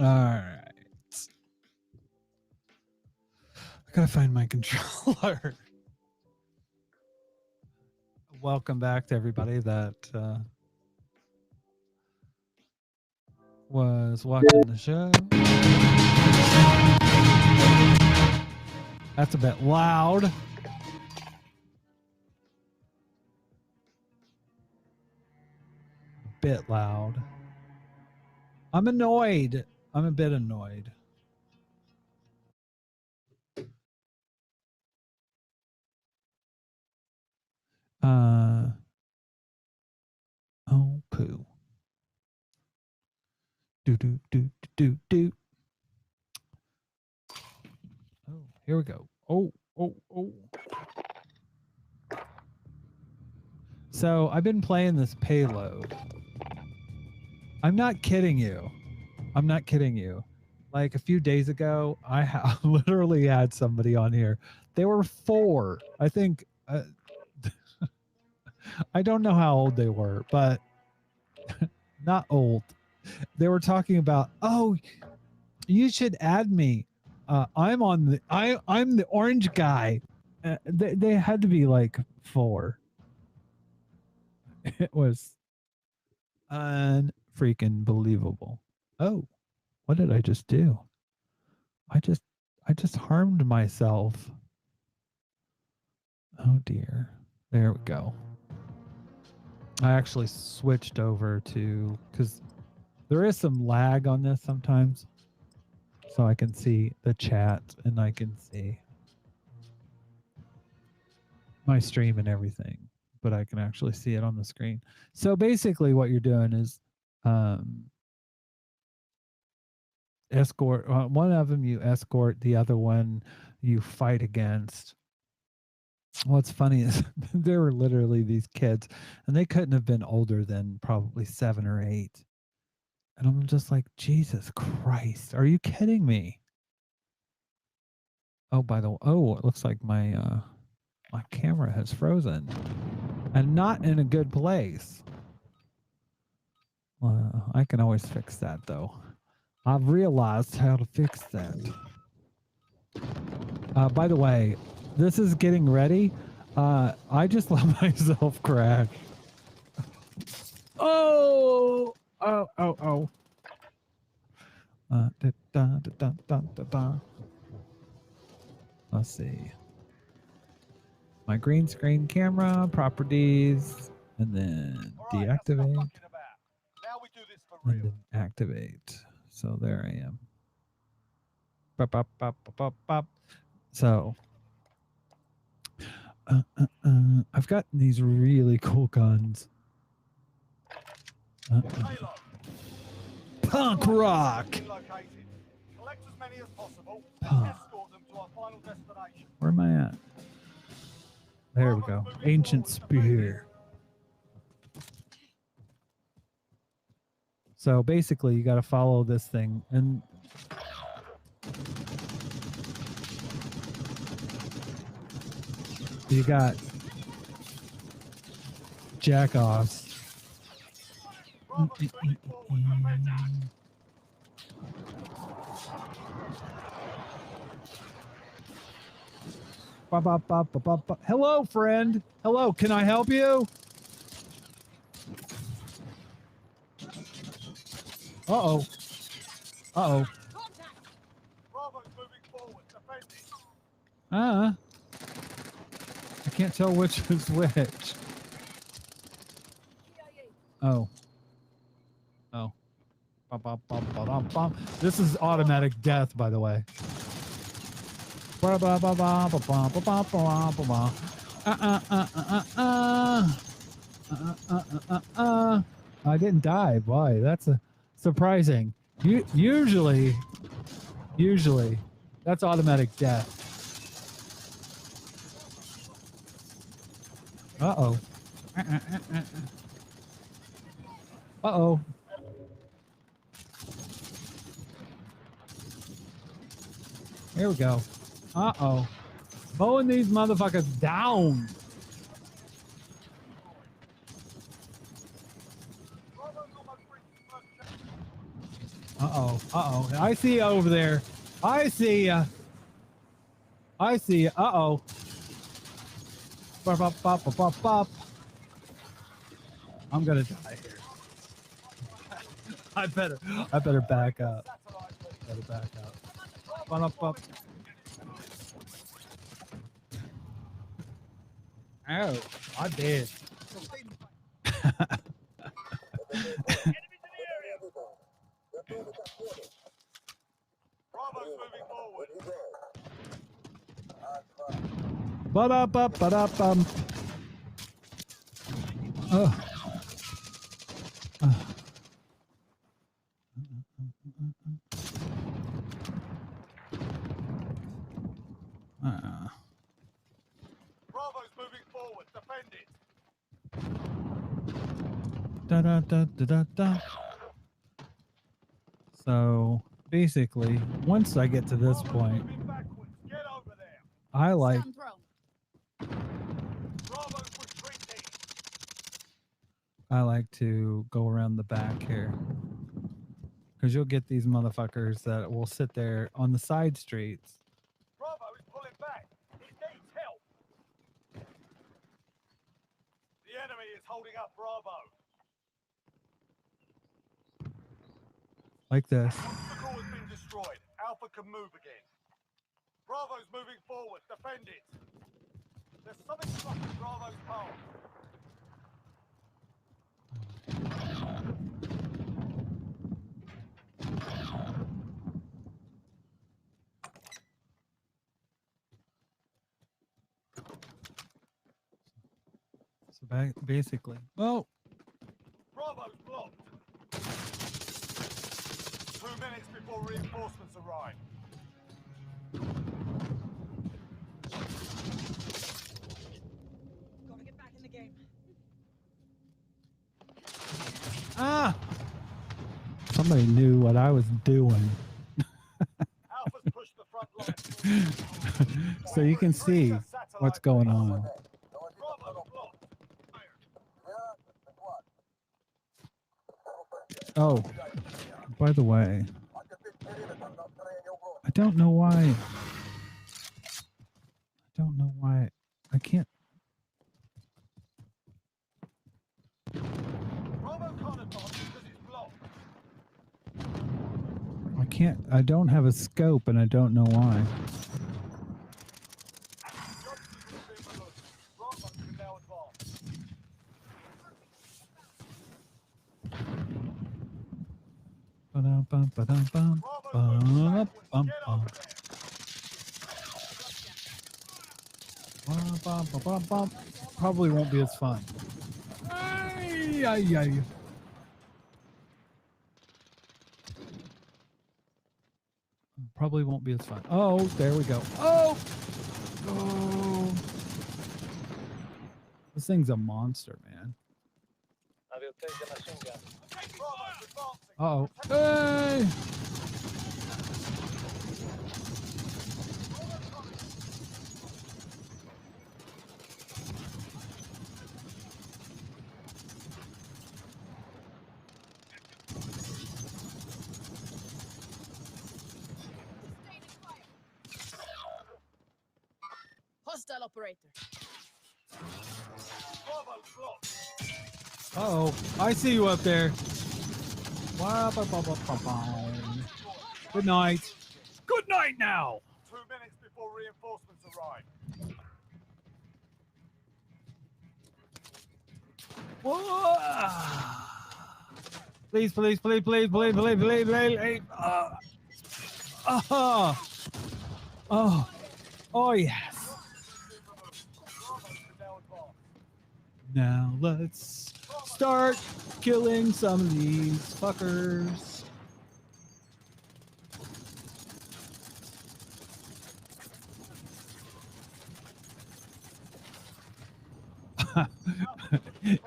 All right. I gotta find my controller. Welcome back to everybody that was watching the show. That's a bit loud. Bit loud. I'm annoyed. I'm a bit annoyed. Oh, poo. Do. Oh, here we go. Oh. So I've been playing this payload. I'm not kidding you. Like a few days ago, I literally had somebody on here. They were 4. I think, I don't know how old they were, but not old. They were talking about, oh, you should add me. I'm the orange guy. They had to be like 4. It was unfreaking believable. Oh, what did I just do? I just harmed myself. Oh dear. There we go. I actually switched over to, because there is some lag on this sometimes. So I can see the chat and I can see. my stream and everything, but I can actually see it on the screen. So basically what you're doing is escort one of them, you escort, the other one you fight against. What's funny is there were literally these kids and they couldn't have been older than probably 7 or 8. And I'm just like, Jesus Christ, are you kidding me? Oh, by the way, it looks like my my camera has frozen and not in a good place. I can always fix that though. I've realized how to fix that. By the way, this is getting ready. I just let myself crash. Oh. Let's see. My green screen camera, properties, and then deactivate. And then activate. So there I am. Bop, bop, bop, bop, bop, bop. So I've got these really cool guns. Punk rock. Where am I at? There we go. Ancient spear. So basically, you got to follow this thing, and you got jack-offs. Hello, friend. Hello, can I help you? Uh-oh. Uh-oh. I can't tell which is which. Oh. Oh. This is automatic death, by the way. I didn't die. Boy, that's surprising. Usually, that's automatic death. Uh-oh. Uh-oh. Here we go. Uh-oh. Mowing these motherfuckers down. Uh-oh. Uh-oh. I see you over there. I see ya. I see ya. Uh-oh. Bop, bop, bop, bop, bop, bop. I'm gonna die here. I better back up. Better back up. Bop, bop. Oh, I did. Ba-da-ba-ba-da-bum. Bravo's moving forward. Defend it. Da-da-da-da-da-da. So basically, once I get to this point, I like to go around the back here, because you'll get these motherfuckers that will sit there on the side streets. Bravo is pulling back. He needs help. The enemy is holding up Bravo. Like this. Obstacle has been destroyed. Alpha can move again. Bravo's moving forward. Defend it. There's something blocking Bravo's path. Basically. Oh, Bravo's blocked. 2 minutes before reinforcements arrive. Gotta get back in the game. ah! Somebody knew what I was doing. Alpha's pushed the front line. So you can see what's going on. Bravo's blocked. Oh, by the way, I don't know why. I can't. Bravo can't advance because it's blocked. I can't. I don't have a scope, and I don't know why. Bravo can now advance. Ba-dum-bum, ba-dum-bum, ba-dum-bum-bum. Ba-bum-ba-bum-bum. Probably won't be as fun. Ay, ay, ay. Probably won't be as fun. Oh, there we go. Oh! Oh! This thing's a monster, man. Uh-oh. Hey! Hostile operator. Bravo's blocked. Uh-oh. I see you up there. Good night. Good night now. 2 minutes before reinforcements arrive. Please, please, please, please, please, please, please, please. Oh, yes. Now let's start killing some of these fuckers.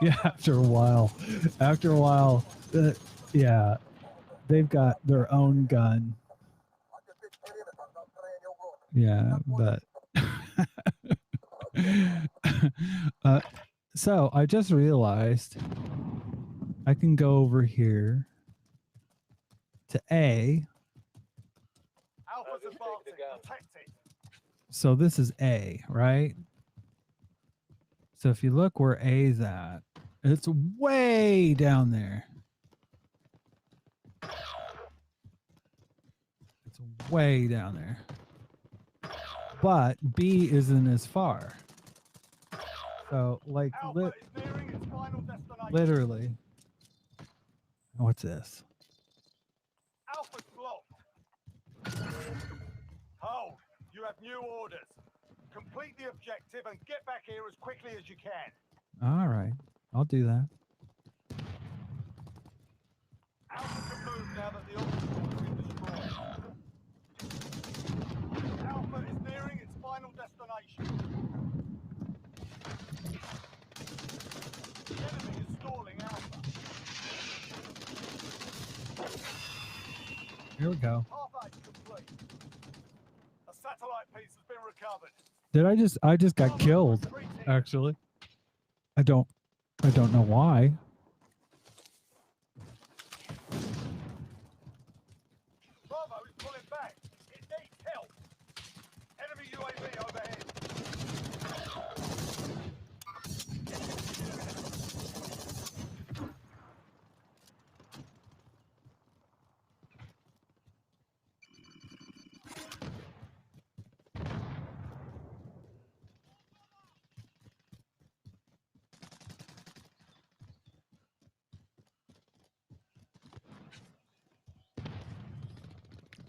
Yeah, after a while, yeah, they've got their own gun. Yeah, but so I just realized I can go over here to A. Alpha's advancing. Protect it. So this is A, right? So if you look where A's at, it's way down there. It's way down there. But B isn't as far. So like literally. What's this? Alpha's blocked. Hold. You have new orders. Complete the objective and get back here as quickly as you can. All right. I'll do that. Alpha can move now that the obstacle has been destroyed. Alpha is nearing its final destination. The enemy is stalling Alpha. Here we go. Half eight complete. A satellite piece has been recovered. I just got killed, actually. I don't know why. Bravo is pulling back. It needs help. Enemy UAV overhead.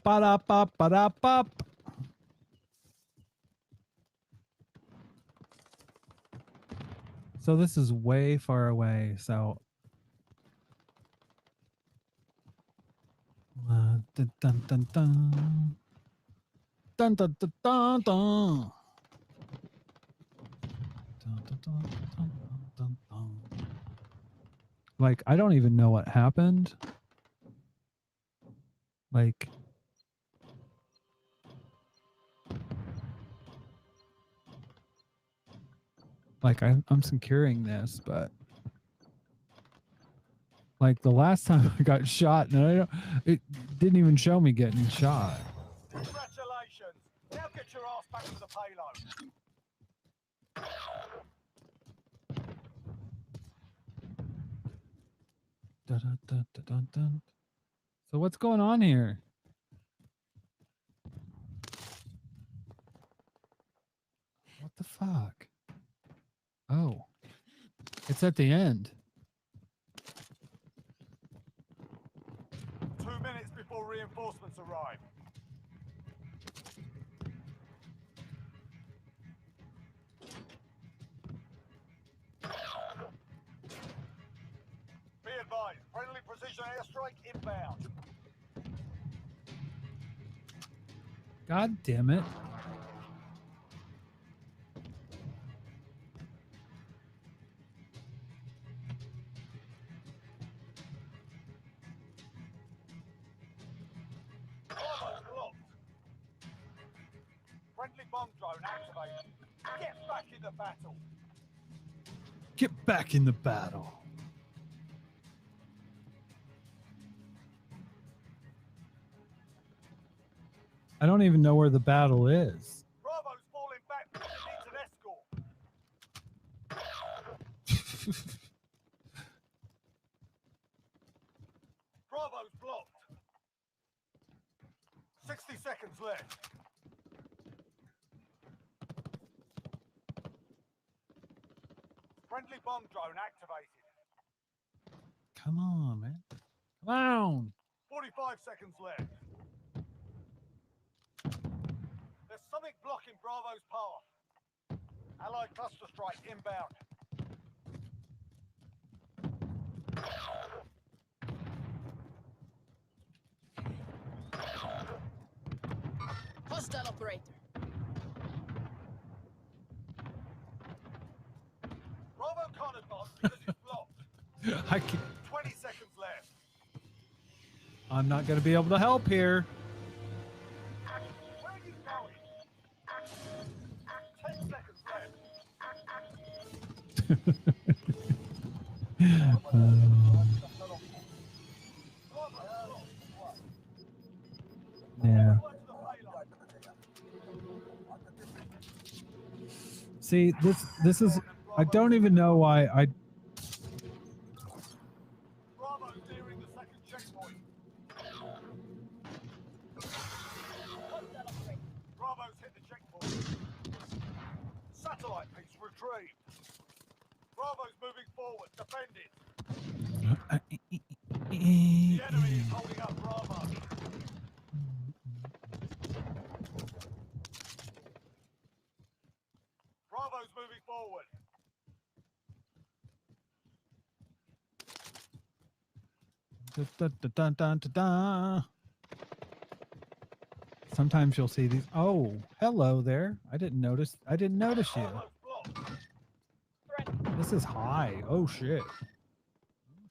Ba-da-bop, ba-da-bop. So this is way far away. So dun, dun, dun, dun. Dun, dun, dun, dun, dun. Dun, dun, dun, dun, dun, dun. Like, I don't even know what happened. Like, I'm securing this, but like the last time I got shot, and it didn't even show me getting shot. Congratulations. Now get your ass back to the payload. Dun, dun, dun, dun, dun, dun. So what's going on here? What the fuck? Oh, it's at the end. 2 minutes before reinforcements arrive. Be advised, friendly precision airstrike inbound. God damn it. Friendly bomb drone activated. Get back in the battle. Get back in the battle. I don't even know where the battle is. Bravo's falling back. Needs an escort. Bravo's blocked. 60 seconds left. Friendly bomb drone activated. Come on, man. Come on. 45 seconds left. There's something blocking Bravo's path. Allied cluster strike inbound. Hostile operator. Bravo can't advance because it's blocked. I can, 20 seconds left. I'm not going to be able to help here. Where are you going? 10 seconds Yeah. See, this is, I don't even know why I. Bravo's nearing the second checkpoint. Bravo's hit the checkpoint. Satellite piece retrieved. Bravo's moving forward. Defend it. The enemy is holding up Bravo. Bravo's moving forward. Sometimes you'll see these. Oh, hello there. I didn't notice you. This is high. Oh shit.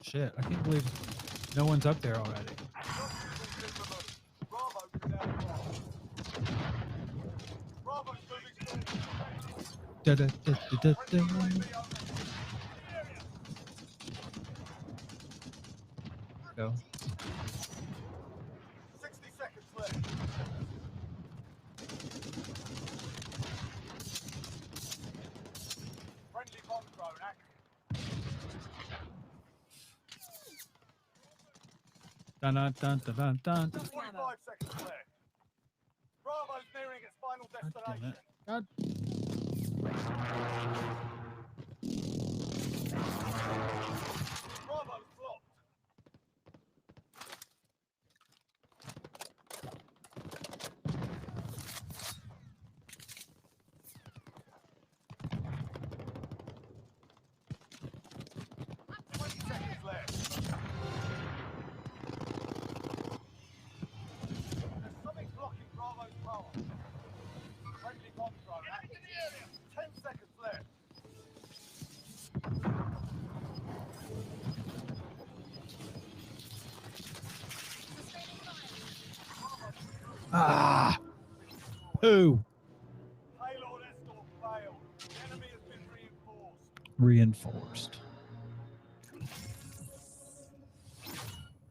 Shit. I can't believe no one's up there already. Da, da, da, da, da, da. Go. 60 seconds left. Friendly bomb drone active. Dun, dun, dun, dun, dun, dun. 45 seconds left. Bravo's nearing its final destination. God. Bravo's blocked. left. There's something blocking Bravo's power. Friendly bomb drone. 10 seconds left. Ah. Who? Payload escort failed. Enemy has been reinforced. Reinforced.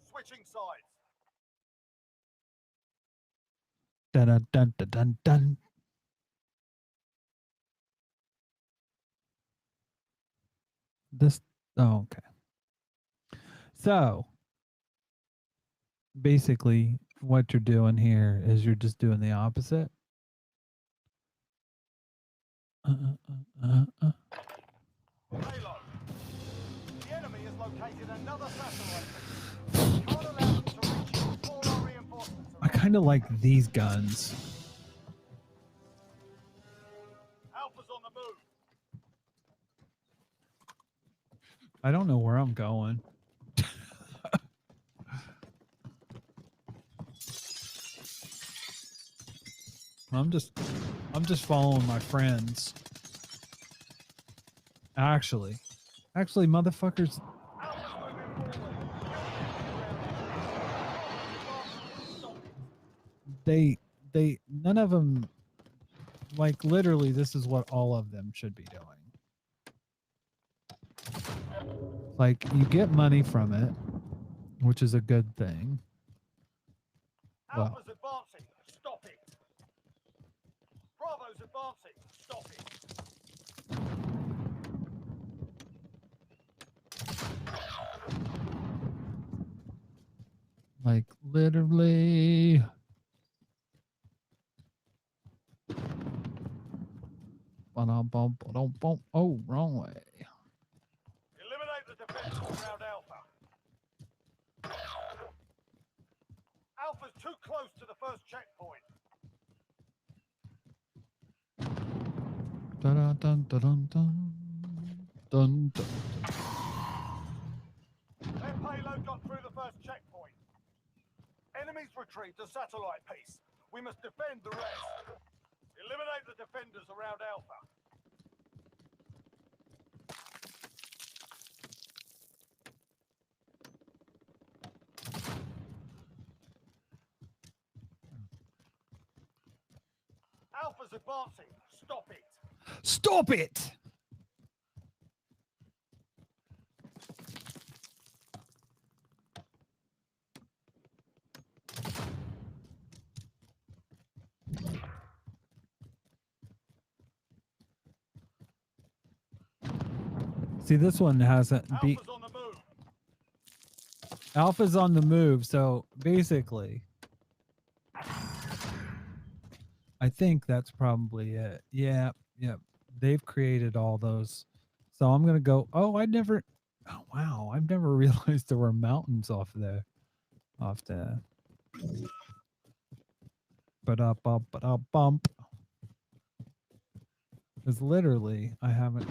Switching sides. Dun dun dun dun dun dun. This. Oh, okay. So basically, what you're doing here is you're just doing the opposite. Payload. The enemy has located another satellite. Can't allow them to reach you before our reinforcements I kind of like these guns. Alpha's on the move. I don't know where I'm going. I'm just following my friends. Actually, motherfuckers. They none of them, like, literally this is what all of them should be doing. Like, you get money from it, which is a good thing. Well, Alpha's advancing. Stop it. Bravo's advancing. Stop it. like, literally. Oh, wrong way. Eliminate the defenders around Alpha. Alpha's too close to the first checkpoint. Dun dun dun dun dun dun dun. Their payload got through the first checkpoint. Enemies retreat to satellite piece. We must defend the rest. Eliminate the defenders around Alpha. Alpha's advancing. Stop it. Stop it! See, this one hasn't beat. Alpha's on the move, so basically, I think that's probably it. Yeah, yeah. They've created all those. So I'm gonna go. Oh, I never. Oh, wow, I've never realized there were mountains off there. Off there. Bump. Because literally, I haven't.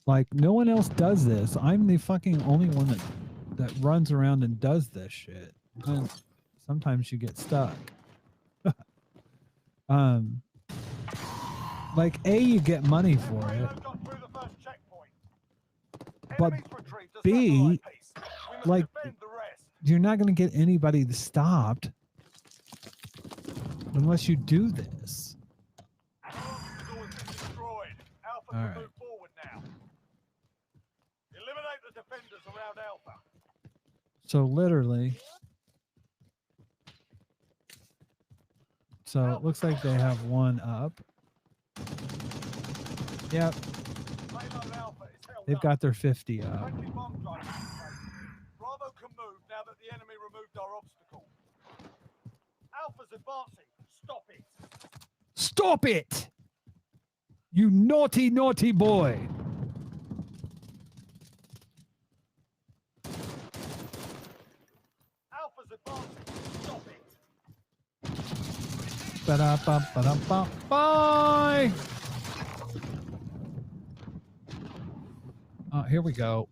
Like, no one else does this. I'm the fucking only one that runs around and does this shit. And sometimes you get stuck. Like, A, you get money for it. But B, like, you're not going to get anybody stopped unless you do this. All right. Eliminate the defenders around Alpha. So literally. So it looks like they have one up. Yep. They've got their 50 up. Bravo can move now that the enemy removed our obstacle. Alpha's advancing. Stop it. Stop it! You naughty, naughty boy. Alpha's advancing. Stop it. Bye. Here we go.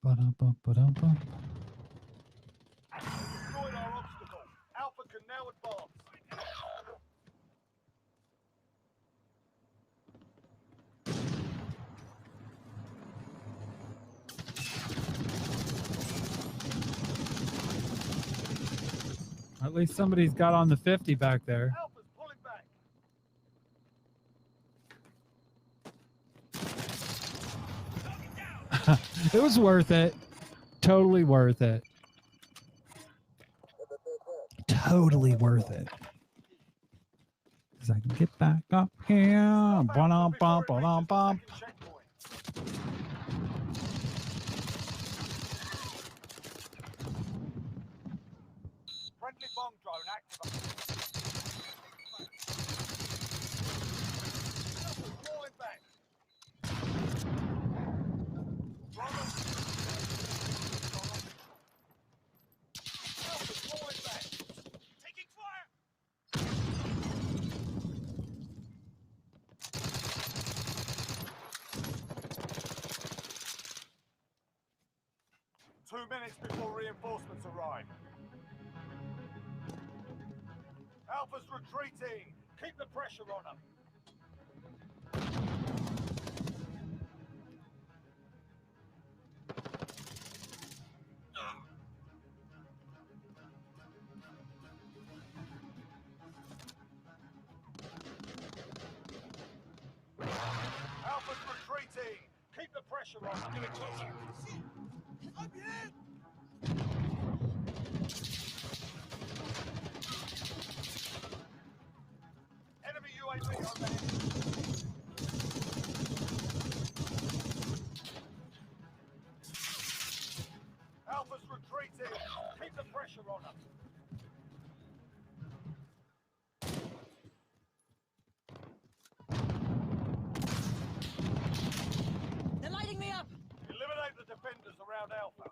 Ba-da-ba-ba-da-ba. Destroyed our obstacle. Alpha can now advance. At least somebody's got on the 50 back there. Alpha's pulling back. It was worth it. Totally worth it. Totally worth it. Because I can get back up here. Ba-dum-bum-ba-dum-bum. Friendly bomb drone active. Alpha's falling back. Alpha's falling back. Taking fire. 2 minutes before reinforcements arrive. Alpha's retreating. Keep the pressure on them. Alpha's retreating. Keep the pressure on them. I'm here. Enemy UAV overhead. Alpha's retreating. Keep the pressure on them. They're lighting me up. Eliminate the defenders around Alpha.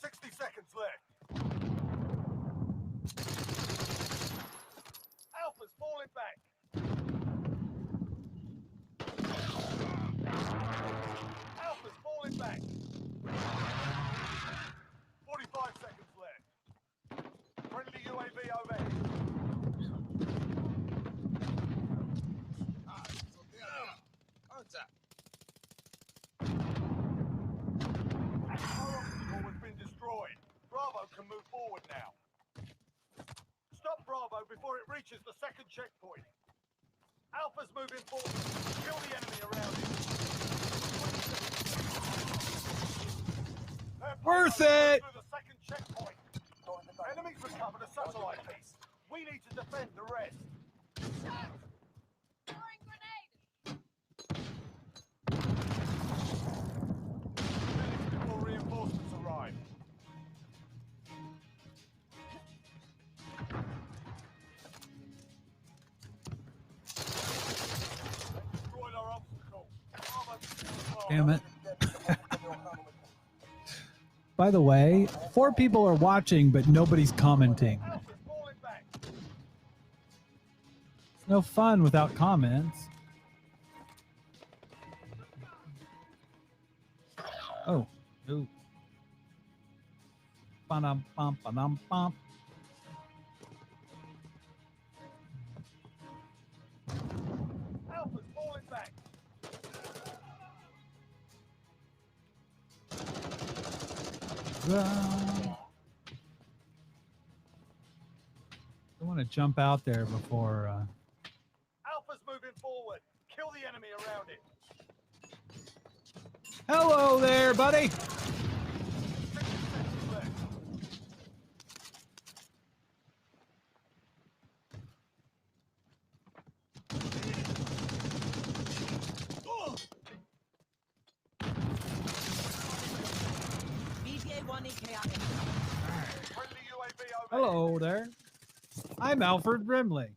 60 seconds left. Alpha's falling back. Alpha's falling back. 45 seconds left. Friendly UAV overhead. Our obstacle has been destroyed. Bravo can move forward now. Stop Bravo before it reaches the second checkpoint. Alpha's moving forward. Kill the enemy around it. Worth it! Through the second checkpoint. Enemies recovered a satellite piece. We need to defend the rest. Minutes before reinforcements arrive. Destroyed our obstacle. Damn it. By the way, 4 people are watching, but nobody's commenting. It's no fun without comments. Oh, no. Ba-dum-bum-ba-dum-bum. Alpha's falling back. I want to jump out there before. Alpha's moving forward. Kill the enemy around it. Hello there, buddy. BPA 1 EK. Friendly UAV Hello there. I'm Alfred Brimley.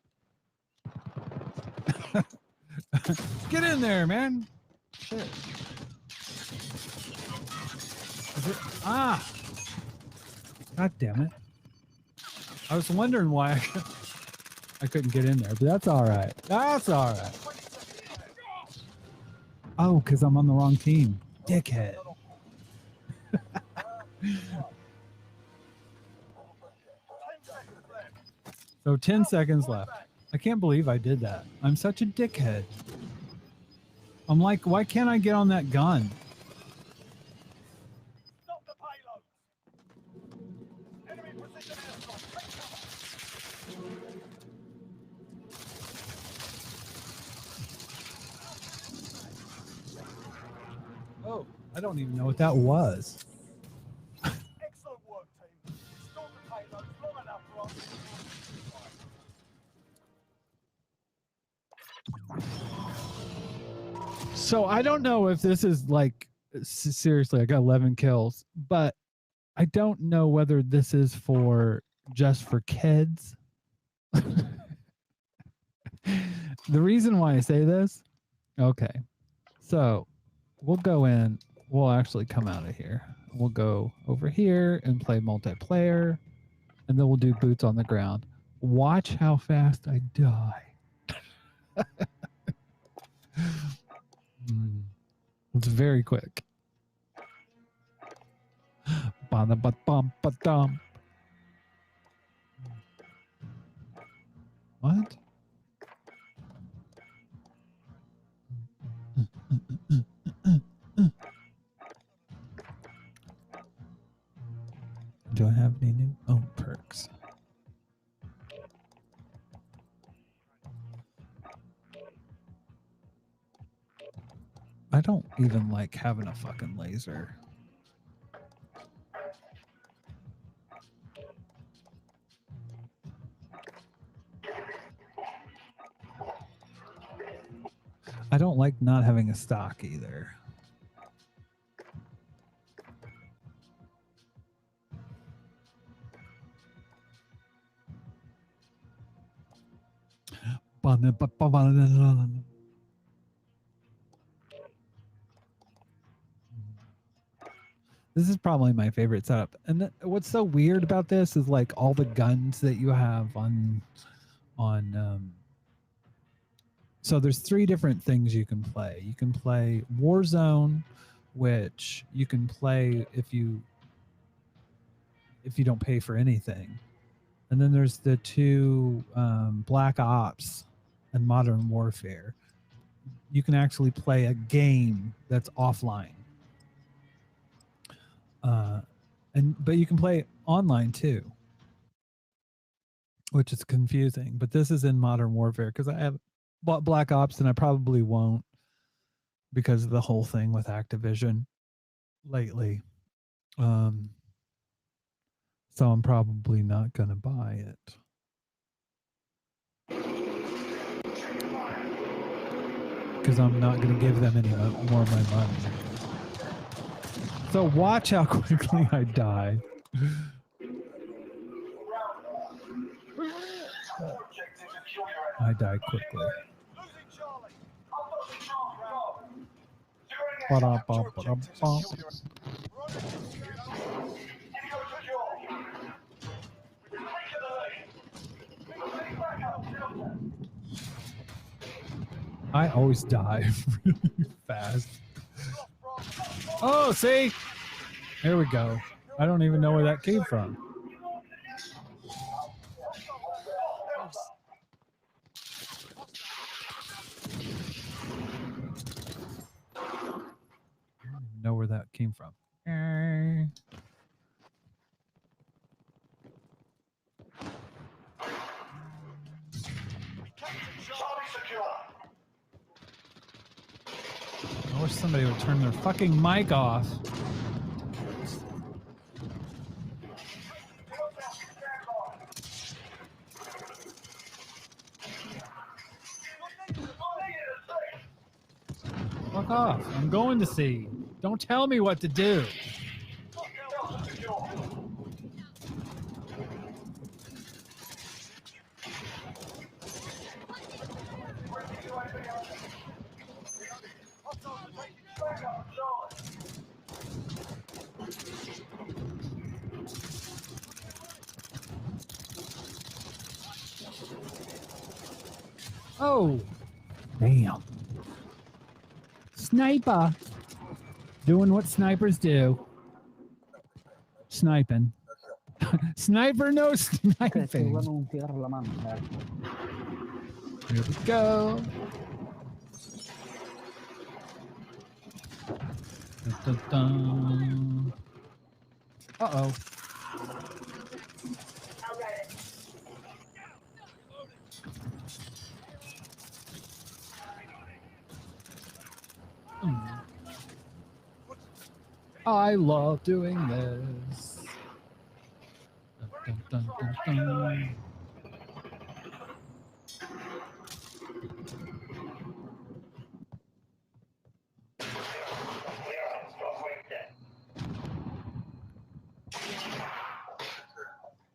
Get in there, man. Shit. Is it? Ah. God damn it. I was wondering why I couldn't get in there, but that's all right. That's all right. Oh, because I'm on the wrong team. Dickhead. So 10 seconds left. I can't believe I did that. I'm such a dickhead. I'm like, why can't I get on that gun? Oh, I don't even know what that was. Excellent work, team. Store the payloads long enough for us. So I don't know if this is like, seriously, I got 11 kills, but I don't know whether this is for just for kids. The reason why I say this, okay, so we'll go in, we'll actually come out of here. We'll go over here and play multiplayer, and then we'll do boots on the ground. Watch how fast I die. It's very quick. Ba-da-ba-bum-ba-dum. What? Do I have any new perks? I don't even like having a fucking laser. I don't like not having a stock either. This is probably my favorite setup. And what's so weird about this is like all the guns that you have on so there's 3 different things you can play. You can play Warzone, which you can play if you don't pay for anything. And then there's the 2 Black Ops and Modern Warfare. You can actually play a game that's offline. But you can play online too, which is confusing. But this is in Modern Warfare because I have bought Black Ops and I probably won't because of the whole thing with Activision lately. So I'm probably not going to buy it because I'm not going to give them any more of my money. So watch how quickly I die. I die quickly. Ba-da-ba-ba-da-ba. I always die really fast. Oh, see? There we go. I don't even know where that came from. I don't even know where that came from. I wish somebody would turn their fucking mic off. Fuck off. I'm going to see. Don't tell me what to do. Oh, damn. Sniper. Doing what snipers do. Sniping. Sniper, no sniping. Here we go. Dun, dun, dun. Uh-oh. I love doing this. Dun, dun, dun, dun, dun.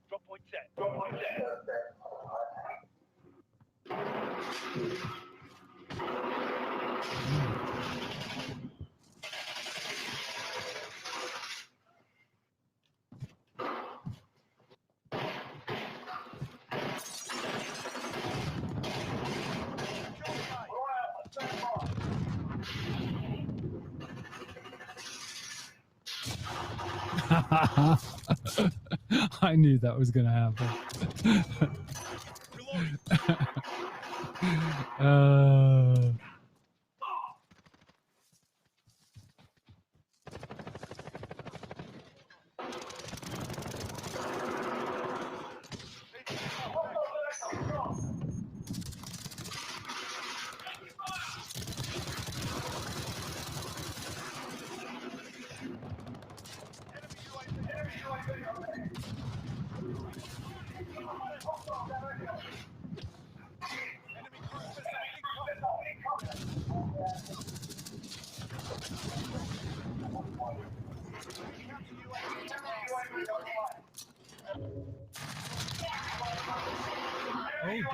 Drop point set. Drop point set. I knew that was going to happen. Oh,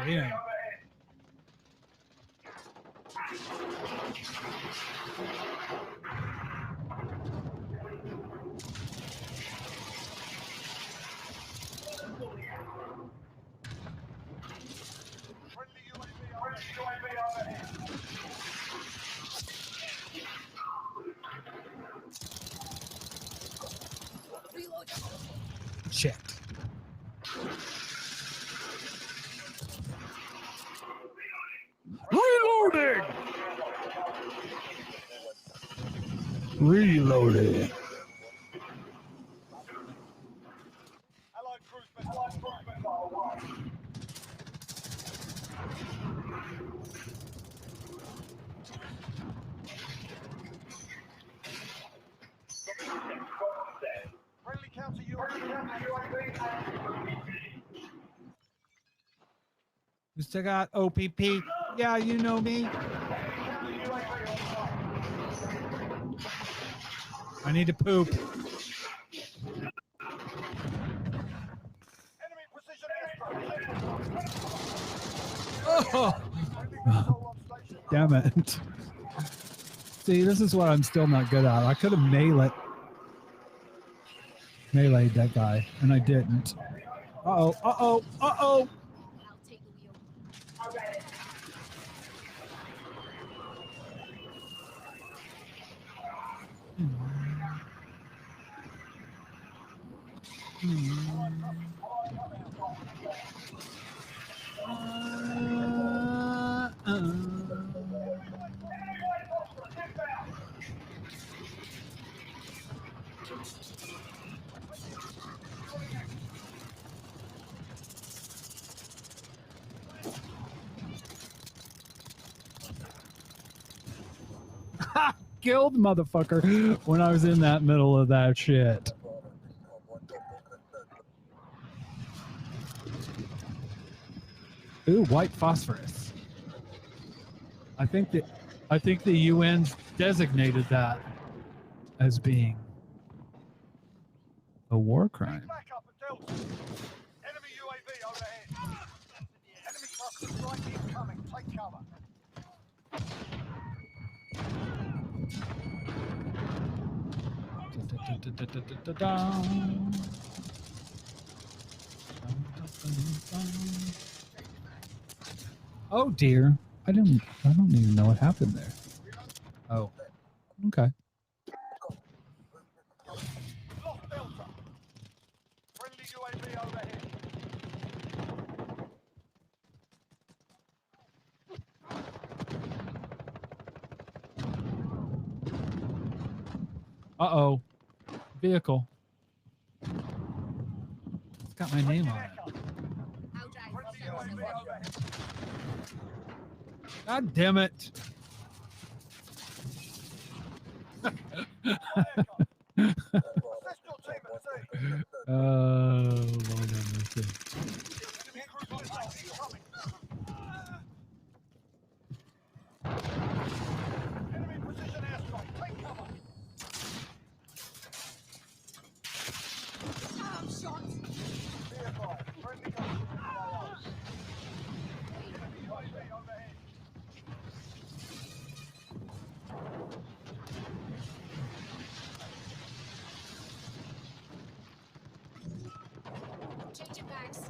damn. Shit. Reloading! Reloading. Friendly counter UAV. We still got OPP. Yeah, you know me. I need to poop. Oh! Damn it. See, this is what I'm still not good at. I could have meleeed that guy, and I didn't. Uh-oh, uh-oh, uh-oh! Killed motherfucker when I was in that middle of that shit. Ooh, white phosphorus. I think the UN's designated that as being a war crime. Enemy UAV overhead. Enemy cluster strike incoming. Take cover. Oh dear. I don't even know what happened there. Oh. Okay. Lost Delta. Friendly UAV overhead. Uh-oh. Vehicle. It's got my name on it. God damn it. Lord have mercy. Enemy precision airstrike. Take cover. I'm shot. Be advised. Friendly gunship in the AO. Enemy UAV overhead. Changing backs.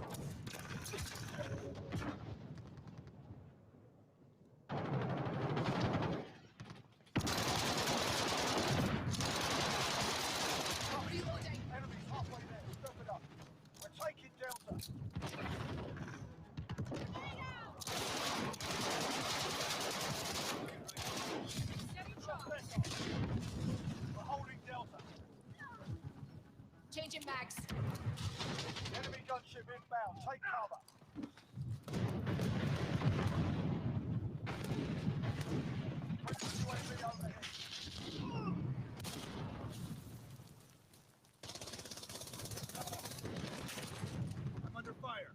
Enemies halfway there. Step it up. We're taking Delta. We're holding Delta. Changing backs. Enemy gunship inbound. Take cover. UAV overhead. I'm under fire.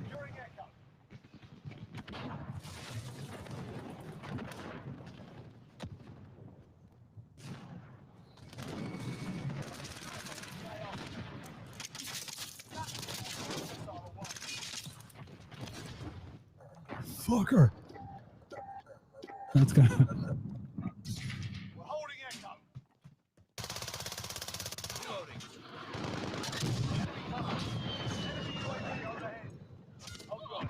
Securing Echo. Fucker. That's gonna. We're holding Echo. Reloading. Enemy UAV overhead. Oh god.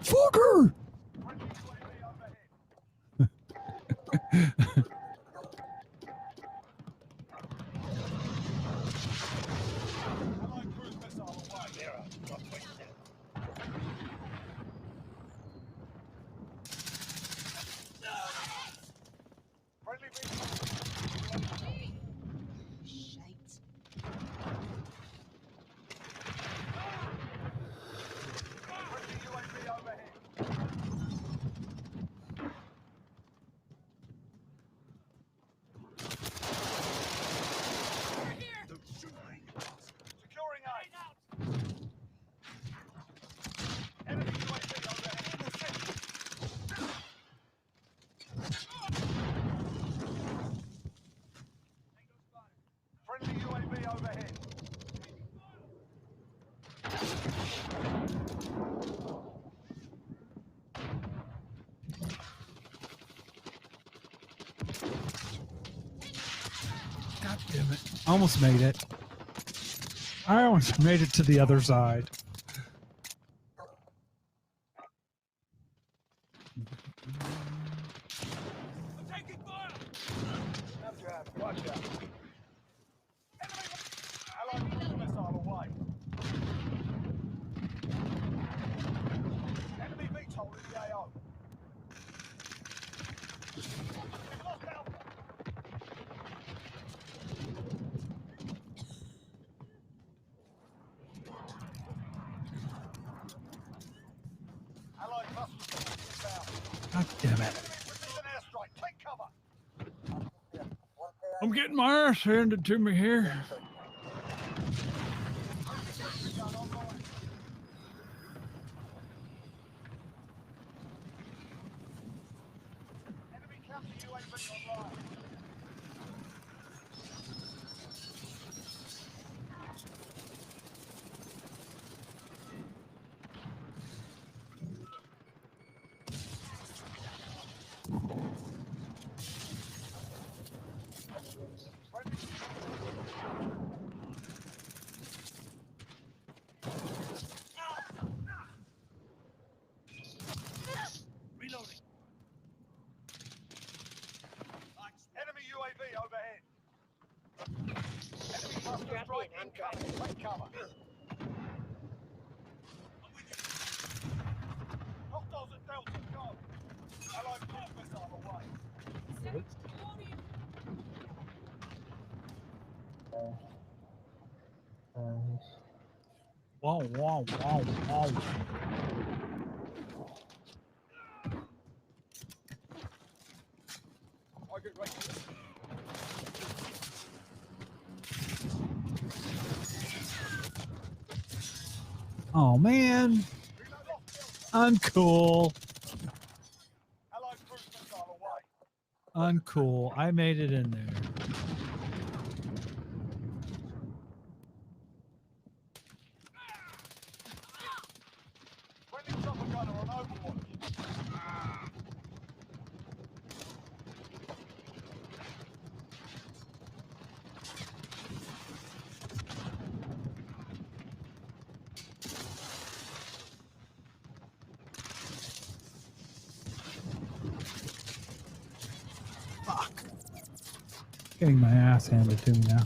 Fucker. Friendly UAV overhead. Allied cruise missile away. Zero. Drop quick step. Friendly vehicle. Shite. Friendly UAV overhead. Securing A. Enemy UAV overhead. Friendly UAV overhead. God damn it. Almost made it. I almost made it to the other side. I'm taking fire. Snapdragon, watch out. Enemy. Allied cruise missile away. Enemy VTOL in the AO. We've lost Alpha. Allied cluster inbound. God damn it. Enemy precision airstrike. Take cover. I'm getting my ass handed to me here. Gun online. Enemy counter UAV online. incoming. Take cover. Hostiles at Delta, go. Allied cruise missile away. Wow, wow, wow, wow. Target right here. Oh man. Uncool. Allied cruise missile away. Uncool. I made it in there. Friendly chopper gunner on overwatch. Getting my ass handed to me now.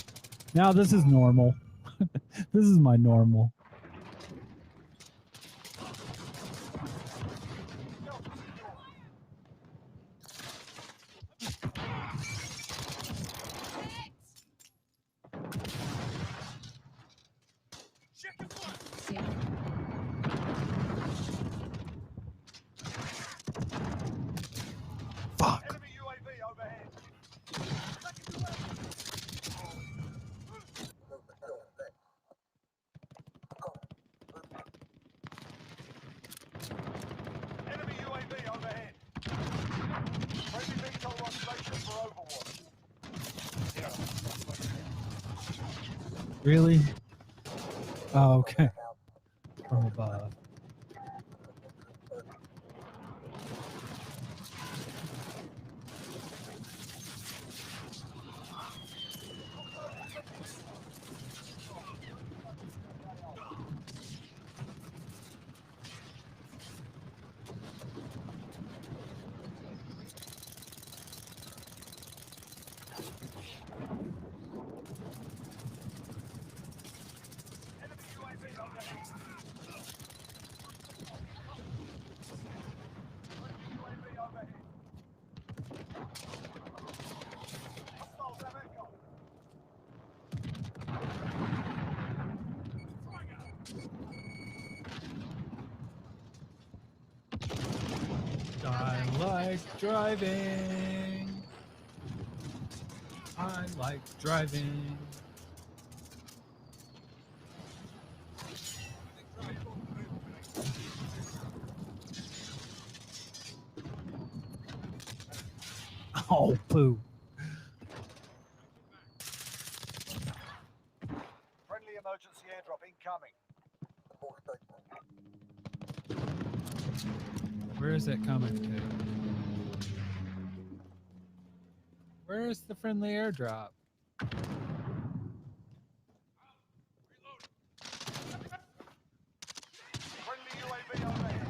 Now this is normal. This is my normal. Fuck. Enemy UAV overhead. Enemy UAV overhead. Friendly VTOL on station for overwatch. Really? Oh, okay. From above. I like driving. I like driving. Oh, poo. Friendly emergency airdrop incoming. Where is it coming to? Where is the friendly airdrop? Friendly UAV overhead.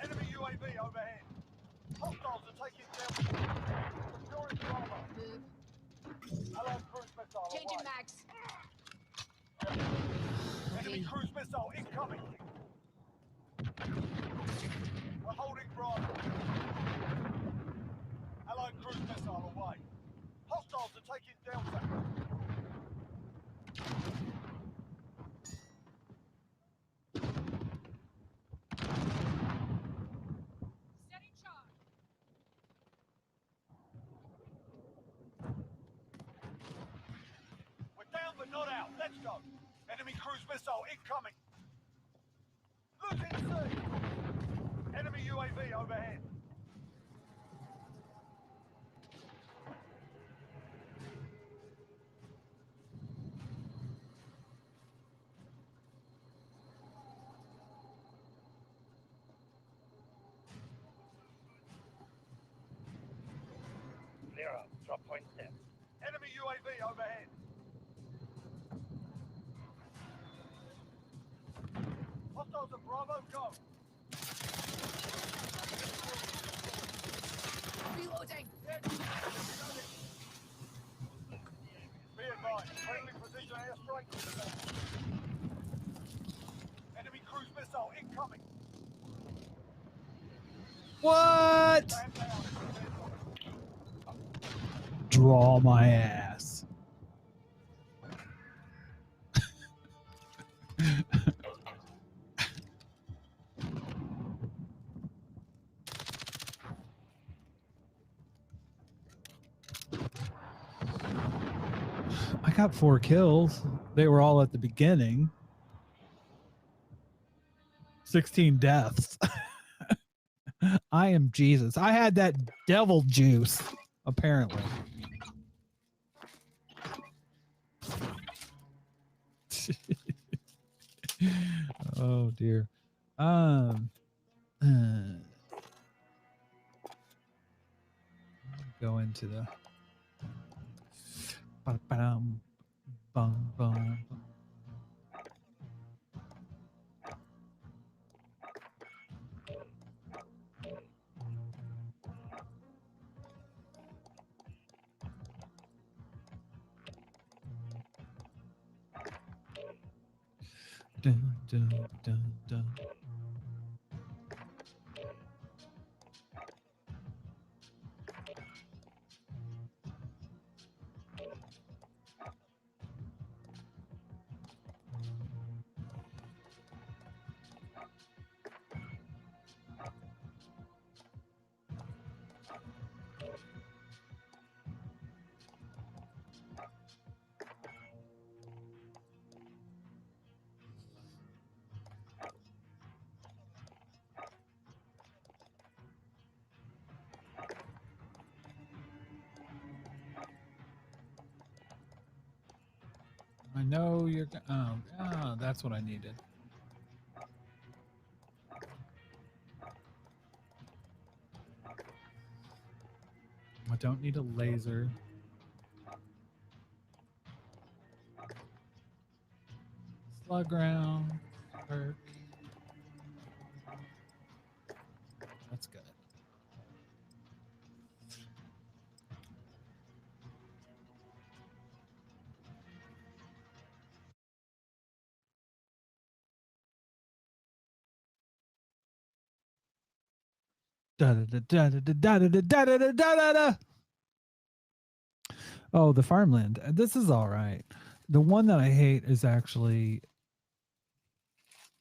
Enemy UAV overhead. Hostiles are taking down. Securing Bravo. Allied cruise missile Changing away. mags. Enemy cruise missile incoming. We're holding Bravo. Allied cruise missile away. Hostiles are taking Delta. Setting charge. We're down but not out. Let's go. Enemy cruise missile incoming. Losing C. Enemy UAV overhead. Zero. Drop point set. Enemy UAV overhead. Hostiles at Bravo, go. Be advised, friendly precision airstrike. Enemy cruise missile incoming. What? Draw my ass. I got 4 kills. They were all at the beginning. 16 deaths. I am Jesus. I had that devil juice, apparently. Oh dear. Go into the ba-dum, bum, bum. Dun, dun, dun, dun. I know you're. Oh, that's what I needed. I don't need a laser. Slug round. Perk. That's good. Oh, the farmland. This is all right. The one that I hate is actually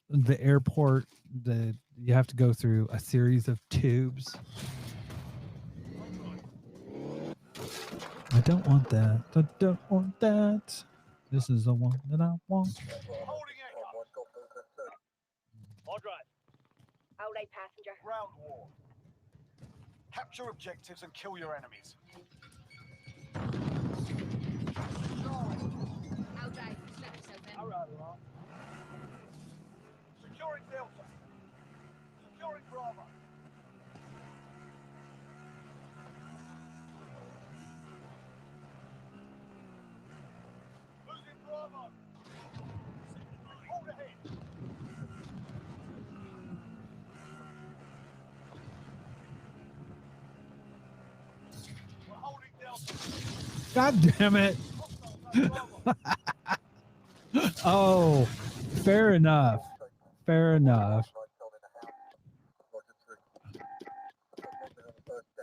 the airport. That you have to go through a series of tubes. I don't want that. I don't want that. This is the one that I want. Hold a passenger. Ground war. Capture objectives and kill your enemies. Securing Delta. Securing Bravo. Losing Bravo. Hold ahead. We're holding Delta. God damn it. Oh, fair enough. Fair enough.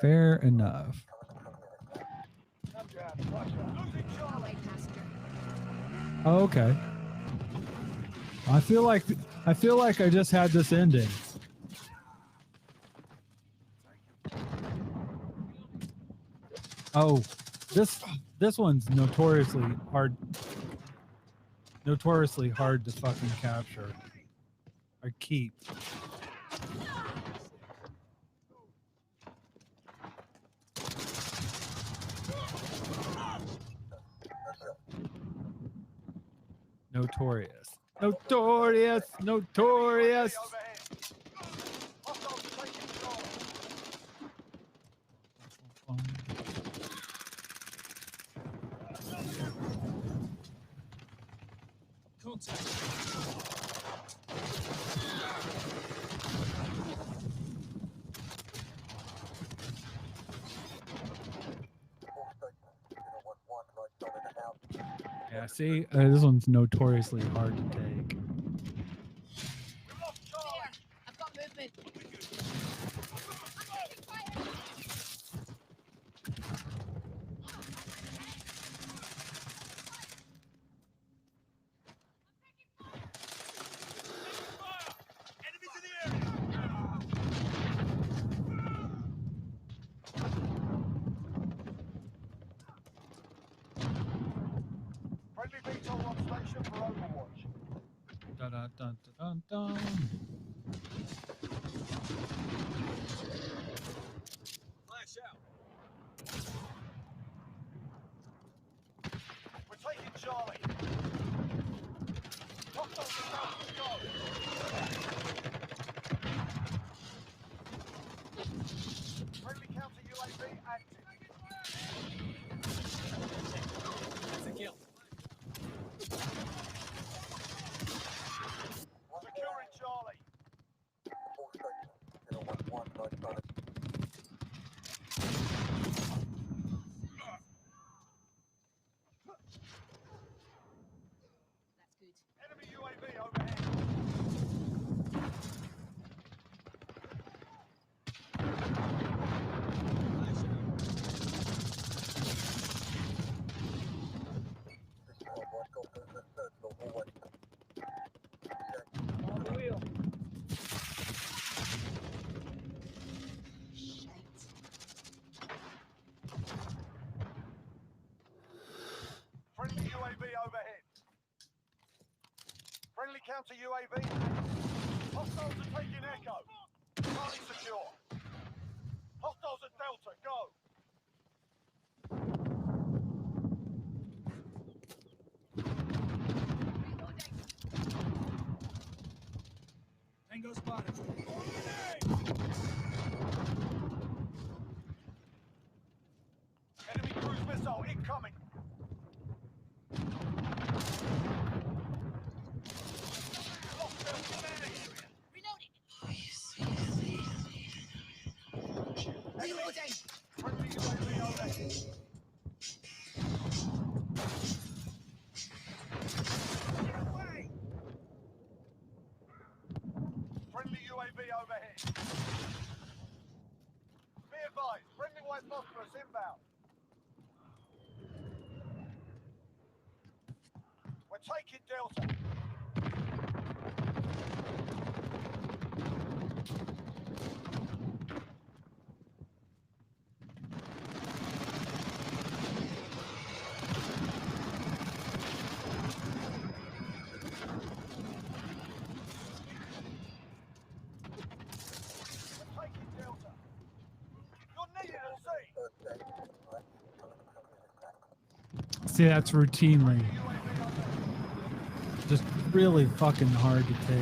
Fair enough. Oh, okay. I feel like I just had this ending. Oh, this one's notoriously hard to fucking capture or keep. Notorious. Yeah, see, this one's notoriously hard to take. I've got movement. Friendly VTOL on station for Overwatch. Dun, dun, dun, dun, dun. Flash out. We're taking Charlie. Hostiles are south of Charlie. Friendly counter UAV active. That's a kill. Securing Charlie. Enemy UAV overhead. On the wheel. Friendly UAV overhead. Friendly counter UAV. Hostiles are taking Echo. Charlie secure. Hostiles at Delta, go. Tango spotted. Enemy cruise missile incoming. Lost Delta landing. Reloading. Friendly UAV overhead. Friendly UAV overhead. Be advised, friendly white phosphorus inbound. We're taking Delta. We're taking Delta. You're needed at sea. See, that's routinely just really fucking hard to take.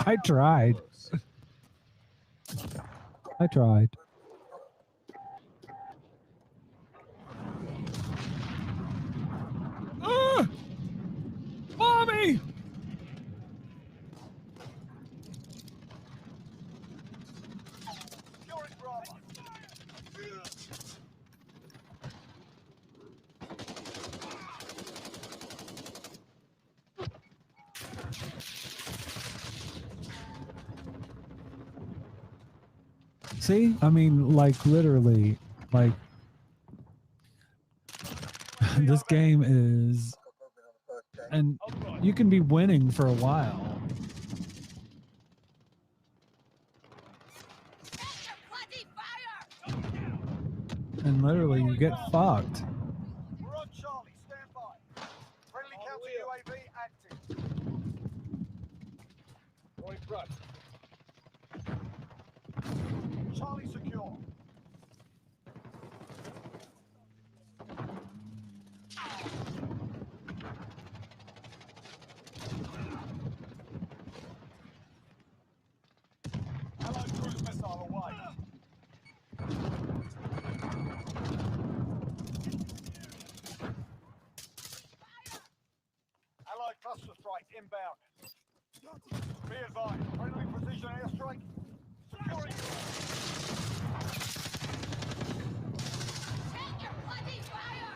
I tried. I tried. Mommy! Securing Bravo. See, I mean, like literally, like this game is, and you can be winning for a while, and literally you get fucked. We're on Charlie, stand by. Friendly counter UAV active. Going front. Charlie secure. Allied cruise missile away. Allied cluster strike inbound. Be advised, friendly precision airstrike. Securing you. Take your bloody fire!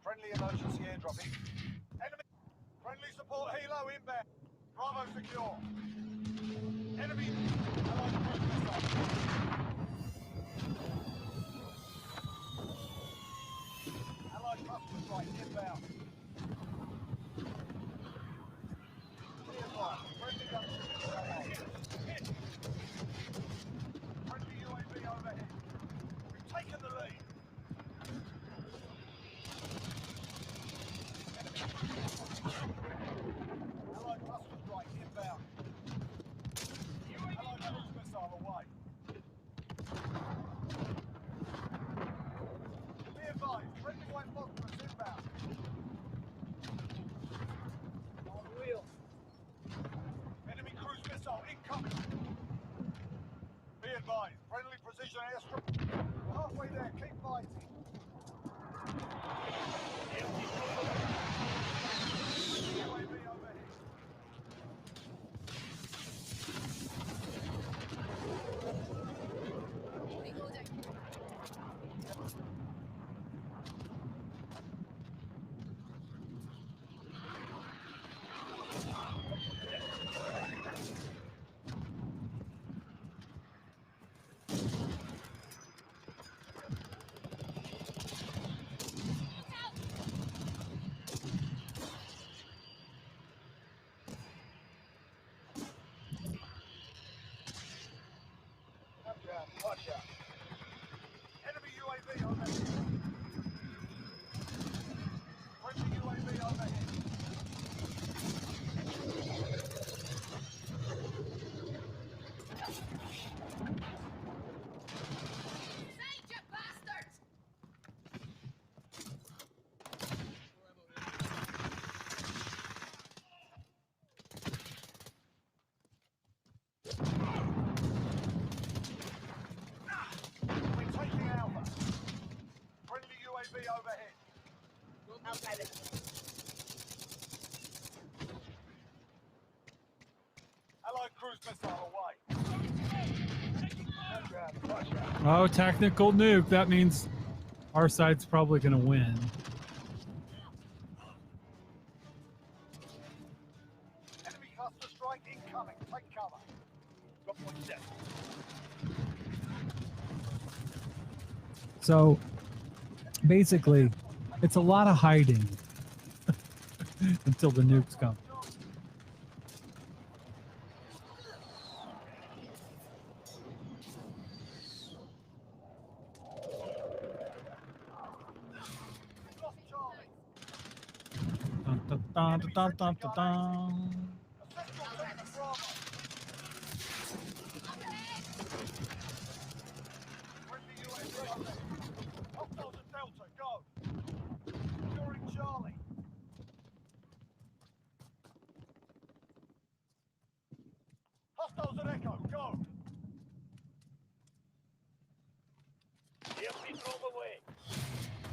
Friendly emergency airdropping. Enemy. Friendly support helo inbound. Bravo secure. Enemy. Allied cruise missile. Allied cluster strike inbound. Be advised, friendly gunship overhead. Friendly UAV overhead. We've taken the lead. Allied cluster strike inbound. Allied cruise missile away. Be advised, friendly white phosphorus inbound. On wheel. Enemy cruise missile incoming. Be advised, friendly precision airstrike. We're halfway there, keep fighting. UAV overhead. Watch out. Enemy UAV overhead. Friendly UAV overhead. Save you bastards! We're taking Alpha. Friendly UAV overhead. Outside it. Allied cruise missile away. Watch out. Oh, technical nuke. That means our side's probably going to win. Enemy cluster strike incoming. Take cover. Got one set. So basically, it's a lot of hiding until the nukes come. Lost Charlie. Dun, dun, dun, dun, dun, dun, dun. Assist your team at Bravo. Friendly UAV overhead. Hostiles at Delta, go. Securing Charlie. Hostiles at Echo, go. TFP drove away.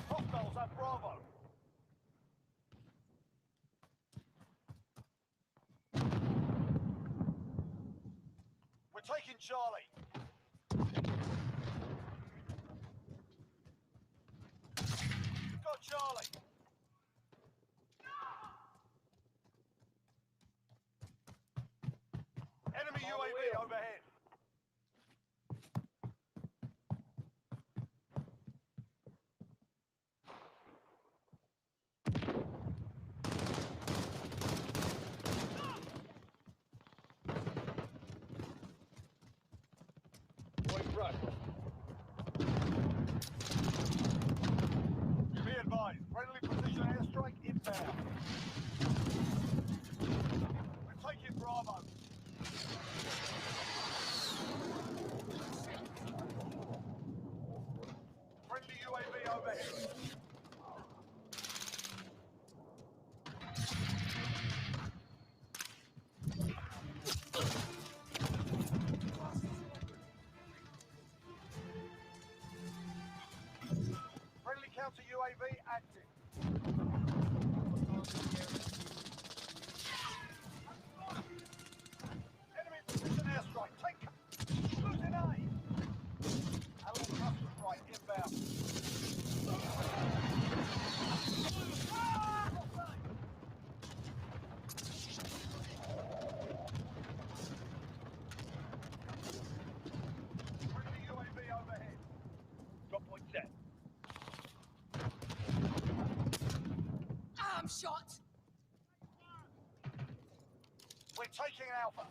Hostiles at Bravo. We're taking Charlie. Got Charlie. Enemy UAV overhead. Be advised, friendly UAV active. Enemy precision airstrike. Take cover. Losing A. Allied cluster strike inbound. Friendly UAV overhead. Drop point set. I'm shot. We're taking Alpha.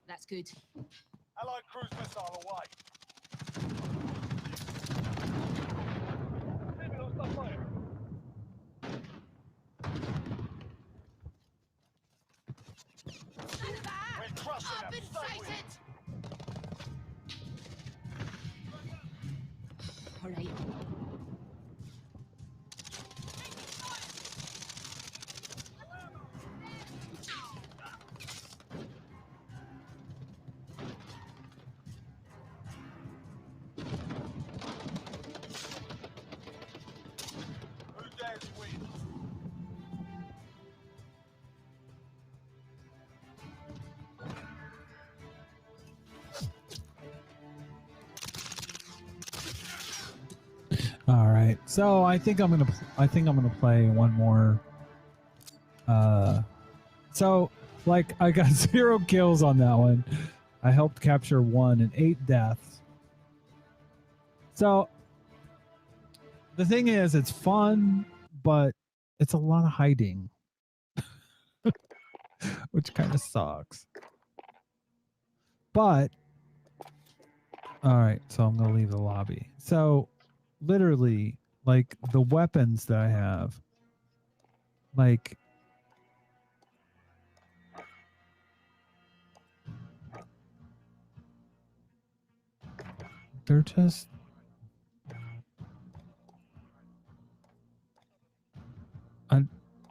That's good. Allied cruise missile away. Enemy lost our fire. We're crushing them. Stay with it. All right. Who dares win? All right. So I think I'm gonna play one more. So like I got 0 kills on that one. I helped capture 1 and 8 deaths. So the thing is, it's fun, but it's a lot of hiding, which kind of sucks. But all right, so I'm gonna leave the lobby. So literally, like the weapons that I have, like they're just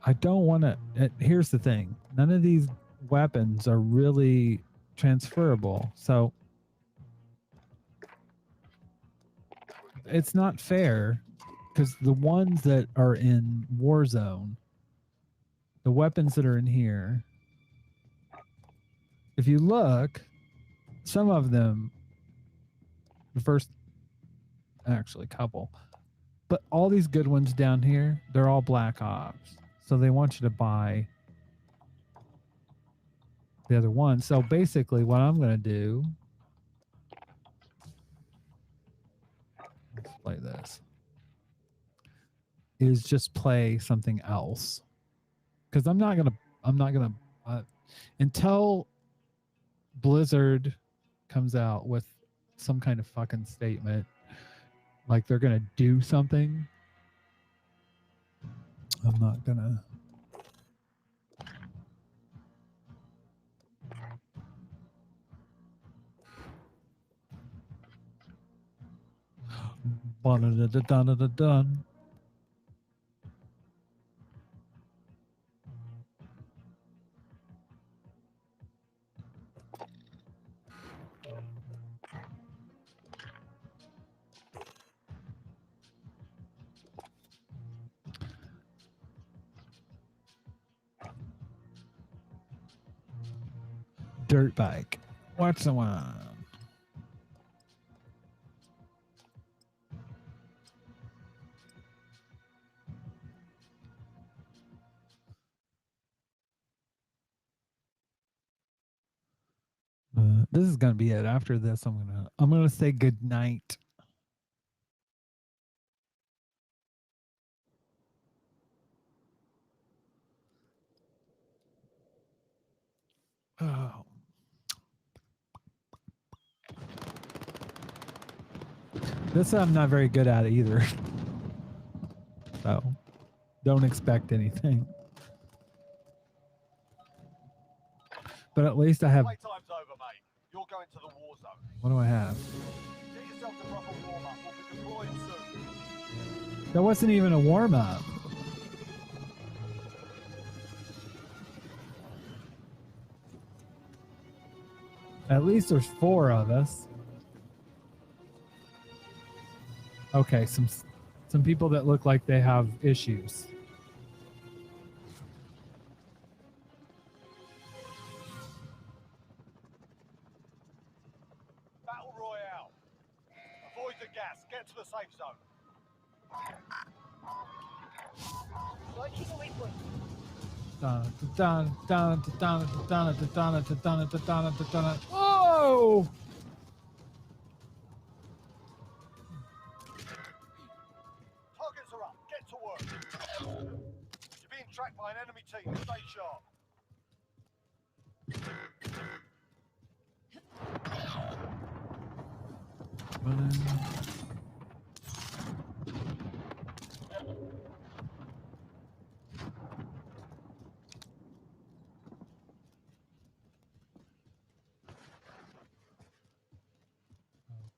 I don't want to. Here's the thing: none of these weapons are really transferable, so it's not fair. Because the ones that are in Warzone, the weapons that are in here, if you look, some of them, the first, actually, couple, but all these good ones down here, they're all Black Ops. So they want you to buy the other one. So basically what I'm going to do, let's play this, is just play something else. Because I'm not going to, until Blizzard comes out with some kind of fucking statement, like they're going to do something, I'm not going to. Dun. Dirt bike. What's the one? This is gonna be it. After this, I'm gonna say good night. Oh. This I'm not very good at either. So don't expect anything. But at least I have. Playtime's over, mate. You're going to the war zone. What do I have? Get yourself to proper warm-up. We'll be deployed soon. That wasn't even a warm up. At least there's 4 of us. Okay, some Some people that look like they have issues. Battle Royale. Avoid the gas. Get to the safe zone. Launching a waypoint. Whoa! Targets are up. Get to work. You're being tracked by an enemy team. Stay sharp.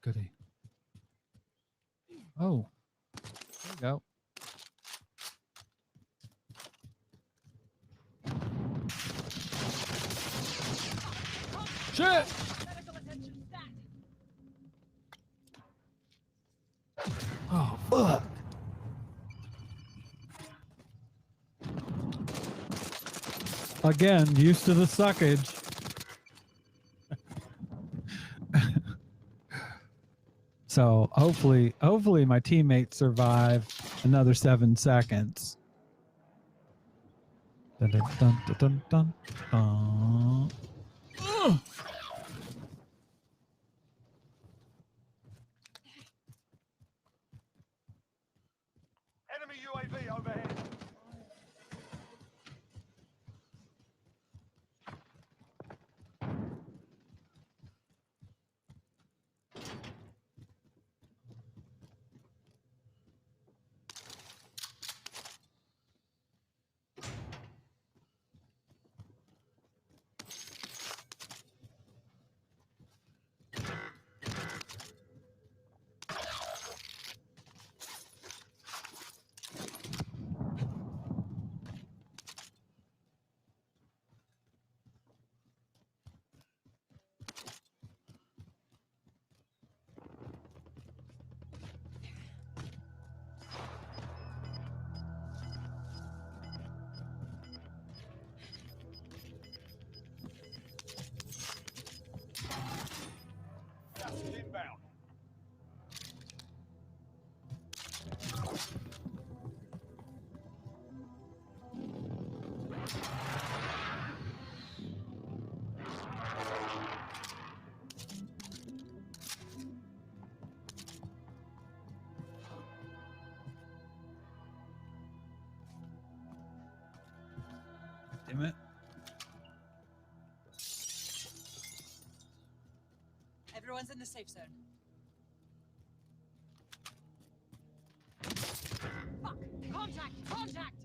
Goody. Oh, there you go. Shit! Oh, fuck. Again, used to the suckage. So hopefully my teammates survive another 7 seconds. Dun, dun, dun, dun, dun, dun. Enemy UAV overhead. Gas is inbound. Damn it. Everyone's in the safe zone. Fuck! Contact! Contact!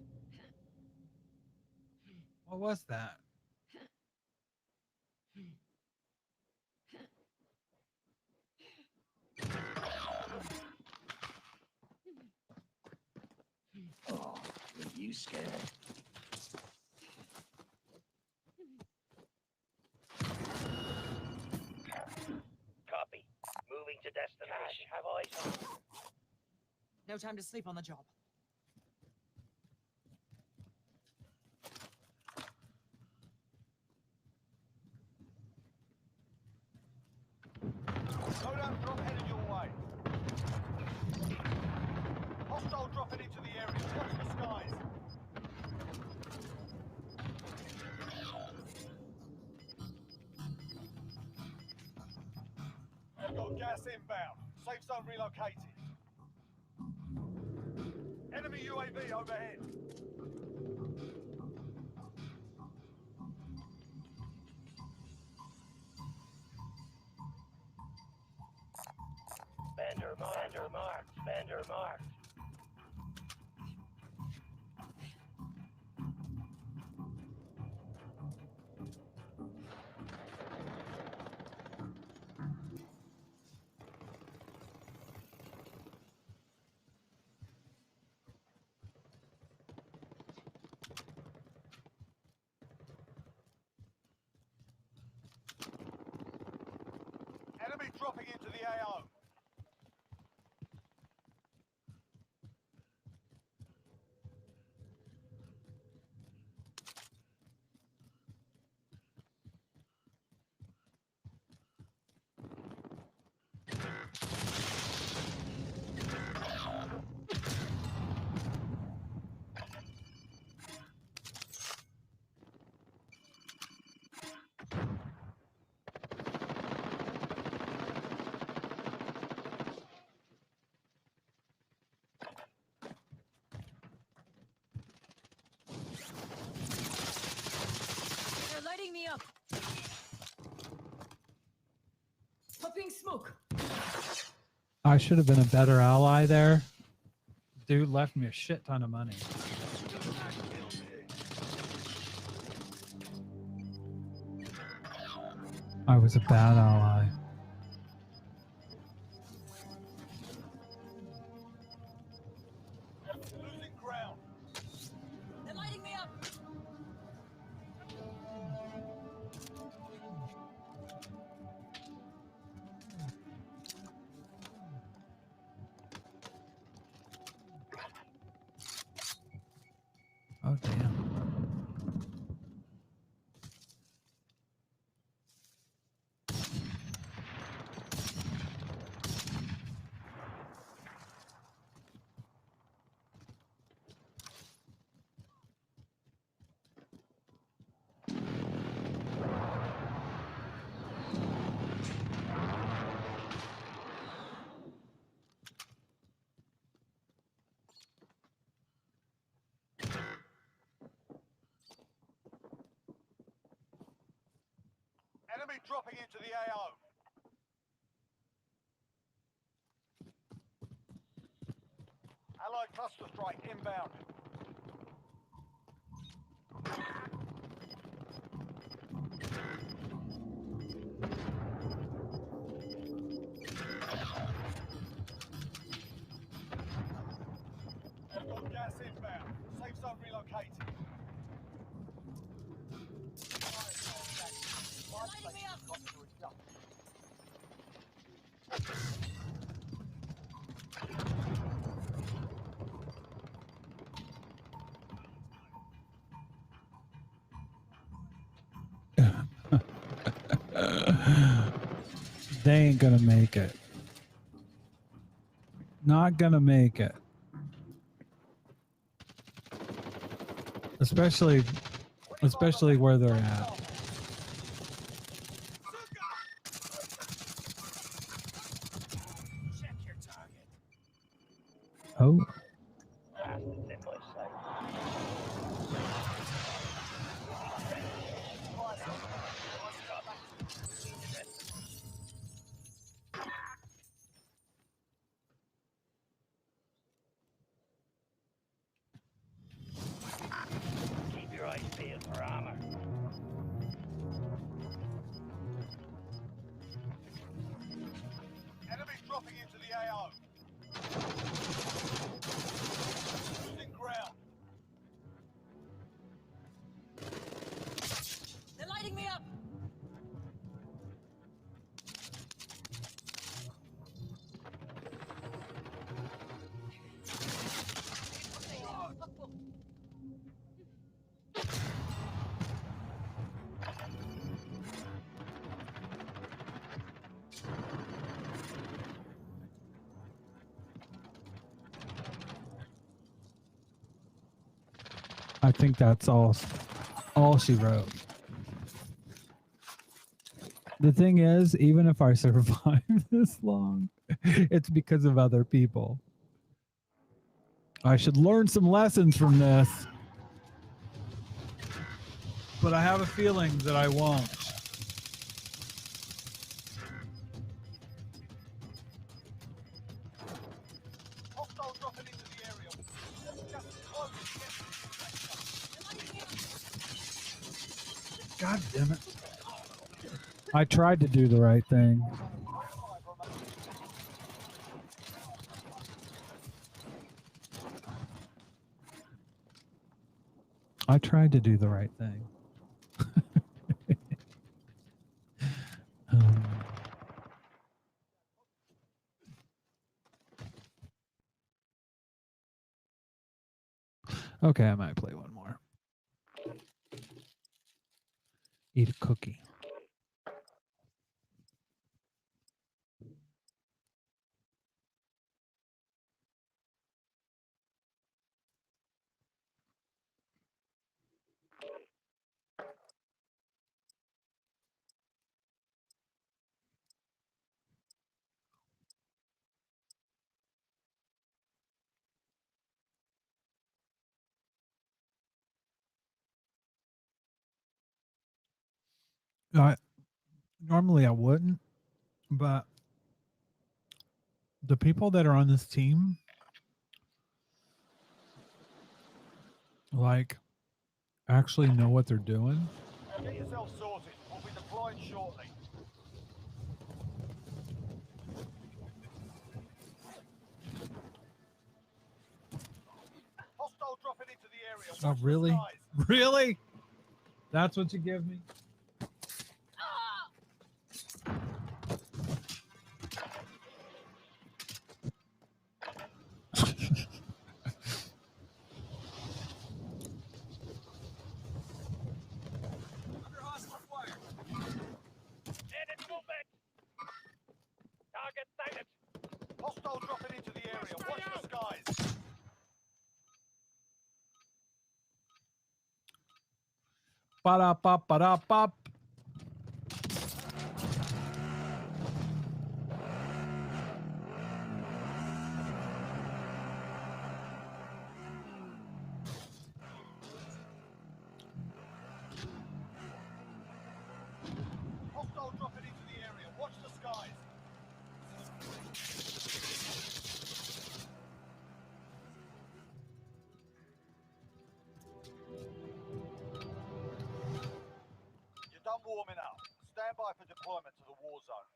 What was that? Oh, are you scared? Copy. Moving to destination. Have eyes on. No time to sleep on the job. Loadout drop headed your way. Hostile dropping into the area. Watch the skies. Got gas inbound. Safe zone relocated. Enemy UAV overhead. Vendor marked. Vendor marked. Enemy dropping into the AO. lighting me up. Popping smoke. I should have been a better ally there. Dude left me a shit ton of money. I was a bad ally. Losing ground. They're lighting me up. Oh, damn. Enemy dropping into the AO. Allied cluster strike inbound. Got gas inbound. Safe zone relocated. Lighting me up. They ain't gonna make it. Not gonna make it. Especially where they're at. Check your target. Oh. Keep your eyes peeled for armor. Enemy dropping into the AO. Losing ground. They're lighting me up. I think that's all she wrote. The thing is, even if I survive this long, it's because of other people. I should learn some lessons from this. But I have a feeling that I won't. Hostile dropping into the area. Just close the God damn it. I tried to do the right thing. I tried to do the right thing. Okay, I might play one more. Eat a cookie. Normally I wouldn't, but the people that are on this team, like, actually know what they're doing. Get yourself sorted. We'll be deploying shortly. Hostile dropping into the area. Oh, Watch the really? skies. Really? That's what you give me? Under hostile fire. Enemy movement. Target sighted. Hostile dropping into the area. Watch the skies. Ba-da-bop, ba-da-bop. Hostile dropping into the area. Watch the skies. You're done warming up. Stand by for deployment to the war zone.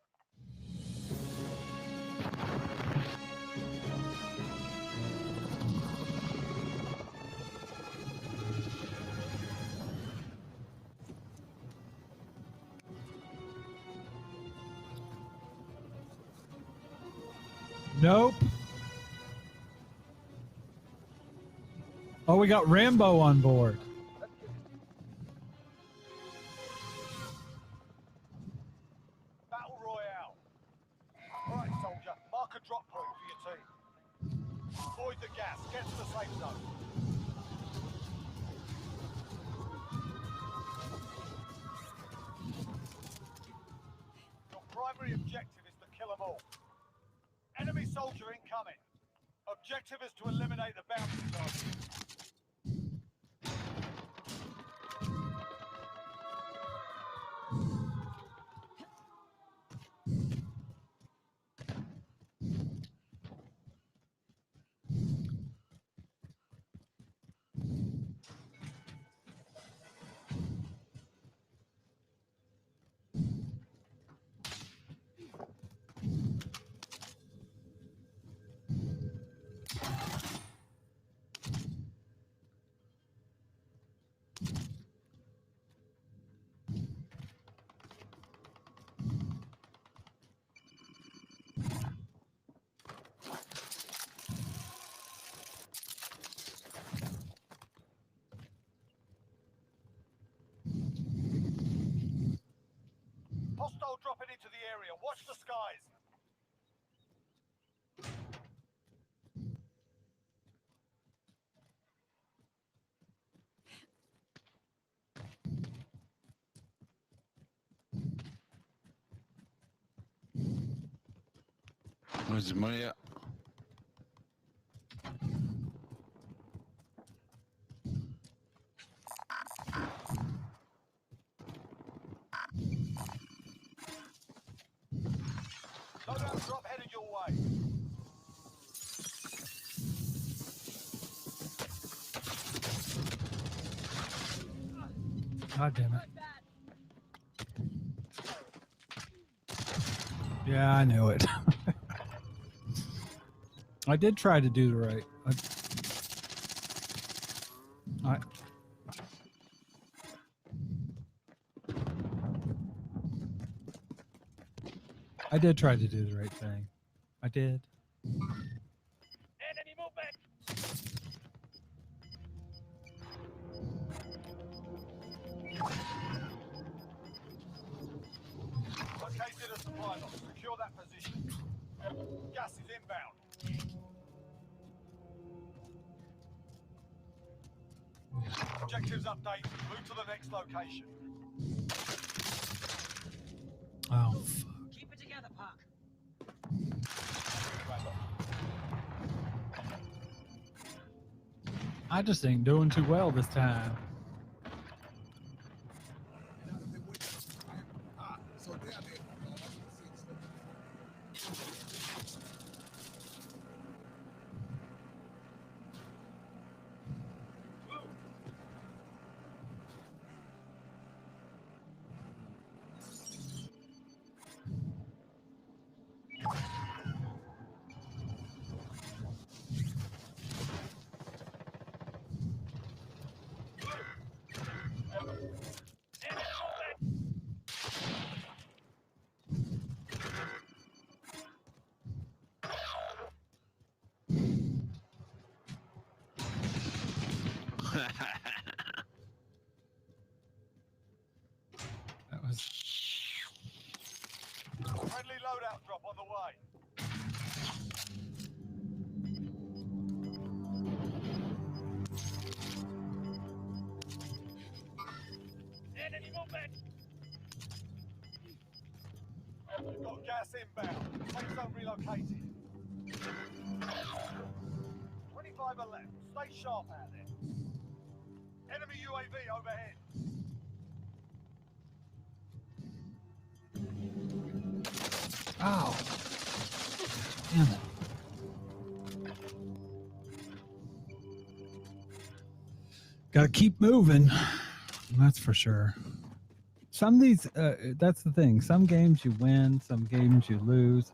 Nope. Oh, we got Rambo on board. Battle Royale. Alright, soldier. Mark a drop point for your team. Avoid the gas. Get to the safe zone. Your primary objective is to kill them all. Enemy soldier incoming. Objective is to eliminate the bounty target. Hostile dropping into the area. Watch the skies. Where's the money at? Loadout drop headed your way. God damn it. Yeah, I knew it. I did try to do the right. I did try to do the right thing. I did. Enemy movement. Located a supply box. Secure that position. Gas is inbound. Objectives updated. Move to the next location. Oh, Keep it together, Puck. I just ain't doing too well this time. Enemy movement! We've got gas inbound. Safe zone relocated. 25 are left. Stay sharp out there. Enemy UAV overhead. Ow. Damn it. Gotta keep moving. That's for sure. Some of these, that's the thing. Some games you win, some games you lose,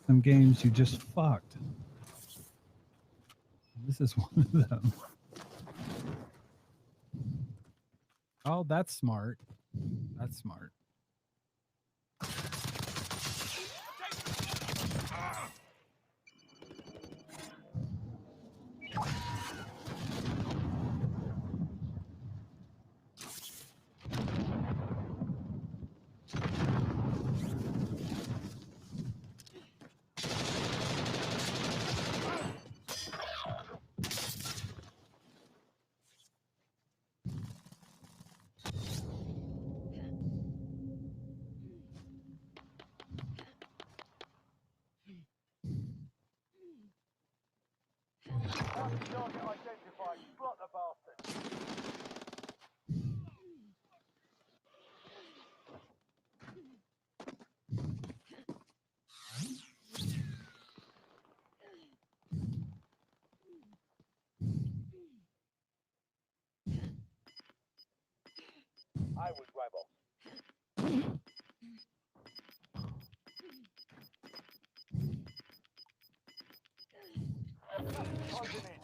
some games you just fucked. This is one of them. Oh, that's smart. That's smart. Target identified. Slot the bastard. I was rebel.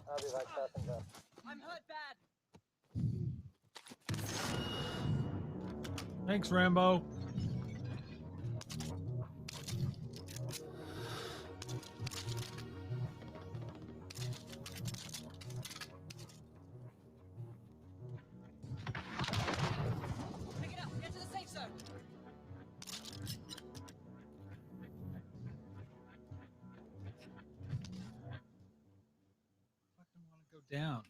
I'll be right passing up. I'm hurt bad. Thanks, Rambo. Pick it up. Get to the safe zone. Go down.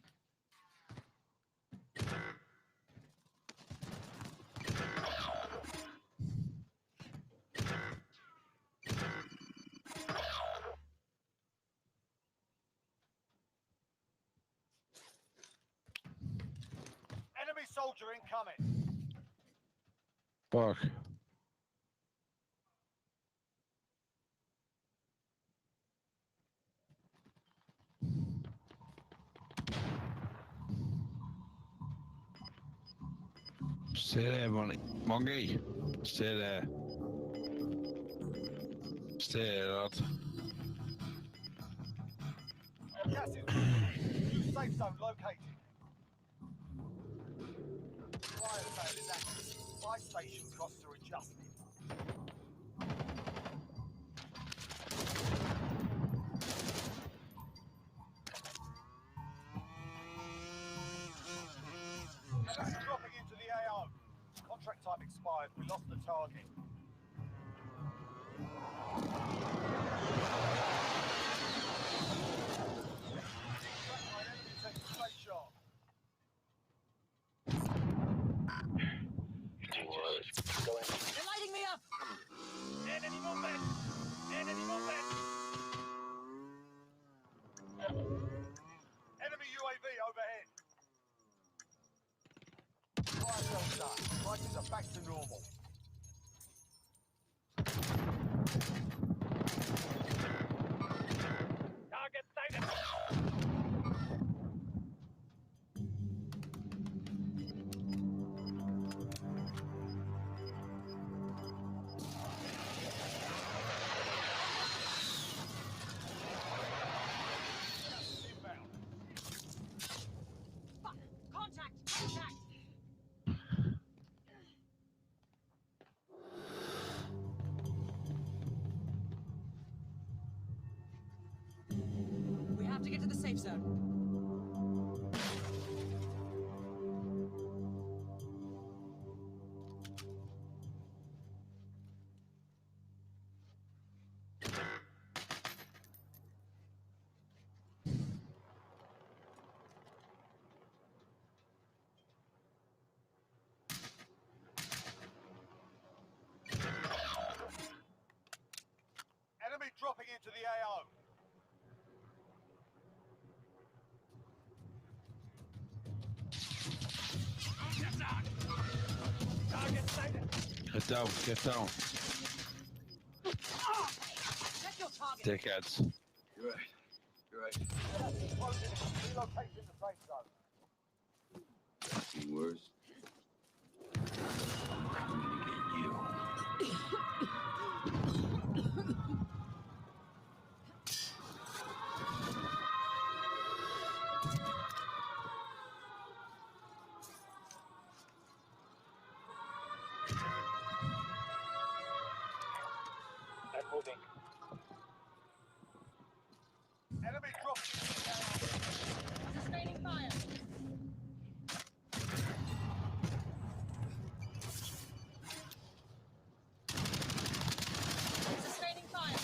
Enemy soldier incoming. Fuck. Stay there, Monkey. Stay there. Stay there, lad. Gas is moving. New safe zone located. Fire sale is active. Buy station costs are adjusted. Enemy dropping into the AO. Contract type expired. We lost the target. They're lighting me up. Enemy movement! Enemy movement! Enemy UAV overhead. Fire well done. Prices are back to normal. Target sighted. Fuck. Contact. Contact. We have to get to the safe zone. AO. Target sighted. Get down, get down. Check your target. Dickheads. You're right. You're right. Relocating the safe zone. Worse. I'm moving. Enemy dropping. Sustaining fire. Sustaining fire.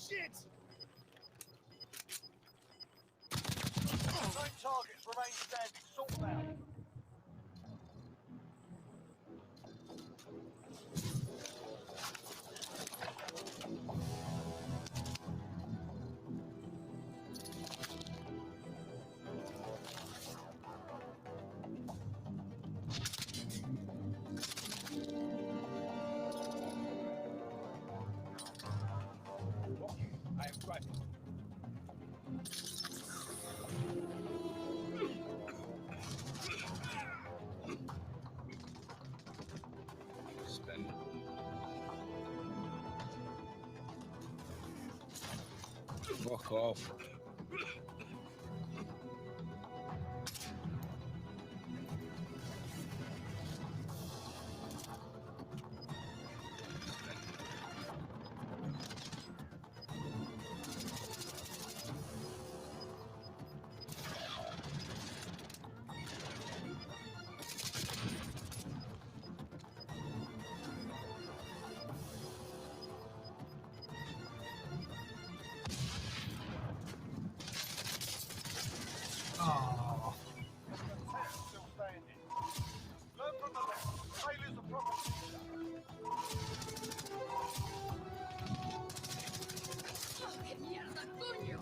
Shit! Nine targets remain standing. Sort them out. I am driving. Spend. Fuck off. Oh. Still standing. Learn from the left. Failure's a problem. ¡Qué mierda, coño!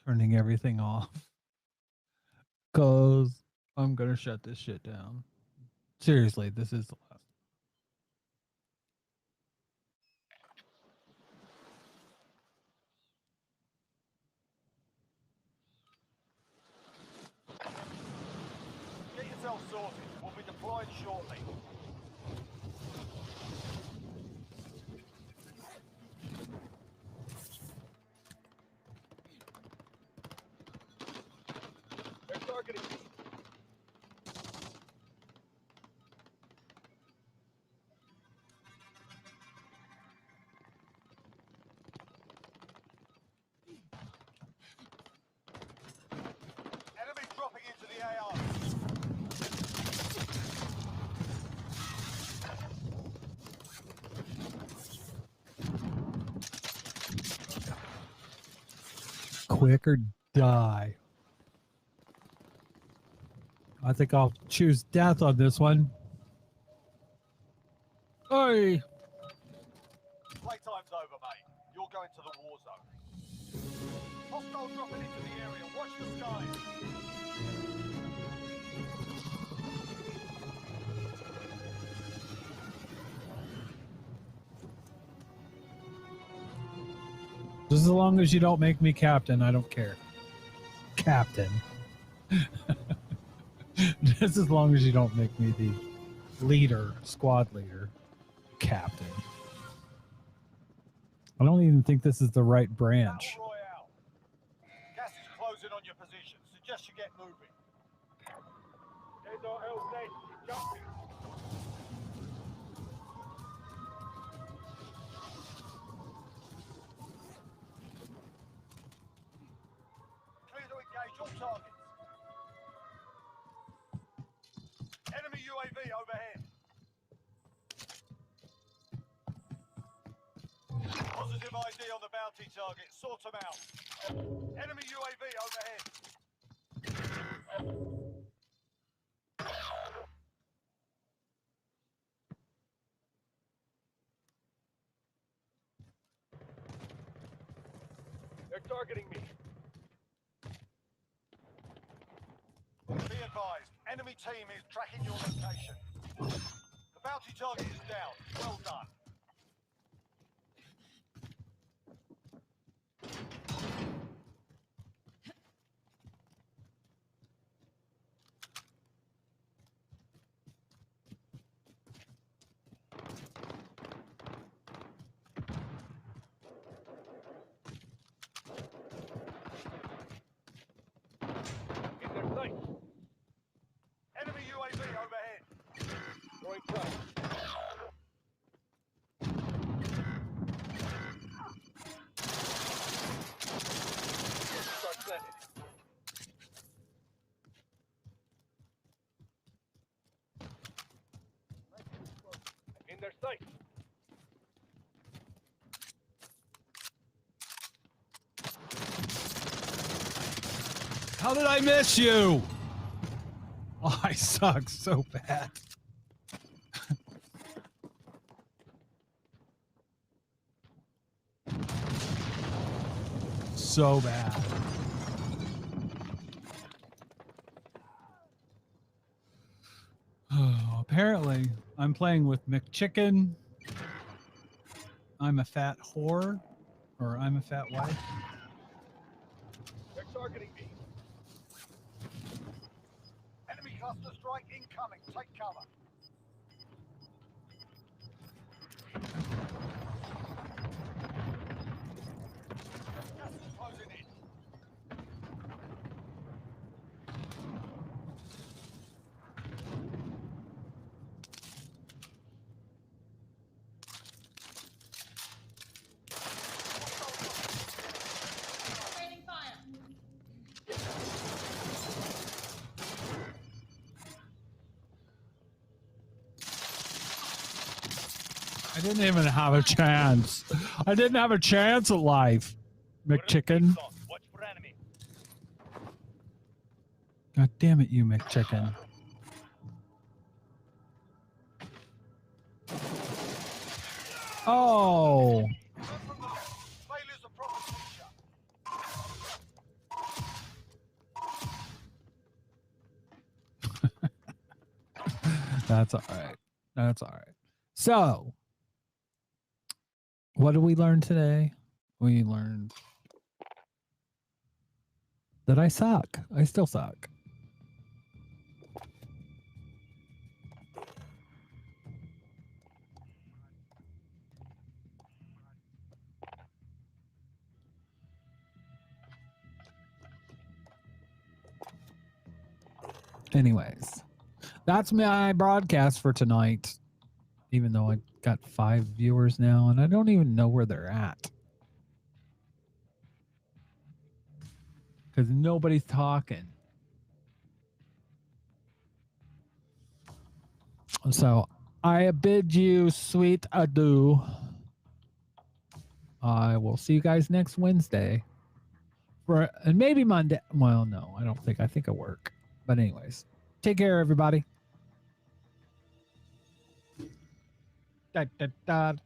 Turning everything off. Cause I'm gonna shut this shit down. Seriously, this is the last. Get yourself sorted. We'll be deployed shortly. They're targeting me. Enemy dropping into the AR. Quick or die. I think I'll choose death on this one. Oi! Playtime's over, mate. You're going to the war zone. Hostile dropping into the area. Watch the skies. Just as long as you don't make me captain, I don't care. Captain. Just as long as you don't make me the leader, squad leader, captain. I don't even think this is the right branch. Gas is closing on your position. Suggest you get moving. Clear to engage all targets. Enemy UAV overhead. Positive ID on the bounty target. Sort them out. Enemy UAV overhead. They're targeting me. Be advised, enemy team is tracking your location. The bounty target is down. Well done. In their sight. Enemy UAV overhead. Throwing front. Start planted. In their sight. How did I miss you? Oh, I suck so bad. So bad. Apparently, I'm playing with McChicken. I'm a fat whore, or I'm a fat wife. They're targeting me. Enemy cluster strike incoming. Take cover. Gas is closing in. Raining fire. I didn't even have a chance. I didn't have a chance at life, McChicken. Watch for enemy. God damn it, you McChicken. Oh. Failure's a proper feature. That's all right. That's all right. So, what did we learn today? We learned that I suck. I still suck. Anyways, that's my broadcast for tonight. Even though I got 5 viewers now, and I don't even know where they're at. Because nobody's talking. So, I bid you sweet adieu. I will see you guys next Wednesday. And maybe Monday. Well, no, I don't think. I think I work. But anyways, take care, everybody. Da, da, da, da.